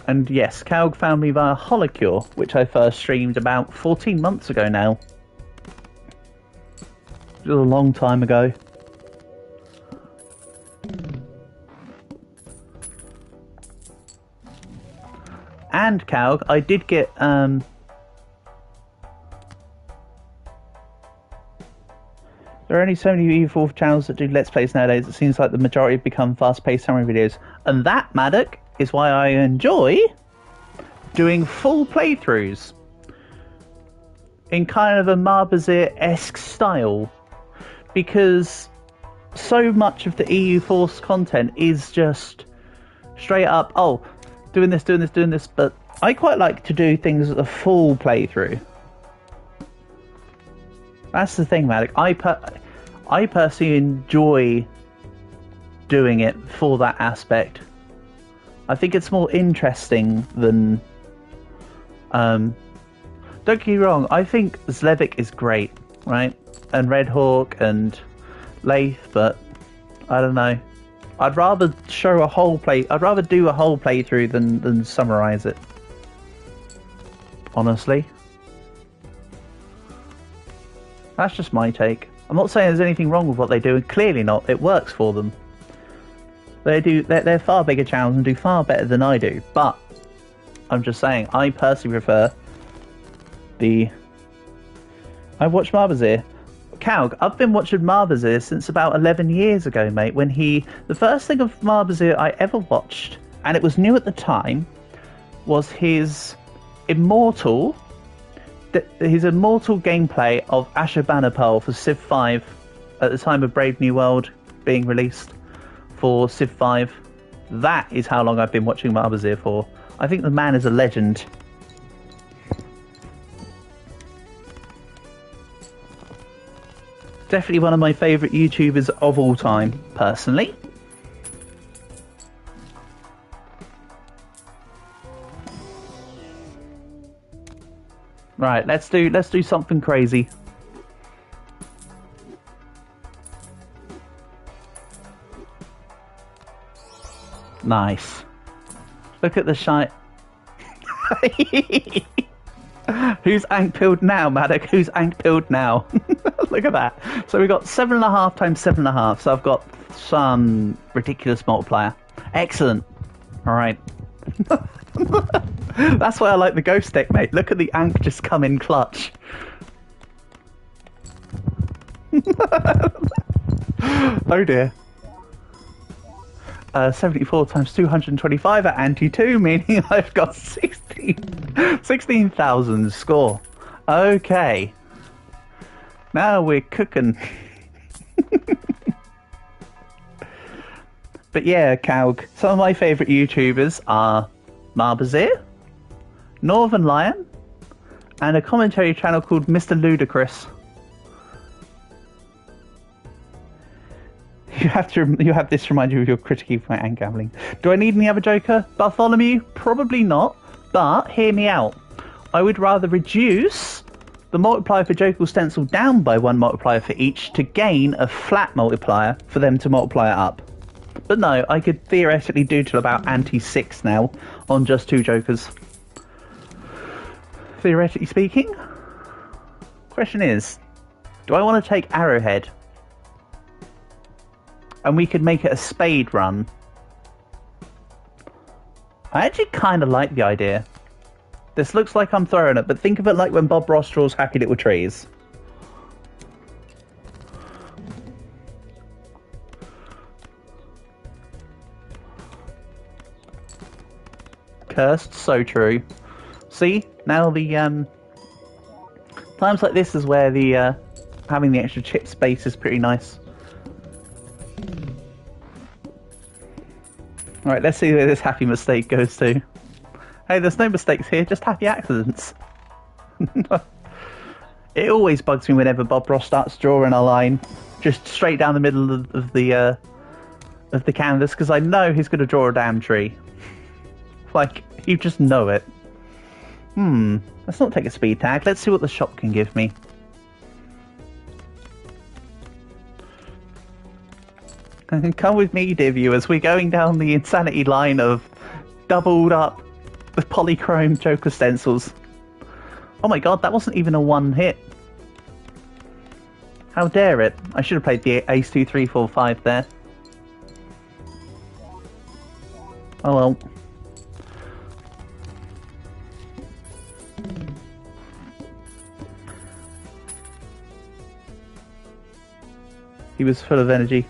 And yes, Calg found me via Holocure, which I first streamed about 14 months ago now. It was a long time ago. And Calg, I did get there are only so many evil channels that do Let's Plays nowadays. It seems like the majority have become fast-paced summary videos. And that, Maddock, is why I enjoy doing full playthroughs in kind of a Marbazir-esque style, because so much of the EU Force content is just straight up, oh, doing this, but I quite like to do things as a full playthrough. That's the thing, Malik. I personally enjoy doing it for that aspect. I think it's more interesting than... don't get me wrong, I think Zlevik is great, right? And Red Hawk and Lath, but I don't know. I'd rather show a whole I'd rather do a whole playthrough than summarize it. Honestly. That's just my take. I'm not saying there's anything wrong with what they do, and clearly not. It works for them. They're far bigger channels and do far better than I do, but I'm just saying, I personally prefer I watch Marbazir. Calg, I've been watching Marbazir since about 11 years ago, mate, when the first thing of Marbazir I ever watched, and it was new at the time, was his immortal gameplay of Ashurbanipal for Civ 5 at the time of Brave New World being released for Civ 5. That is how long I've been watching Marbazir for. I think the man is a legend. Definitely one of my favourite YouTubers of all time, personally. Right, let's do something crazy. Nice. Look at the shite. Who's ank-pilled now, Maddock? Who's ank-pilled now? Look at that. So we got 7.5 times 7.5. So I've got some ridiculous multiplier. Excellent. All right. That's why I like the ghost deck, mate. Look at the ank just come in clutch. Oh dear. 74 times 225 at anti-2, meaning I've got 16,000 score. Okay. Now we're cooking. But yeah, Calg, some of my favourite YouTubers are Marbazir, Northern Lion, and a commentary channel called Mr. Ludacris. You have this remind you of your critiquing fight and gambling. Do I need any other Joker? Bartholomew? Probably not, but hear me out. I would rather reduce the multiplier for Joker Stencil down by 1 multiplier for each to gain a flat multiplier for them to multiply it up. But no, I could theoretically do till about anti-6 now on just 2 Jokers. Theoretically speaking. Question is, do I want to take Arrowhead? And we could make it a spade run. I actually kind of like the idea. This looks like I'm throwing it, but think of it like when Bob Ross draws Happy Little Trees. Cursed, so true. See, now the times like this is where the having the extra chip space is pretty nice. Alright, let's see where this happy mistake goes to. Hey, there's no mistakes here, just happy accidents. It always bugs me whenever Bob Ross starts drawing a line just straight down the middle of the canvas, because I know he's going to draw a damn tree. Like, you just know it. Let's not take a speed tag. Let's see what the shop can give me. Come with me, dear viewers. We're going down the insanity line of doubled up with polychrome Joker stencils. Oh my god, that wasn't even a 1 hit. How dare it? I should have played the Ace 2, 3, 4, 5 there. Oh well. He was full of energy.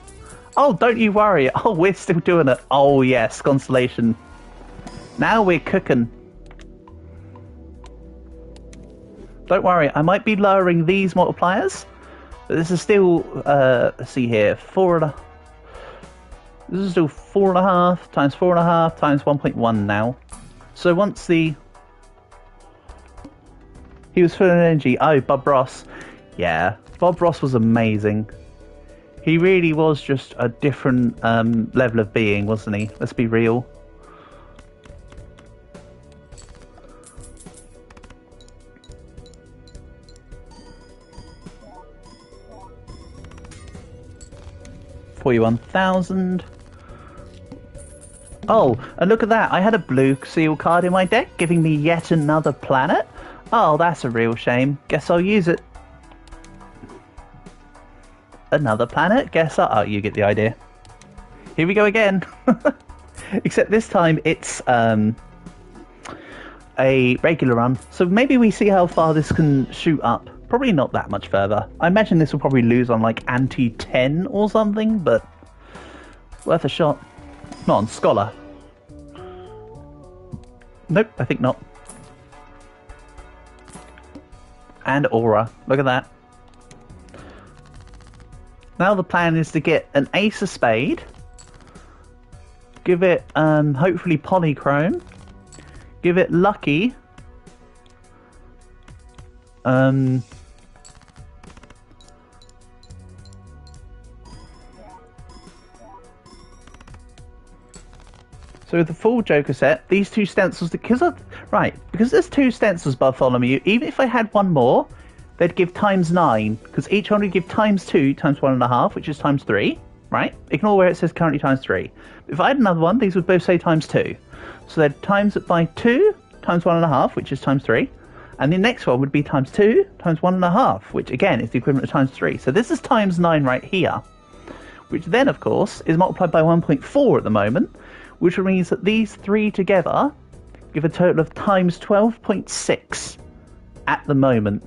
Oh, don't you worry. Oh, we're still doing it. Oh, yes, Constellation. Now we're cooking. Don't worry, I might be lowering these multipliers, but this is still, let's see here, 4.5. This is still 4.5 times 4.5 times 1.1 now. So once he was full of energy. Oh, Bob Ross. Yeah, Bob Ross was amazing. He really was just a different level of being, wasn't he? Let's be real. $41,000. Oh, and look at that. I had a blue seal card in my deck, giving me yet another planet. Oh, that's a real shame. Guess I'll use it. Another planet? Guess I'll... Oh, you get the idea. Here we go again. Except this time it's a regular run. So maybe we see how far this can shoot up. Probably not that much further. I imagine this will probably lose on like anti-10 or something, but worth a shot. Not on Scholar. Nope, I think not. And Aura. Look at that. Now the plan is to get an Ace of Spade. Give it hopefully Polychrome. Give it Lucky. So with the full Joker set, these 2 stencils, because there's 2 stencils, Bartholomew, even if I had one more, they'd give times 9, because each one would give times 2 times 1.5, which is times 3, right? Ignore where it says currently times 3. If I had another one, these would both say times 2. So they'd times it by 2 times 1.5, which is times 3. And the next one would be times 2 times 1.5, which again is the equivalent of times 3. So this is times 9 right here, which then, of course, is multiplied by 1.4 at the moment, which means that these 3 together give a total of times 12.6 at the moment.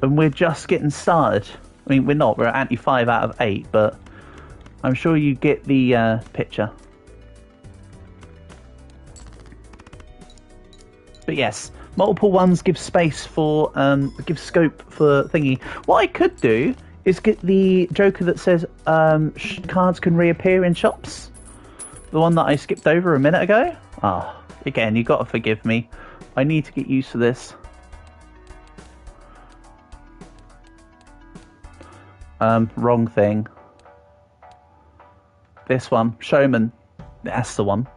And we're just getting started. I mean, we're not. We're at anti-5 out of 8, but I'm sure you get the picture. But yes, Multiple ones give space for, give scope for thingy. What I could do is get the Joker that says cards can reappear in shops. The one that I skipped over a minute ago. Ah, again, you got to forgive me. I need to get used to this. Wrong thing. This one, Showman. That's the one.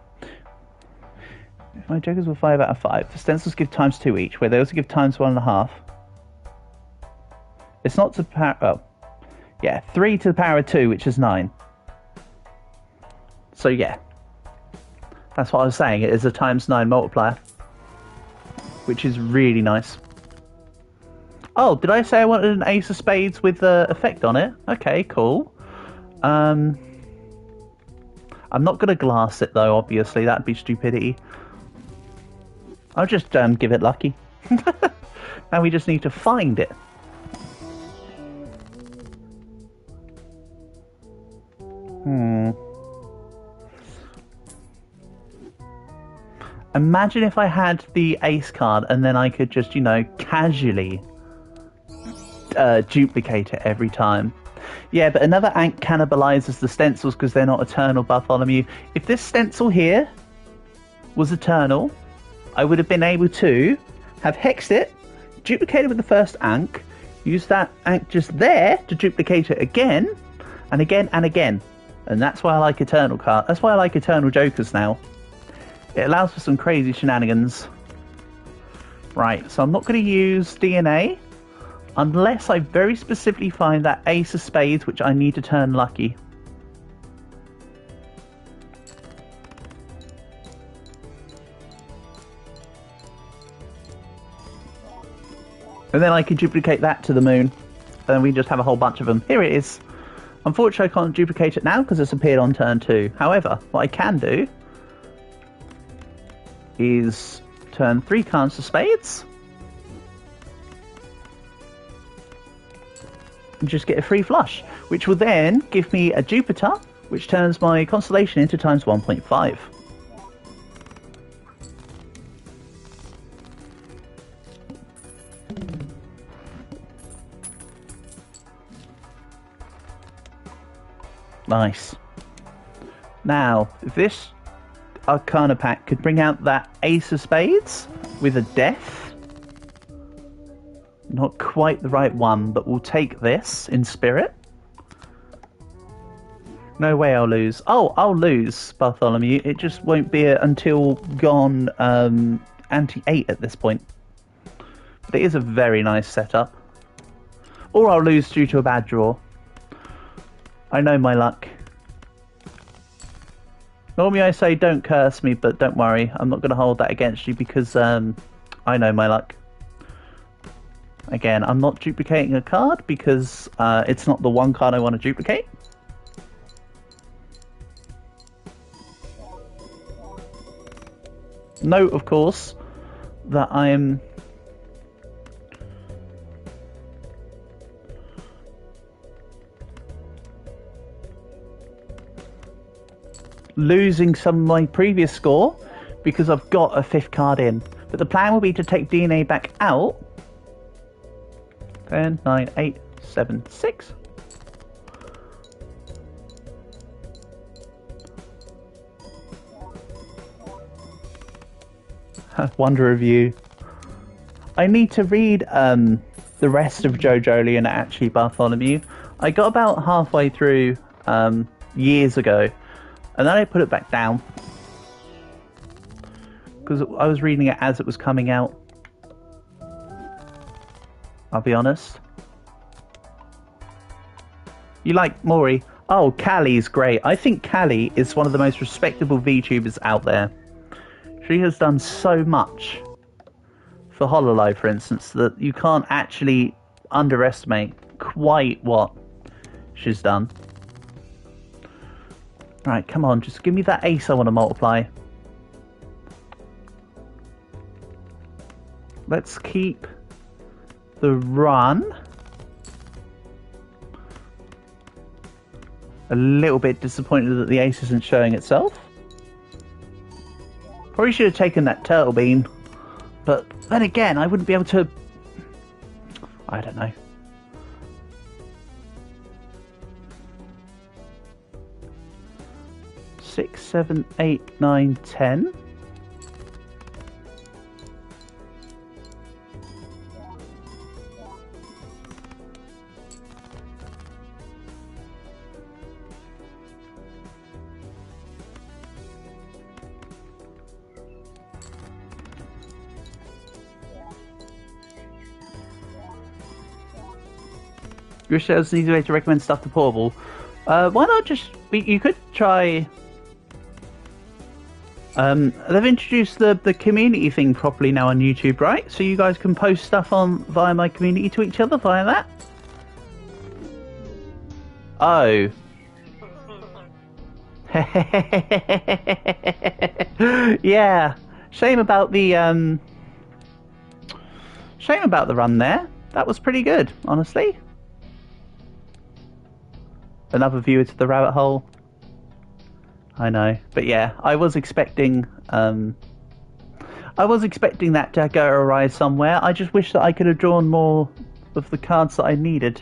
If my Jokers were 5 out of 5, the stencils give ×2 each, where they also give ×1.5. It's not to power. Oh, yeah, 3 to the power of 2, which is 9. So yeah, that's what I was saying. It is a ×9 multiplier, which is really nice. Oh, did I say I wanted an ace of spades with the effect on it? Okay, cool. I'm not going to glass it though, obviously. That'd be stupidity. I'll just give it lucky. Now we just need to find it. Imagine if I had the ace card and then I could just, you know, casually duplicate it every time. Yeah, but another ant cannibalizes the stencils because they're not eternal, Bartholomew. If this stencil here was eternal, I would have been able to have hexed it, duplicated with the first ant, use that ant just there to duplicate it again, and again, and again. And that's why I like eternal card. That's why I like eternal Jokers now. It allows for some crazy shenanigans. Right, so I'm not going to use DNA unless I very specifically find that ace of spades, which I need to turn lucky. And then I can duplicate that to the moon. And we just have a whole bunch of them. Here it is. Unfortunately, I can't duplicate it now because it's appeared on turn 2. However, what I can do is turn 3 cards to spades. And just get a free flush, which will then give me a Jupiter, which turns my constellation into ×1.5. Nice. Now, if this Arcana pack could bring out that ace of spades with a death. Not quite the right one, but we'll take this in spirit. No way I'll lose. Oh, I'll lose, Bartholomew. It just won't be until gone ante-8 at this point. But it is a very nice setup. Or I'll lose due to a bad draw. I know my luck. Normally I say don't curse me, but don't worry. I'm not going to hold that against you because I know my luck. Again, I'm not duplicating a card because it's not the one card I want to duplicate. Note, of course, that I'm losing some of my previous score because I've got a 5th card in. But the plan will be to take DNA back out. 10, 9, 8, 7, 6. Wonder of you. I need to read the rest of JoJolion actually, Bartholomew. I got about halfway through years ago, and then I put it back down because I was reading it as it was coming out. I'll be honest. You like Mori? Oh, Callie's great. I think Callie is one of the most respectable VTubers out there. She has done so much for HoloLive, for instance, that you can't actually underestimate quite what she's done. Right, come on, just give me that ace I want to multiply. Let's keep the run. A little bit disappointed that the ace isn't showing itself. Probably should have taken that turtle bean. But then again, I wouldn't be able to... I don't know. Six, 7, 8, 9, 10. Wish there was an easy way to recommend stuff to Portable. Why not just... You could try... they've introduced the community thing properly now on YouTube, right? So you guys can post stuff on via my community to each other via that? Oh. Yeah. Shame about the run there. That was pretty good, honestly. Another viewer to the rabbit hole. I know, but yeah, I was expecting that to go awry somewhere. I just wish that I could have drawn more of the cards that I needed.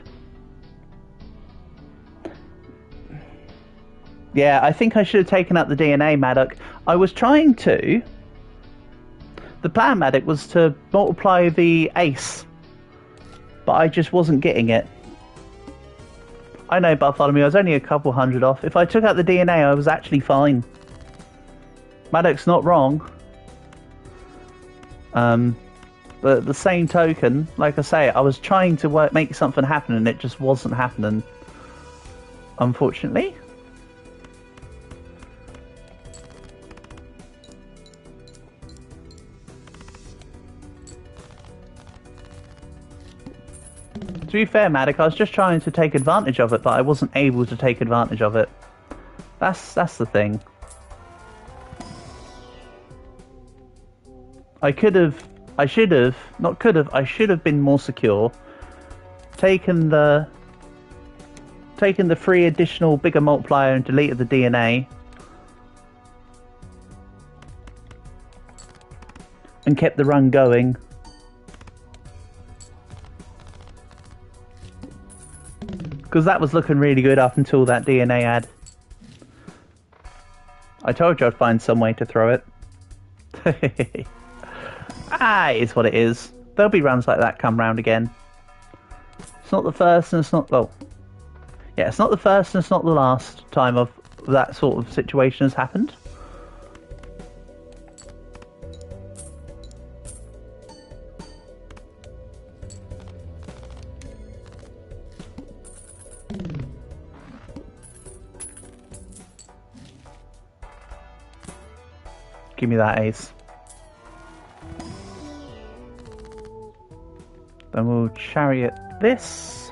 Yeah, I think I should have taken out the DNA, Maddock. I was trying to. The plan, Maddock, was to multiply the ace, but I just wasn't getting it. I know, Bartholomew, I was only a couple hundred off. If I took out the DNA, I was actually fine. Maddock's not wrong. But at the same token, like I say, I was trying to make something happen and it just wasn't happening. Unfortunately. To be fair, Maddock, I was just trying to take advantage of it, but I wasn't able to take advantage of it. That's the thing. I should have been more secure. Taken the 3 additional bigger multiplier and deleted the DNA. And kept the run going. Because that was looking really good up until that DNA ad. I told you I'd find some way to throw it. It is what it is. There'll be runs like that come round again. It's not the first and it's not... Well, yeah, it's not the first and it's not the last time of that sort of situation has happened. Give me that ace. Then we'll chariot this.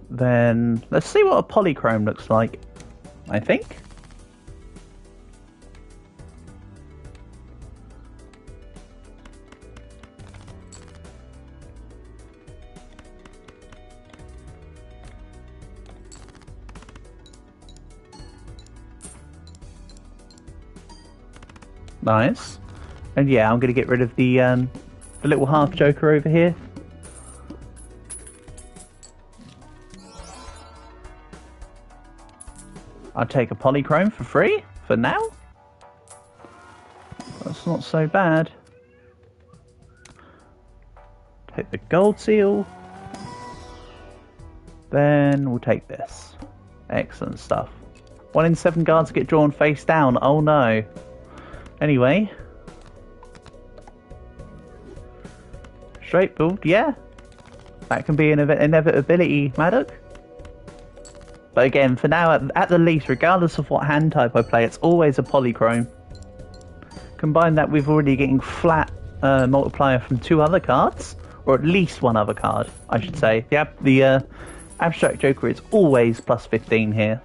Then let's see what a polychrome looks like, I think. Nice. And yeah, I'm going to get rid of the little half joker over here. I'll take a polychrome for free for now. That's not so bad. Take the gold seal. Then we'll take this. Excellent stuff. 1 in 7 cards get drawn face down. Oh no. Anyway. Straight build, yeah. That can be an inevitability, Maddock. But again, for now, at the least, regardless of what hand type I play, it's always a polychrome. Combine that with already getting flat multiplier from 2 other cards, or at least 1 other card, I should say. The abstract joker is always plus 15 here.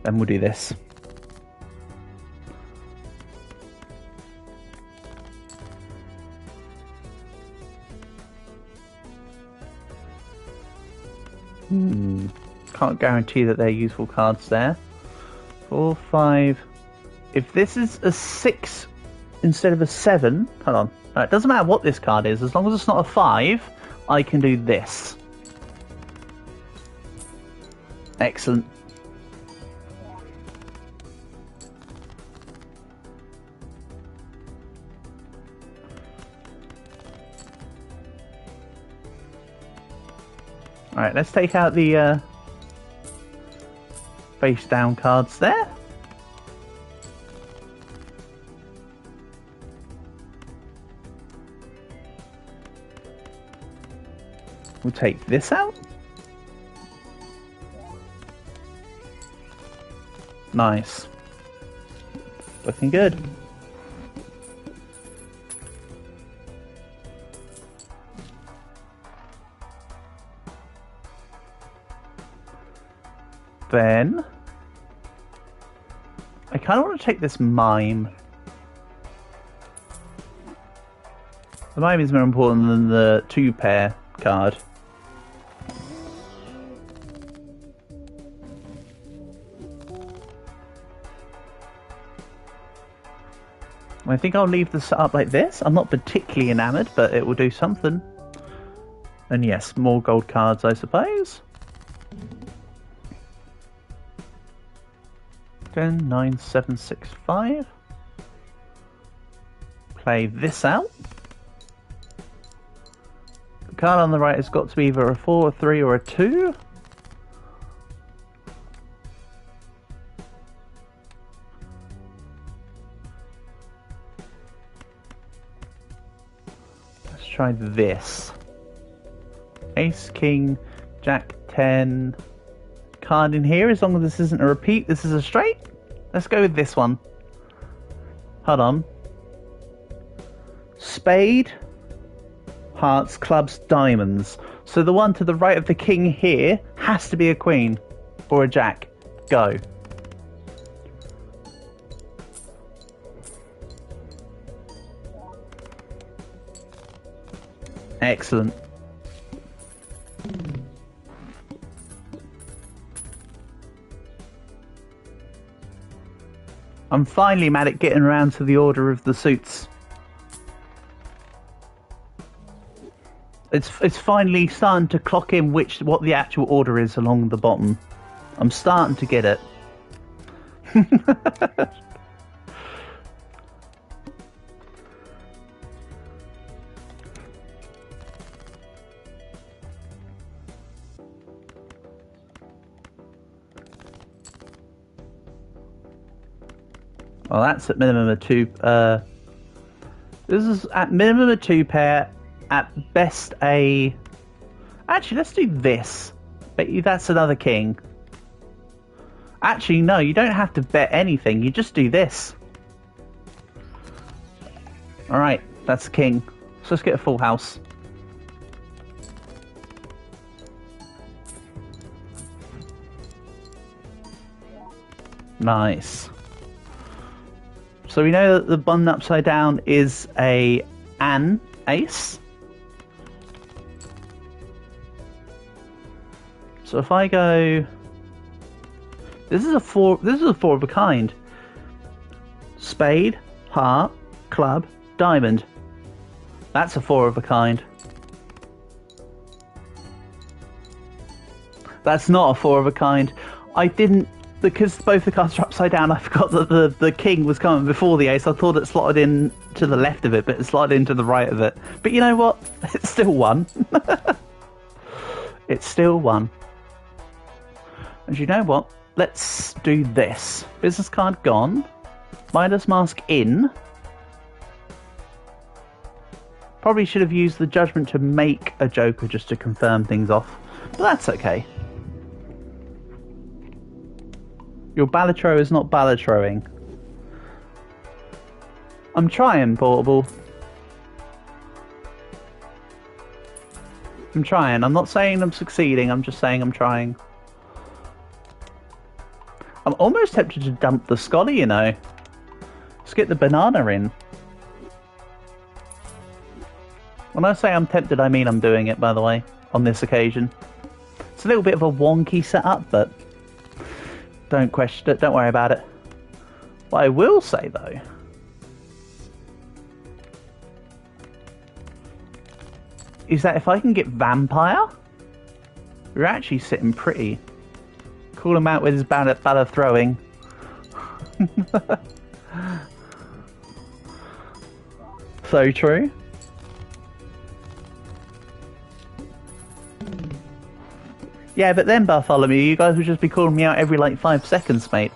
Then we'll do this. Can't guarantee that they're useful cards there. 4, 5. If this is a 6 instead of a 7, hold on. It doesn't matter what this card is, as long as it's not a 5, I can do this. Excellent. Alright, let's take out the face down cards there. We'll take this out. Nice. Looking good. Then I kind of want to take this mime. The mime is more important than the 2-pair card. I think I'll leave the setup like this. I'm not particularly enamoured, but it will do something. And yes, more gold cards, I suppose. 10, 9, 7, 6, 5. Play this out. The card on the right has got to be either a 4, a 3, or a 2. Let's try this. Ace, King, Jack, 10. Card in here, as long as this isn't a repeat, this is a straight. Let's go with this one. Hold on. Spade, hearts, clubs, diamonds. So the one to the right of the king here has to be a queen or a jack. Go. Excellent. I'm finally mad at getting around to the order of the suits. It's finally starting to clock in what the actual order is along the bottom. I'm starting to get it. Well, that's at minimum a 2. This is at minimum a 2-pair. At best a. Actually, let's do this. Bet you that's another king. Actually, no, you don't have to bet anything. You just do this. All right, that's a king. So let's get a full house. Nice. So we know that the button upside down is an ace. So if I go, this is a four of a kind. Spade, heart, club, diamond. That's a 4 of a kind. That's not a 4 of a kind. I didn't, because both the cards are upside down, I forgot that the king was coming before the ace. I thought it slotted in to the left of it, but it slotted into the right of it. But you know what? It's still 1. It's still 1. And you know what? Let's do this. Business card gone. Midas Mask in. Probably should have used the judgment to make a joker just to confirm things off. But that's okay. Your Balatro is not Balatroing. I'm trying, Portable. I'm trying. I'm not saying I'm succeeding, I'm just saying I'm trying. I'm almost tempted to dump the Scotty, you know. Let's get the banana in. When I say I'm tempted, I mean I'm doing it, by the way, on this occasion. It's a little bit of a wonky setup, but don't question it. Don't worry about it. What I will say though is that if I can get Vampire, we're actually sitting pretty. Call him out with his ballad throwing. So true. Yeah, but then Bartholomew, you guys would just be calling me out every like 5 seconds, mate.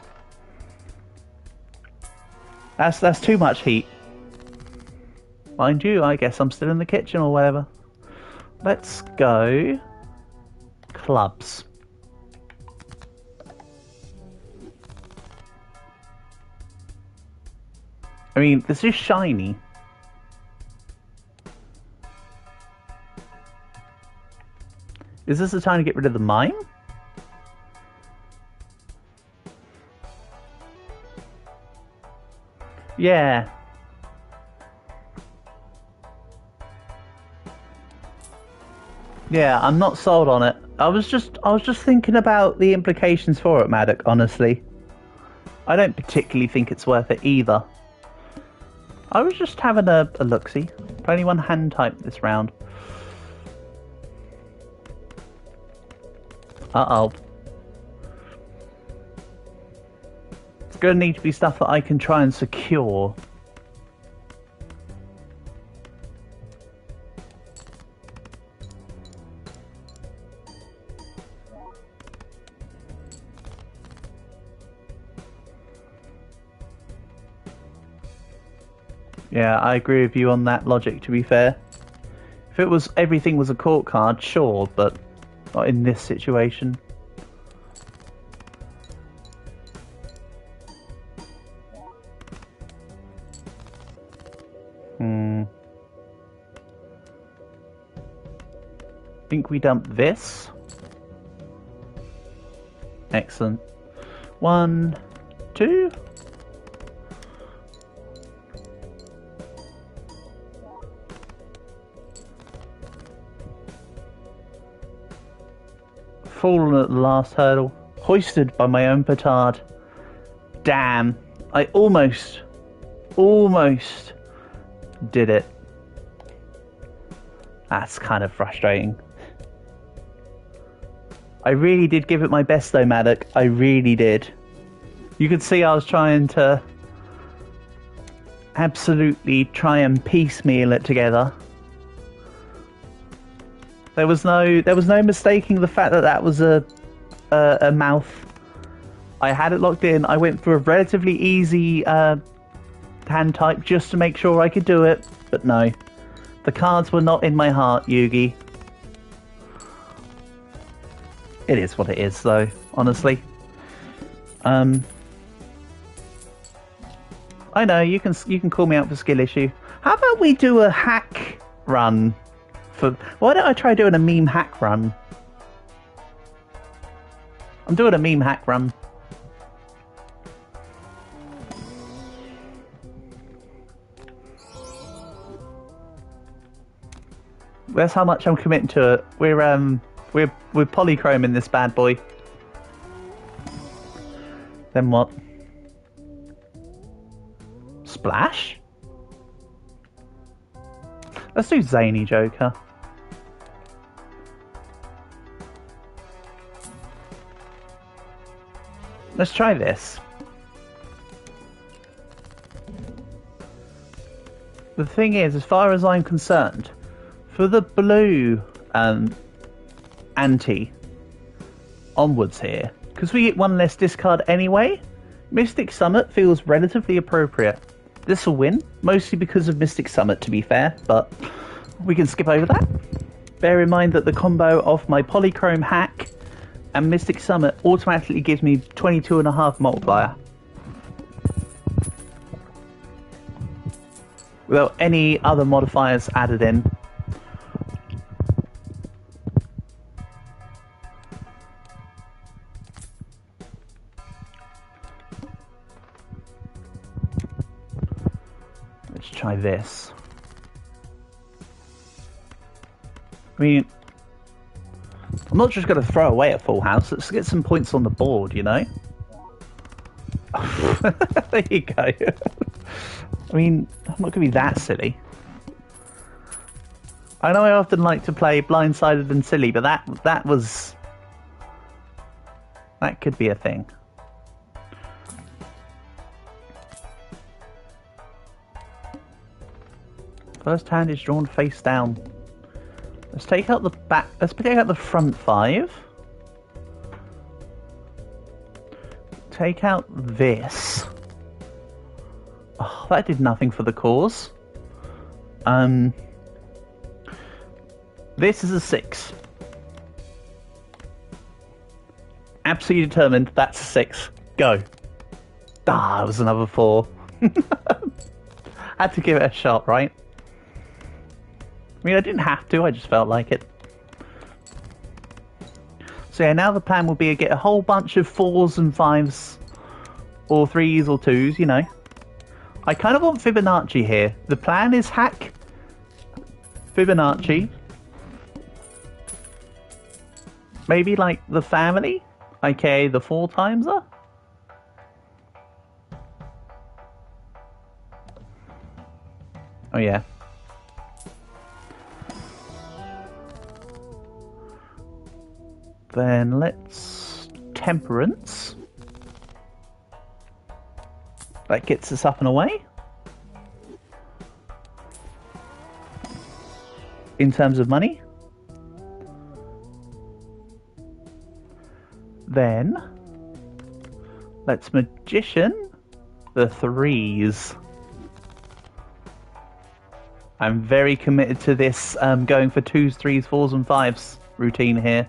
That's too much heat. Mind you, I guess I'm still in the kitchen or whatever. Let's go clubs. I mean, this is shiny. Is this the time to get rid of the mime? Yeah. Yeah, I'm not sold on it. I was just thinking about the implications for it, Maddock, honestly. I don't particularly think it's worth it either. I was just having a look-see. Only one hand type this round. Uh-oh. It's going to need to be stuff that I can try and secure. Yeah, I agree with you on that logic, to be fair. If it was everything was a court card, sure, but not in this situation. I think we dump this. Excellent. 1, 2. Fallen at the last hurdle. Hoisted by my own petard. Damn. I almost did it. That's kind of frustrating. I really did give it my best though, Maddock. I really did. You could see I was trying to absolutely try and piecemeal it together. There was no mistaking the fact that that was a mouth. I had it locked in. I went for a relatively easy hand type just to make sure I could do it, but no. The cards were not in my heart, Yugi. It is what it is, though, honestly. I know, you can call me out for skill issue. How about we do a hack run? Why don't I try doing a meme hack run? I'm doing a meme hack run. That's how much I'm committing to it. We're polychroming this bad boy. Then what? Splash? Let's do Zany Joker. Let's try this. The thing is, as far as I'm concerned, for the blue anti onwards here, because we get one less discard anyway, Mystic Summit feels relatively appropriate. This will win, mostly because of Mystic Summit, to be fair, but we can skip over that. Bear in mind that the combo of my Polychrome hack and Mystic Summit automatically gives me 22.5 multiplier. Without any other modifiers added in. Let's try this. I mean, I'm not just going to throw away a full house. Let's get some points on the board, you know? There you go. I mean, I'm not going to be that silly. I know I often like to play blindsided and silly, but that could be a thing. First hand is drawn face down. Let's take out the back. Let's take out the front 5. Take out this. Oh, that did nothing for the cause. This is a 6. Absolutely determined. That's a 6. Go. Ah, it was another 4. Had to give it a shot, right? I mean, I didn't have to. I just felt like it. So yeah, now the plan will be to get a whole bunch of 4s and 5s, or 3s or 2s, you know. I kind of want Fibonacci here. The plan is hack Fibonacci. Maybe like the family, aka the 4 timeser. Oh yeah. Then let's temperance. That gets us up and away. In terms of money. Then let's magician the 3s. I'm very committed to this going for 2s, 3s, 4s and 5s routine here.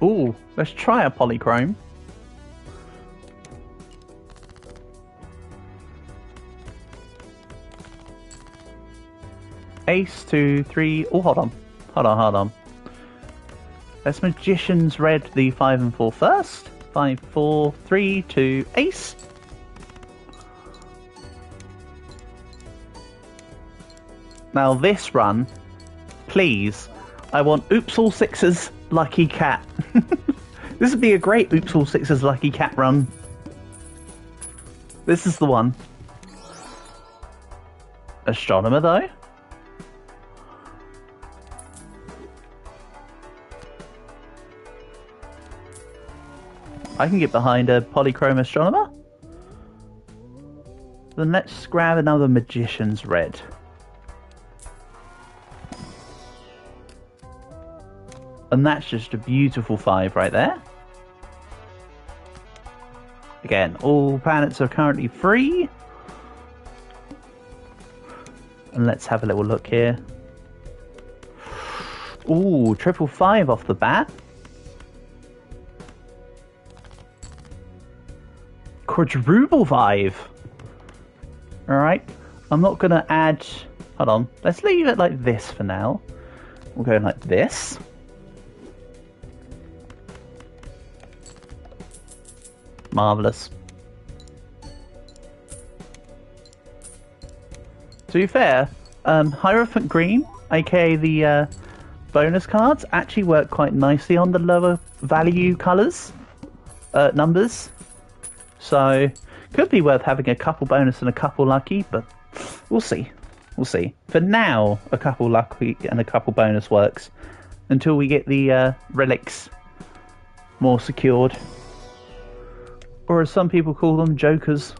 Ooh, let's try a polychrome. Ace, 2, 3. Oh, hold on. Let's magician's red the 5 and 4 first. 5, 4, 3, 2, ace. Now this run, please, I want oops all 6s, lucky cat. This would be a great oops all 6s, lucky cat run. This is the one. Astronomer though. I can get behind a polychrome astronomer. Then let's grab another magician's red. And that's just a beautiful 5 right there. Again, all planets are currently free. And let's have a little look here. Ooh, 555 off the bat. Quadruple 5. Alright, I'm not going to add... Hold on, let's leave it like this for now. We'll go like this. Marvellous. To be fair, Hierophant Green, aka the bonus cards, actually work quite nicely on the lower value colours, numbers. So, could be worth having a couple bonus and a couple lucky, but we'll see. We'll see. For now, a couple lucky and a couple bonus works until we get the relics more secured. Or as some people call them, jokers.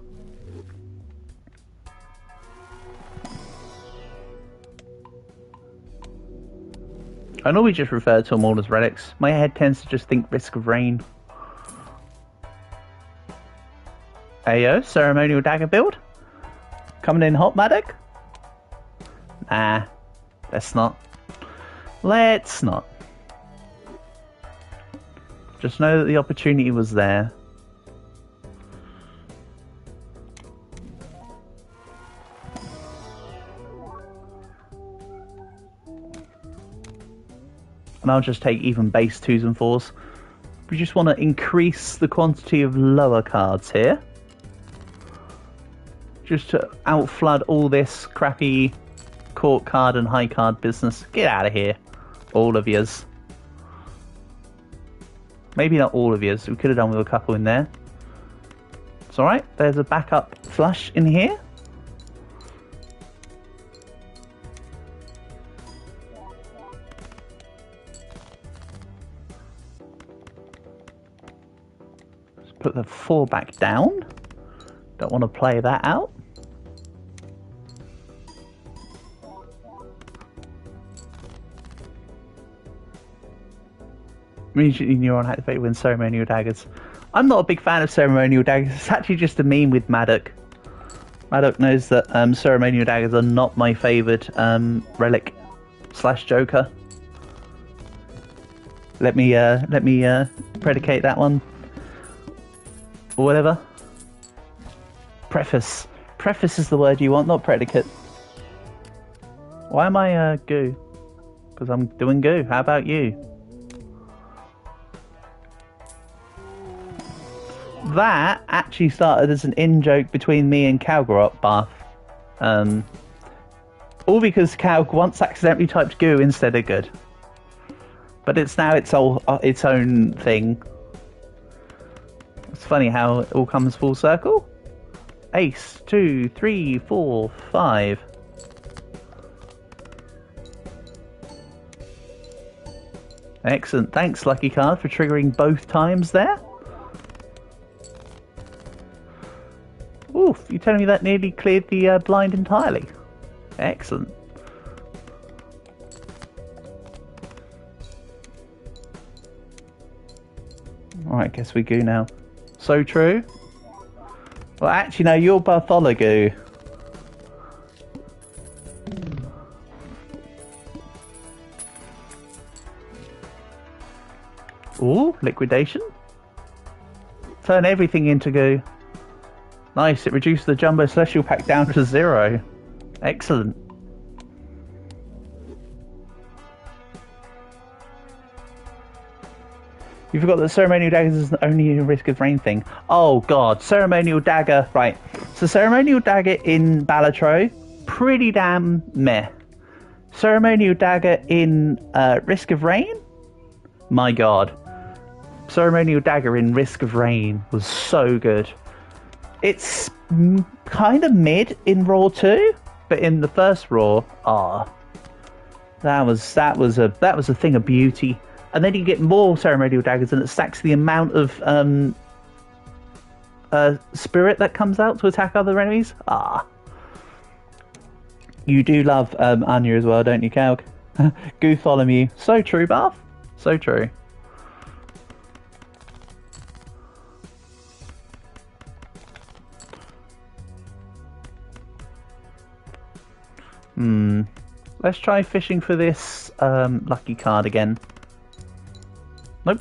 I normally just refer to them all as relics. My head tends to just think Risk of Rain. Ayo, ceremonial dagger build. Coming in hot, Maddock? Nah, let's not. Let's not. Just know that the opportunity was there. And I'll just take even base 2s and 4s. We just want to increase the quantity of lower cards here. just to outflood all this crappy court card and high card business. Get out of here, all of yous. Maybe not all of yous. We could have done with a couple in there. It's alright. There's a backup flush in here. Let's put the 4 back down. Don't want to play that out. Immediately neuron activated when ceremonial daggers. I'm not a big fan of ceremonial daggers. It's actually just a meme with Maddock. Maddock knows that ceremonial daggers are not my favoured relic / Joker. Let me predicate that one. Or whatever. Preface. Preface is the word you want, not predicate. Why am I goo? Because I'm doing goo. How about you? That actually started as an in-joke between me and Calgarot Bath. All because Cal once accidentally typed goo instead of good. But it's now its own thing. It's funny how it all comes full circle. Ace, 2, 3, 4, 5. Excellent. Thanks, Lucky Card, for triggering both times there. Oof, you're telling me that nearly cleared the blind entirely. Excellent. Alright, guess we go now. So true. Well, actually, no, you're Bartholomew. Ooh, liquidation. Turn everything into goo. Nice, it reduced the Jumbo Celestial Pack down to 0. Excellent. You forgot that Ceremonial Daggers is only a Risk of Rain thing. Oh god, Ceremonial Dagger. Right, so Ceremonial Dagger in Balatro, pretty damn meh. Ceremonial Dagger in Risk of Rain? My god. Ceremonial Dagger in Risk of Rain was so good. It's kind of mid in Raw 2, but in the first Raw, that was a thing of beauty. And then you get more Ceremonial Daggers, and it stacks the amount of spirit that comes out to attack other enemies. You do love Anya as well, don't you, Calg? Gootholomew. So true, Bath. So true. Let's try fishing for this lucky card again. Nope.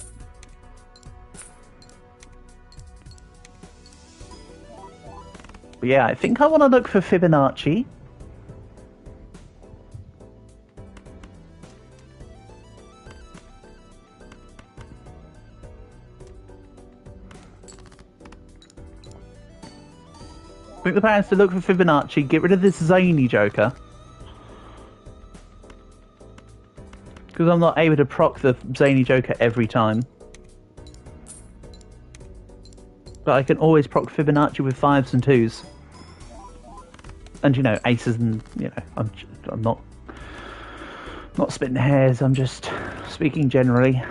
But yeah, I think I want to look for Fibonacci. I think the plan is to look for Fibonacci, get rid of this zany Joker. Because I'm not able to proc the zany Joker every time. But I can always proc Fibonacci with 5s and 2s. And you know, aces and, you know, I'm not splitting hairs, I'm just speaking generally.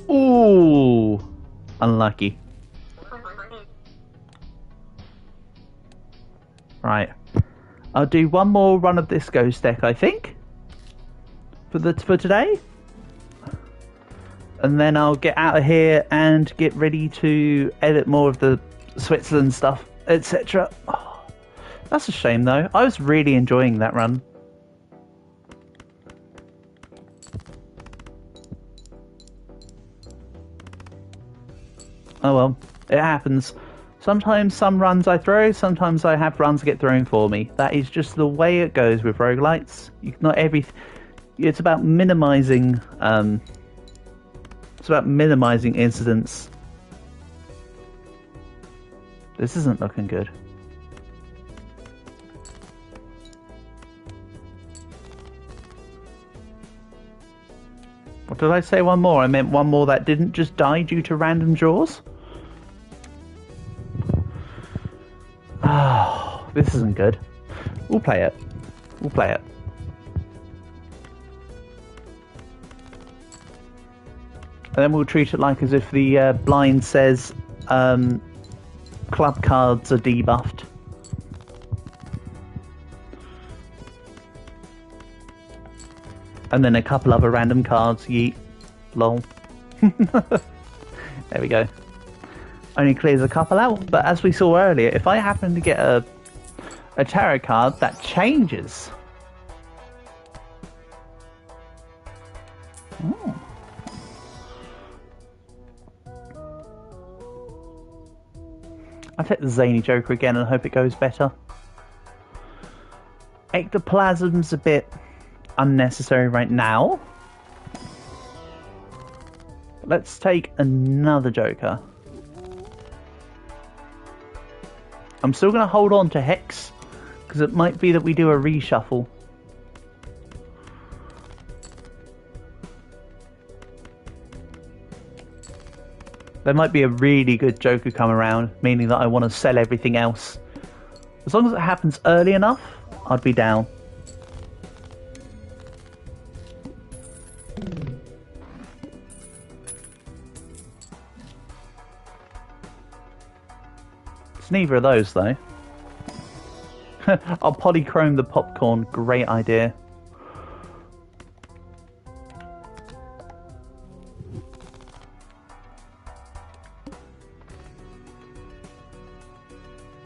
Ooh, unlucky. Right, I'll do one more run of this ghost deck, I think, for today, and then I'll get out of here and get ready to edit more of the Switzerland stuff, etc. Oh, that's a shame, though. I was really enjoying that run. Oh well, it happens. Sometimes some runs I throw, sometimes I have runs get thrown for me. That is just the way it goes with roguelites. It's about minimising about minimizing incidents. This isn't looking good. What did I say? One more? I meant one more that didn't just die due to random draws? Oh, this isn't good. We'll play it. We'll play it. And then we'll treat it like as if the blind says club cards are debuffed. And then a couple other random cards. Yeet. Lol. There we go. Only clears a couple out. But as we saw earlier, if I happen to get a tarot card, that changes. Oh. I'll take the Zany Joker again and hope it goes better. Ectoplasm's a bit unnecessary right now. Let's take another Joker. I'm still going to hold on to Hex, because it might be that we do a reshuffle. There might be a really good Joker come around, meaning that I want to sell everything else. As long as it happens early enough, I'd be down. It's neither of those, though. I'll polychrome the popcorn. Great idea.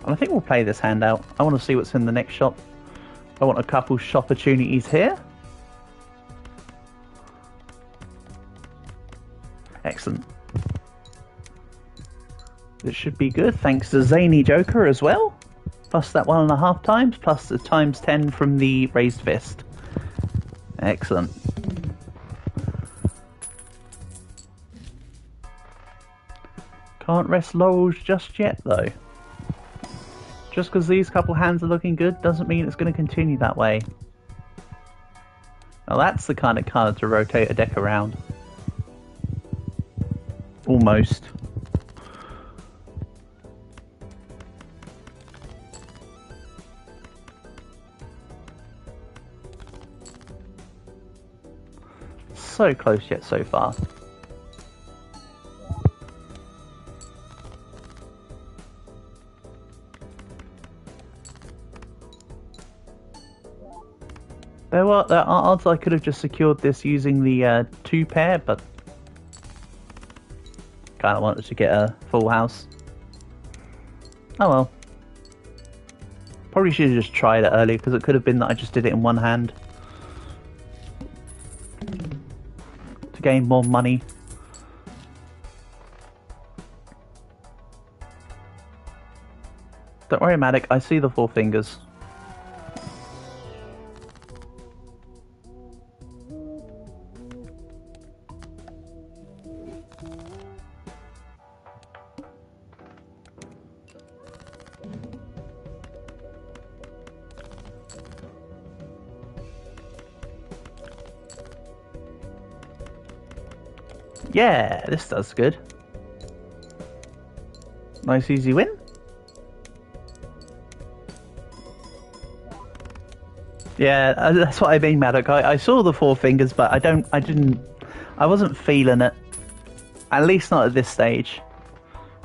And I think we'll play this hand out. I want to see what's in the next shop. I want a couple shop opportunities here. Excellent. This should be good, thanks to Zany Joker as well. Plus that 1.5 times, plus the times 10 from the raised fist. Excellent. Can't rest laurels just yet, though. Just because these couple hands are looking good doesn't mean it's going to continue that way. Now that's the kind of card to rotate a deck around. Almost. So close yet so far. There are odds I could have just secured this using the 2 pair, but kind of wanted to get a full house. Oh well. Probably should have just tried it earlier, because it could have been that I just did it in one hand. To gain more money. Don't worry, Matic, I see the 4 fingers. Yeah, this does good. Nice easy win. Yeah, that's what I mean, Maddock. I saw the 4 fingers, but I wasn't feeling it. At least not at this stage.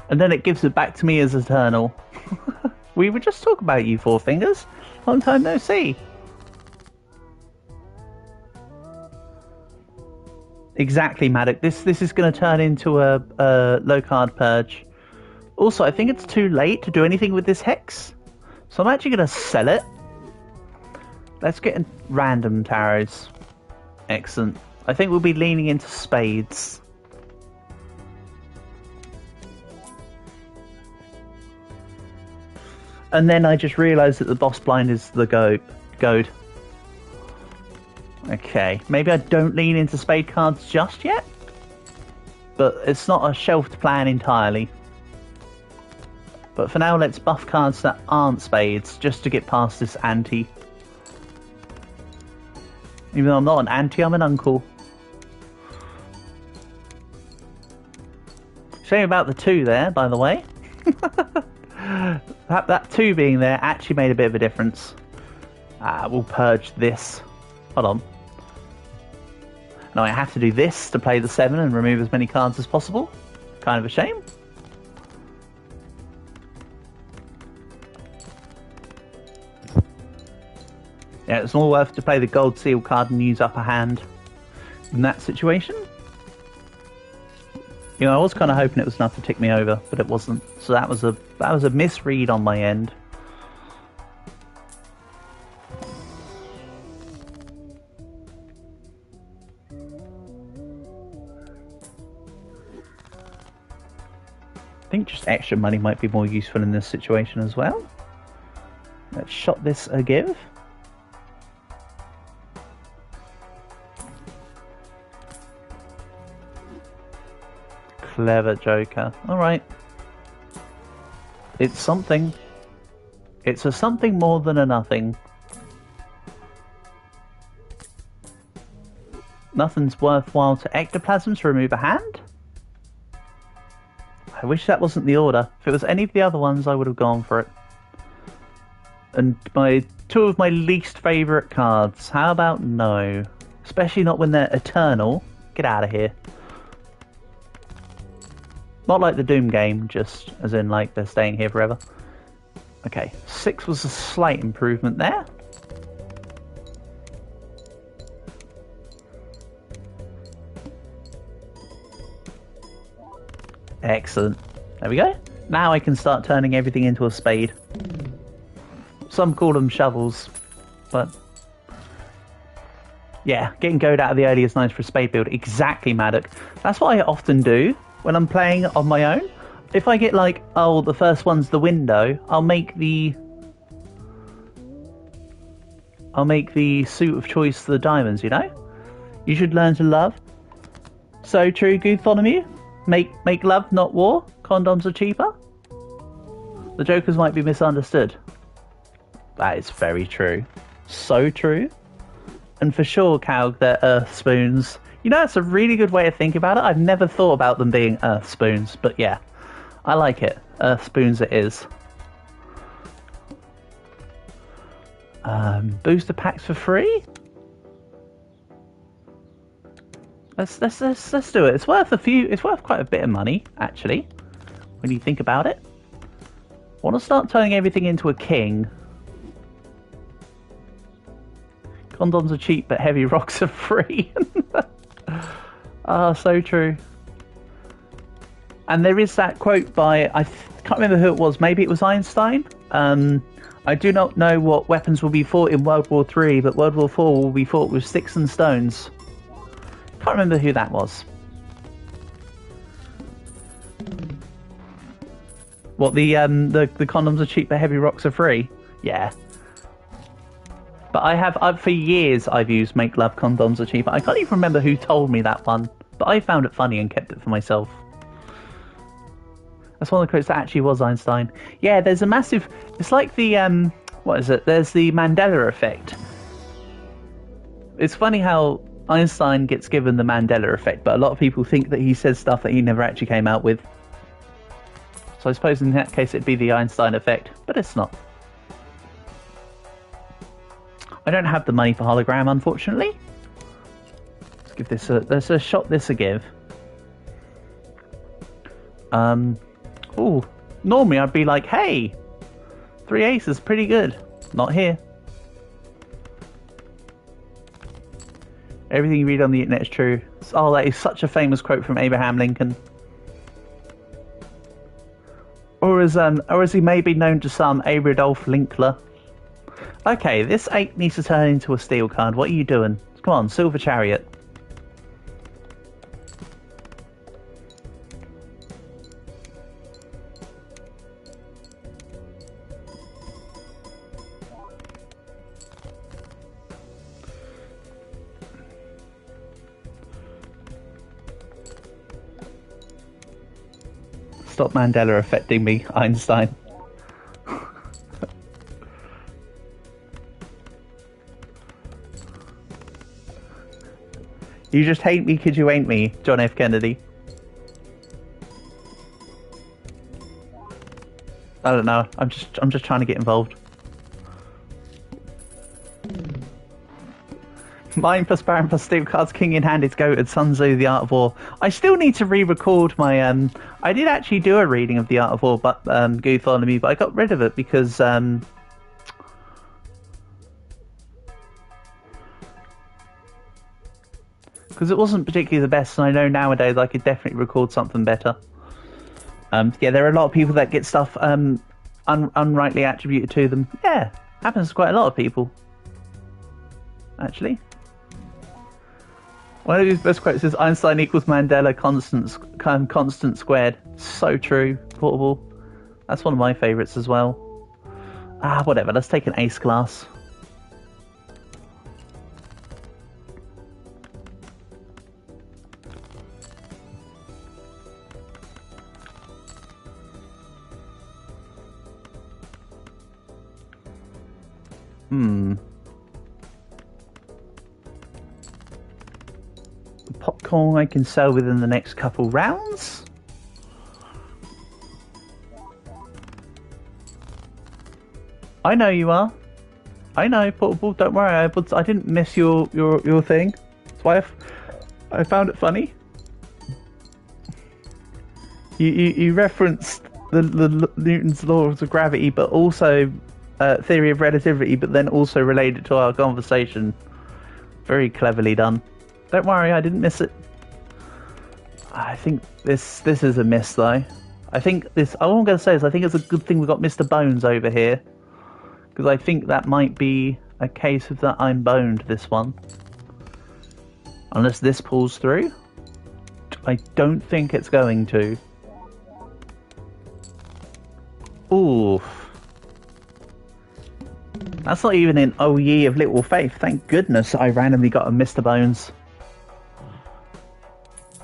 And then it gives it back to me as Eternal. We were just talking about you, 4 fingers. Long time no see. Exactly, Maddock. This is going to turn into a low card purge. Also, I think it's too late to do anything with this hex, so I'm actually going to sell it. Let's get in random tarots. Excellent. I think we'll be leaning into spades. And then I just realised that the boss blind is the goad. Okay, maybe I don't lean into spade cards just yet? but it's not a shelved plan entirely. But for now, let's buff cards that aren't spades, just to get past this ante. Even though I'm not an auntie, I'm an uncle. Shame about the 2 there, by the way. that 2 being there actually made a bit of a difference. We'll purge this. Hold on. Now I have to do this to play the 7 and remove as many cards as possible. Kind of a shame. Yeah, it's more worth to play the gold seal card and use upper hand in that situation. You know, I was kind of hoping it was enough to tick me over, but it wasn't. So that was a misread on my end. I think just extra money might be more useful in this situation as well. Let's shot this a give. Clever Joker. Alright. It's something. It's a something more than a nothing. Nothing's worthwhile to ectoplasm to remove a hand. I wish that wasn't the order. If it was any of the other ones, I would have gone for it. And my 2 of my least favourite cards. How about no? Especially not when they're eternal. Get out of here. Not like the Doom game, just as in like they're staying here forever. Okay, 6 was a slight improvement there. Excellent. There we go. Now I can start turning everything into a spade. Some call them shovels, but yeah, getting gold out of the early is nice for a spade build. Exactly, Maddock. That's what I often do when I'm playing on my own. If I get like, oh, the first one's the window, I'll make the suit of choice the diamonds, you know? You should learn to love. So true, Gootholomew. Make love, not war. Condoms are cheaper. The jokers might be misunderstood. That is very true. So true. And for sure, Calg, they're earth spoons. You know, that's a really good way to think about it. I've never thought about them being earth spoons, but yeah, I like it. Earth spoons it is. Booster packs for free? Let's do it. It's worth quite a bit of money, actually, when you think about it. I want to start turning everything into a king. Condoms are cheap, but heavy rocks are free. Ah, so true. And there is that quote by, I can't remember who it was, maybe it was Einstein. I do not know what weapons will be fought in World War III, but World War IV will be fought with sticks and stones. Can't remember who that was. What, the condoms are cheap, but heavy rocks are free? Yeah. But I've for years I've used make love condoms are cheaper. I can't even remember who told me that one, but I found it funny and kept it for myself. That's one of the quotes that actually was Einstein. Yeah, there's a massive... It's like the, what is it? There's the Mandela effect. It's funny how Einstein gets given the Mandela effect, but a lot of people think that he says stuff that he never actually came out with. So I suppose in that case it'd be the Einstein effect, but it's not. I don't have the money for hologram, unfortunately. Let's give this a... Let's shot this a give. Ooh, normally I'd be like, hey, 3 aces, pretty good. Not here. Everything you read on the internet is true. Oh, that is such a famous quote from Abraham Lincoln. Or as he may be known to some, Abradolf Linkler. Okay, this 8 needs to turn into a steel card. What are you doing? Come on, Silver Chariot. stop Mandela affecting me, Einstein. You just hate me because you ain't me, John F. Kennedy. I don't know. I'm just trying to get involved. Mine plus Baron plus Steel cards, King in hand is goated. Sun Tzu, The Art of War. I still need to re-record my. I did actually do a reading of The Art of War, but Goof on me, but I got rid of it because it wasn't particularly the best, and I know nowadays I could definitely record something better. Yeah, there are a lot of people that get stuff unrightly attributed to them. Yeah, happens to quite a lot of people, actually. One of his best quotes is Einstein equals Mandela constant squared. So true, Portable. That's one of my favourites as well. Whatever, let's take an ace class. Popcorn I can sell within the next couple rounds. I know you are. I know, Portable. Don't worry. I didn't miss your thing. That's why I found it funny. You referenced the Newton's laws of gravity, but also theory of relativity, but then also related to our conversation. Very cleverly done. Don't worry, I didn't miss it. I think this is a miss, though. I think this. All I'm going to say is I think it's a good thing we got Mr. Bones over here, because I think that might be a case of that I'm boned this one. Unless this pulls through, I don't think it's going to. Oof. That's not even in Oh Ye of Little Faith. Thank goodness I randomly got a Mr. Bones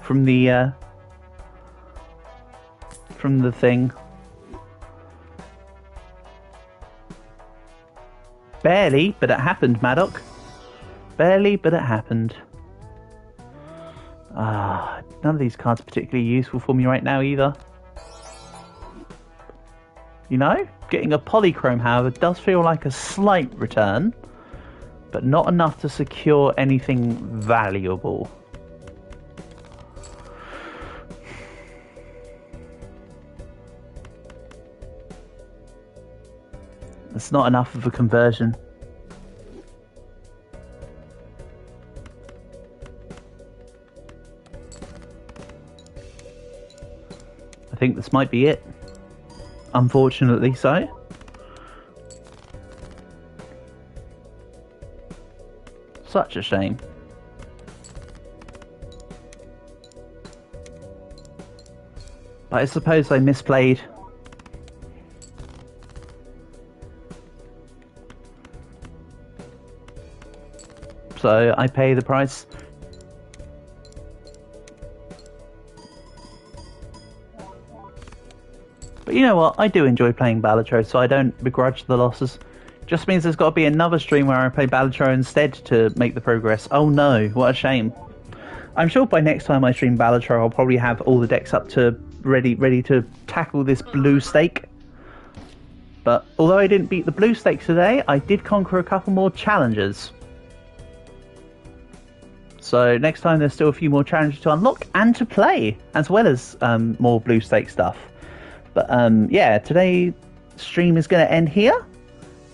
from the thing. Barely, but it happened, Maddock. Barely, but it happened. None of these cards are particularly useful for me right now either. You know, getting a polychrome, however, does feel like a slight return, but not enough to secure anything valuable. It's not enough of a conversion. I think this might be it. Unfortunately so. Such a shame. But I suppose I misplayed. So I pay the price. But you know what? I do enjoy playing Balatro, so I don't begrudge the losses. Just means there's got to be another stream where I play Balatro instead to make the progress. Oh no, what a shame. I'm sure by next time I stream Balatro, I'll probably have all the decks up to ready to tackle this blue stake. But although I didn't beat the blue stakes today, I did conquer a couple more challenges. So next time there's still a few more challenges to unlock and to play, as well as more blue stake stuff. But yeah, today's stream is going to end here.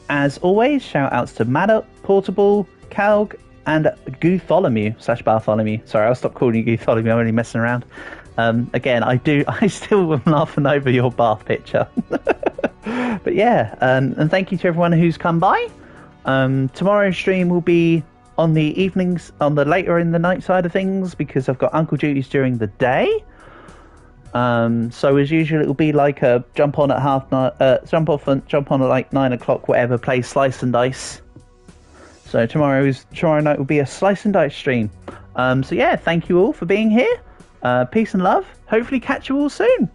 As always, shout outs to Maddock, Portable, Calg, and Gutholomew/Bartholomew. Sorry, I'll stop calling you Gutholomew, I'm only messing around. Again, I still am laughing over your bath picture. But yeah, and thank you to everyone who's come by. Tomorrow's stream will be on the evenings, on the later in the night side of things, because I've got uncle duties during the day. So as usual, it'll be like a jump on at jump on at like 9 o'clock, whatever, play Slice and Dice. So tomorrow night will be a Slice and Dice stream. So yeah, thank you all for being here. Peace and love. Hopefully catch you all soon.